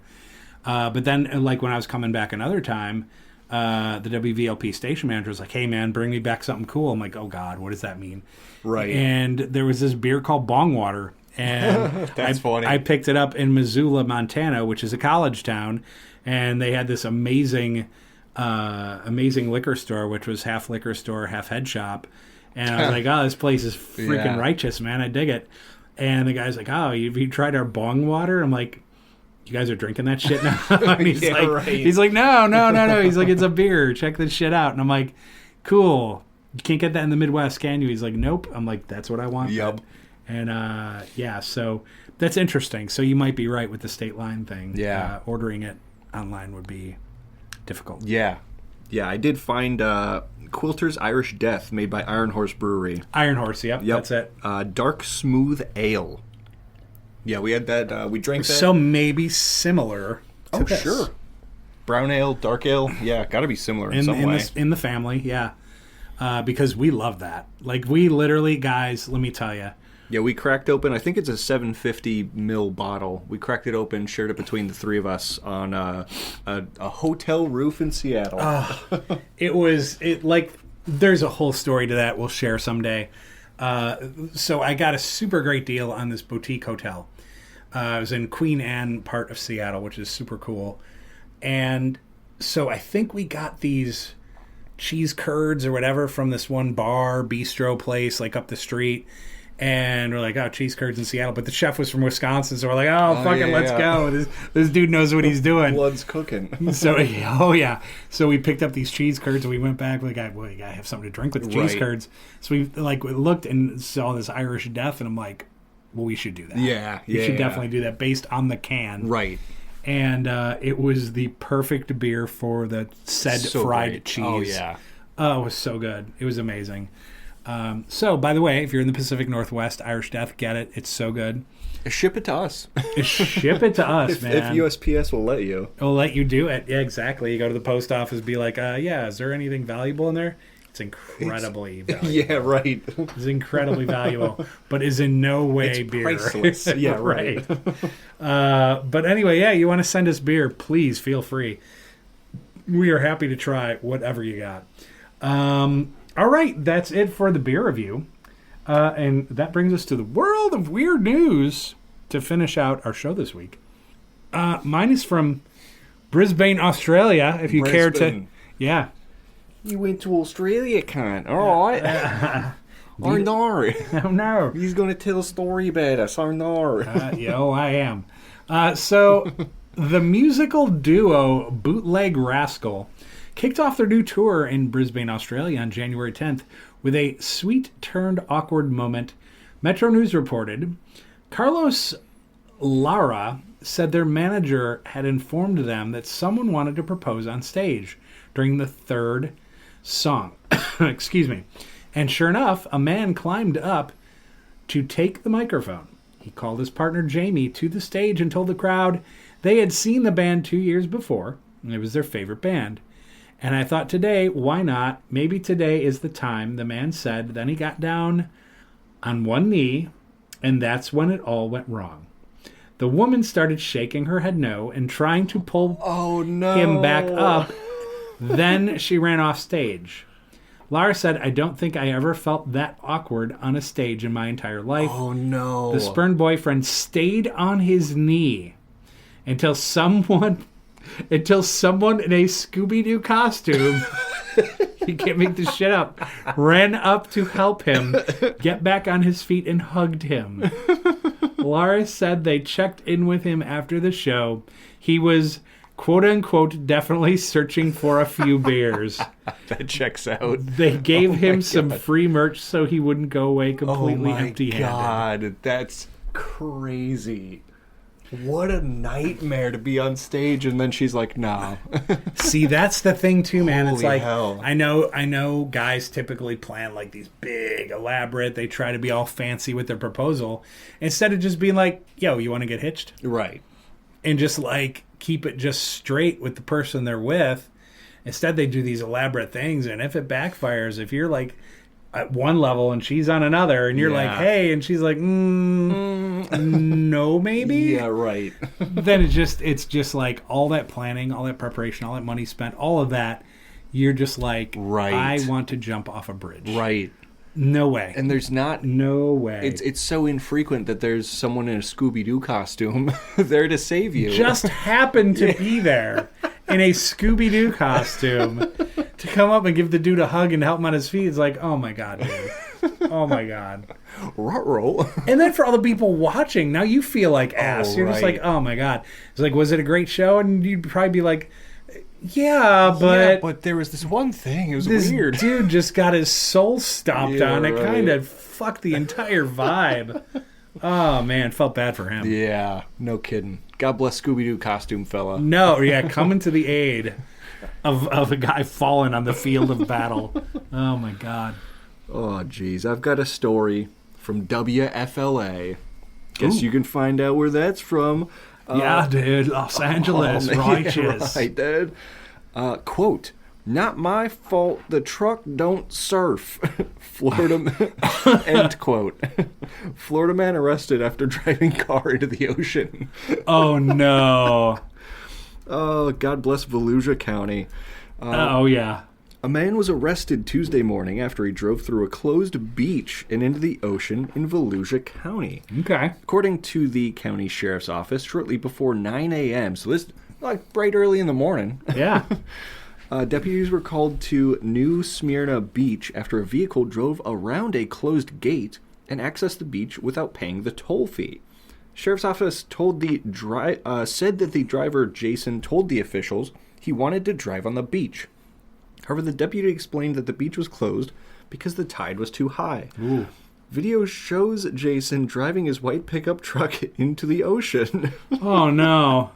Speaker 1: But then, like, when I was coming back another time, the WVLP station manager was like, hey, man, bring me back something cool. I'm like, oh, God, what does that mean?
Speaker 2: Right.
Speaker 1: And there was this beer called Bong Water. And
Speaker 2: That's funny.
Speaker 1: I picked it up in Missoula, Montana, which is a college town. And they had this amazing liquor store, which was half liquor store, half head shop. And I was like, oh, this place is freaking righteous, man. I dig it. And the guy's like, oh, you tried our Bong Water? I'm like, you guys are drinking that shit now? And he's he's like, no. He's like, it's a beer. Check this shit out. And I'm like, cool. You can't get that in the Midwest, can you? He's like, nope. I'm like, that's what I want.
Speaker 2: Yep.
Speaker 1: And so that's interesting. So you might be right with the state line thing.
Speaker 2: Yeah.
Speaker 1: Ordering it online would be difficult.
Speaker 2: Yeah. Yeah, I did find Quilter's Irish Death made by Iron Horse Brewery.
Speaker 1: Iron Horse, yep. That's it.
Speaker 2: Dark Smooth Ale. Yeah, we had that. We drank that.
Speaker 1: So maybe similar to this.
Speaker 2: Sure. Brown ale, dark ale. Yeah, got to be similar in some way.
Speaker 1: In the family, yeah. Because we love that. Like, we literally, guys, let me tell you.
Speaker 2: Yeah, we cracked open, I think it's a 750 ml bottle. We cracked it open, shared it between the three of us on a hotel roof in Seattle.
Speaker 1: There's a whole story to that we'll share someday. So I got a super great deal on this boutique hotel. I was in Queen Anne part of Seattle, which is super cool. And so I think we got these cheese curds or whatever from this one bar, bistro place, like up the street. And we're like, oh, cheese curds in Seattle. But the chef was from Wisconsin, so we're like, let's go. This dude knows what he's doing.
Speaker 2: Blood's cooking.
Speaker 1: So, So we picked up these cheese curds, and we went back. We got, you got to have something to drink with the cheese curds. So we looked and saw this Irish Death, and I'm like, well, we should do that. We should definitely do that based on the can.
Speaker 2: Right.
Speaker 1: And it was the perfect beer for the said fried cheese.
Speaker 2: Oh, yeah.
Speaker 1: Oh, it was so good. It was amazing. So, by the way, if you're in the Pacific Northwest, Irish Death, get it. It's so good.
Speaker 2: Ship it to us.
Speaker 1: Ship it to us, man.
Speaker 2: If USPS will let you.
Speaker 1: It'll let you do it. Yeah, exactly. You go to the post office, be like, is there anything valuable in there? It's incredibly valuable.
Speaker 2: Yeah, right.
Speaker 1: It's incredibly valuable, but is in no way beer.
Speaker 2: Priceless. Yeah, right.
Speaker 1: But anyway, you want to send us beer, please feel free. We are happy to try whatever you got. All right, that's it for the beer review. And that brings us to the world of weird news to finish out our show this week. Mine is from Brisbane, Australia, if you care to... Yeah.
Speaker 2: You went to Australia, cunt. All right. Oh, no.
Speaker 1: Oh, no.
Speaker 2: He's going to tell a story about us. Oh, no.
Speaker 1: I am. So, the musical duo Bootleg Rascal kicked off their new tour in Brisbane, Australia on January 10th with a sweet-turned-awkward moment. Metro News reported, Carlos Lara said their manager had informed them that someone wanted to propose on stage during the third song. Excuse me. And sure enough, a man climbed up to take the microphone. He called his partner Jamie to the stage and told the crowd they had seen the band 2 years before, and it was their favorite band. And I thought today, why not? Maybe today is the time, the man said. Then he got down on one knee, and that's when it all went wrong. The woman started shaking her head no and trying to pull him back up. Then she ran off stage. Lara said, I don't think I ever felt that awkward on a stage in my entire life.
Speaker 2: Oh, no.
Speaker 1: The spurned boyfriend stayed on his knee until someone in a Scooby-Doo costume, you can't make this shit up, ran up to help him get back on his feet and hugged him. Lara said they checked in with him after the show. He was, quote-unquote, definitely searching for a few beers.
Speaker 2: That checks out.
Speaker 1: They gave him some free merch so he wouldn't go away completely empty-handed.
Speaker 2: Oh, my God. That's crazy. What a nightmare to be on stage, and then she's like, nah.
Speaker 1: See, that's the thing, too, man.
Speaker 2: Holy
Speaker 1: it's like,
Speaker 2: hell.
Speaker 1: I know guys typically plan, like, these big, elaborate, they try to be all fancy with their proposal, instead of just being like, yo, you want to get hitched?
Speaker 2: Right.
Speaker 1: And just, like, keep it just straight with the person they're with. Instead, they do these elaborate things, and if it backfires, if you're, like, at one level and she's on another, and you're like, hey, and she's like, no, maybe?
Speaker 2: Yeah, right.
Speaker 1: Then it's just like all that planning, all that preparation, all that money spent, all of that, you're just like,
Speaker 2: right.
Speaker 1: I want to jump off a bridge.
Speaker 2: Right.
Speaker 1: No way.
Speaker 2: And there's not...
Speaker 1: No way.
Speaker 2: It's so infrequent that there's someone in a Scooby-Doo costume there to save you.
Speaker 1: Just happened to be there in a Scooby-Doo costume to come up and give the dude a hug and help him on his feet. It's like, oh my God, dude. Oh my God.
Speaker 2: Ruh-roh.
Speaker 1: And then for all the people watching, now you feel like ass. You're just like, oh my God. It's like, was it a great show? And you'd probably be like, yeah,
Speaker 2: but there was this one thing. It was weird.
Speaker 1: This dude just got his soul stomped on. It kind of fucked the entire vibe. Oh, man. Felt bad for him.
Speaker 2: Yeah. No kidding. God bless Scooby-Doo costume fella.
Speaker 1: No, yeah. Coming to the aid of a guy falling on the field of battle. Oh, my God.
Speaker 2: Oh, geez. I've got a story from WFLA. Guess you can find out where that's from.
Speaker 1: Yeah, dude. Los Angeles. Righteous.
Speaker 2: Yeah, right, dude. Quote, not my fault the truck don't surf. Florida end quote. Florida man arrested after driving car into the ocean.
Speaker 1: Oh, no.
Speaker 2: Oh, God bless Volusia County.
Speaker 1: Oh, yeah.
Speaker 2: A man was arrested Tuesday morning after he drove through a closed beach and into the ocean in Volusia County.
Speaker 1: Okay.
Speaker 2: According to the county sheriff's office, shortly before 9 a.m., so this like bright early in the morning.
Speaker 1: Yeah.
Speaker 2: Deputies were called to New Smyrna Beach after a vehicle drove around a closed gate and accessed the beach without paying the toll fee. Sheriff's office told said that the driver, Jason, told the officials he wanted to drive on the beach. However, the deputy explained that the beach was closed because the tide was too high.
Speaker 1: Ooh.
Speaker 2: Video shows Jason driving his white pickup truck into the ocean.
Speaker 1: Oh, no.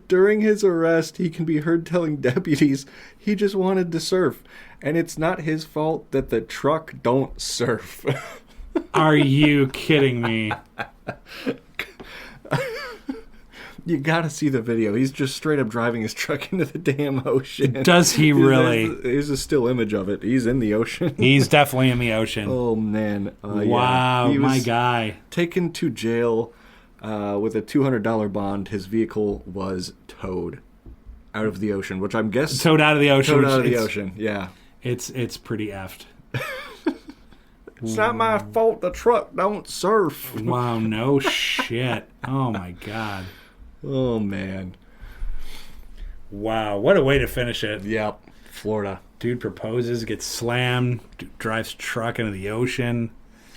Speaker 2: During his arrest, he can be heard telling deputies he just wanted to surf, and it's not his fault that the truck don't surf.
Speaker 1: Are you kidding me?
Speaker 2: You gotta see the video. He's just straight up driving his truck into the damn ocean.
Speaker 1: Does he really?
Speaker 2: There's a still image of it. He's in the ocean.
Speaker 1: He's definitely in the ocean.
Speaker 2: Oh, man.
Speaker 1: Wow,
Speaker 2: yeah. He was
Speaker 1: my guy.
Speaker 2: taken to jail with a $200 bond. His vehicle was towed out of the ocean, which I'm guessing...
Speaker 1: Towed out of the ocean.
Speaker 2: Towed out of the ocean, yeah.
Speaker 1: It's pretty effed.
Speaker 2: It's not my fault the truck don't surf.
Speaker 1: Wow, no shit. Oh, my God.
Speaker 2: Oh, man.
Speaker 1: Wow, what a way to finish it.
Speaker 2: Yep, Florida.
Speaker 1: Dude proposes, gets slammed, drives truck into the ocean.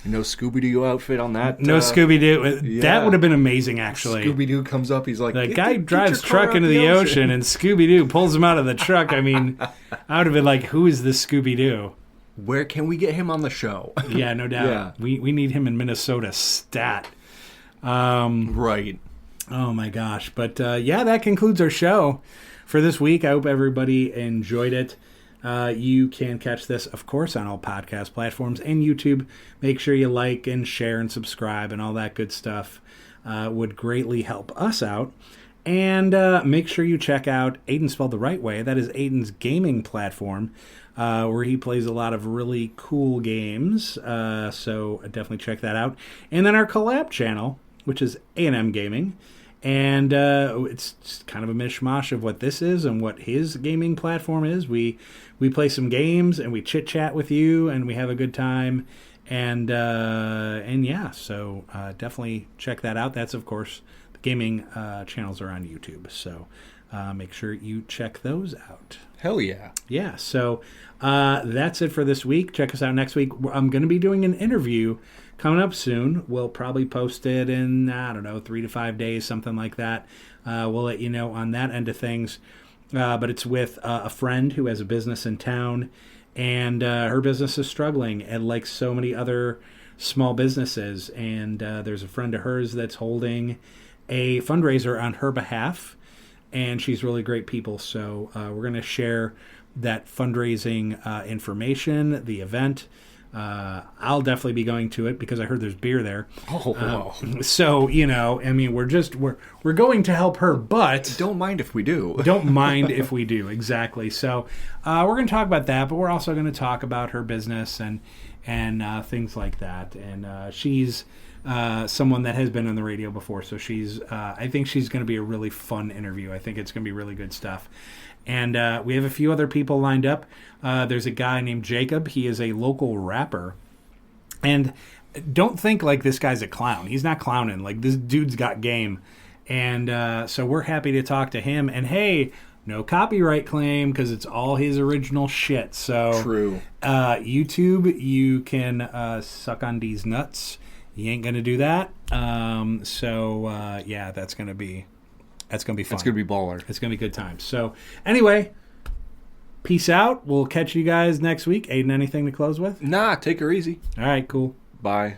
Speaker 2: No Scooby-Doo outfit on that.
Speaker 1: No Scooby-Doo.
Speaker 2: Yeah.
Speaker 1: That would have been amazing, actually.
Speaker 2: Scooby-Doo comes up, he's like...
Speaker 1: The guy drives truck into the ocean, and Scooby-Doo pulls him out of the truck. I mean, I would have been like, who is this Scooby-Doo?
Speaker 2: Where can we get him on the show?
Speaker 1: Yeah, no doubt.
Speaker 2: Yeah.
Speaker 1: We need him in Minnesota stat.
Speaker 2: Right.
Speaker 1: Oh my gosh. But yeah, that concludes our show for this week. I hope everybody enjoyed it. You can catch this, of course, on all podcast platforms and YouTube. Make sure you like and share and subscribe and all that good stuff. Would greatly help us out. And make sure you check out Aiden Spelled the Right Way. That is Aiden's gaming platform, where he plays a lot of really cool games. So definitely check that out. And then our collab channel, which is A&M Gaming. And it's just kind of a mishmash of what this is and what his gaming platform is. We play some games and we chit chat with you and we have a good time. And yeah, so definitely check that out. That's, of course, the gaming channels are on YouTube. So make sure you check those out.
Speaker 2: Hell yeah.
Speaker 1: Yeah, so that's it for this week. Check us out next week. I'm going to be doing an interview coming up soon. We'll probably post it in, 3 to 5 days, something like that. We'll let you know on that end of things. But it's with a friend who has a business in town, and her business is struggling, and like so many other small businesses. And there's a friend of hers that's holding a fundraiser on her behalf, and she's really great people. So we're going to share that fundraising information, the event. I'll definitely be going to it because I heard there's beer there.
Speaker 2: Oh, wow.
Speaker 1: So, we're going to help her, but
Speaker 2: don't mind if we do.
Speaker 1: Don't mind if we do, exactly. So we're going to talk about that, but we're also going to talk about her business and things like that. And she's someone that has been on the radio before, so I think she's going to be a really fun interview. I think it's going to be really good stuff. And we have a few other people lined up. There's a guy named Jacob. He is a local rapper. And don't think like this guy's a clown. He's not clowning. Like, this dude's got game. And so we're happy to talk to him. And hey, no copyright claim because it's all his original shit. So
Speaker 2: true.
Speaker 1: YouTube, you can suck on these nuts. You ain't going to do that. Yeah, that's going to be fun. It's going
Speaker 2: to be baller.
Speaker 1: It's going to be good times. So anyway, peace out. We'll catch you guys next week. Aiden, anything to close with?
Speaker 2: Nah, take her easy.
Speaker 1: All right, cool.
Speaker 2: Bye.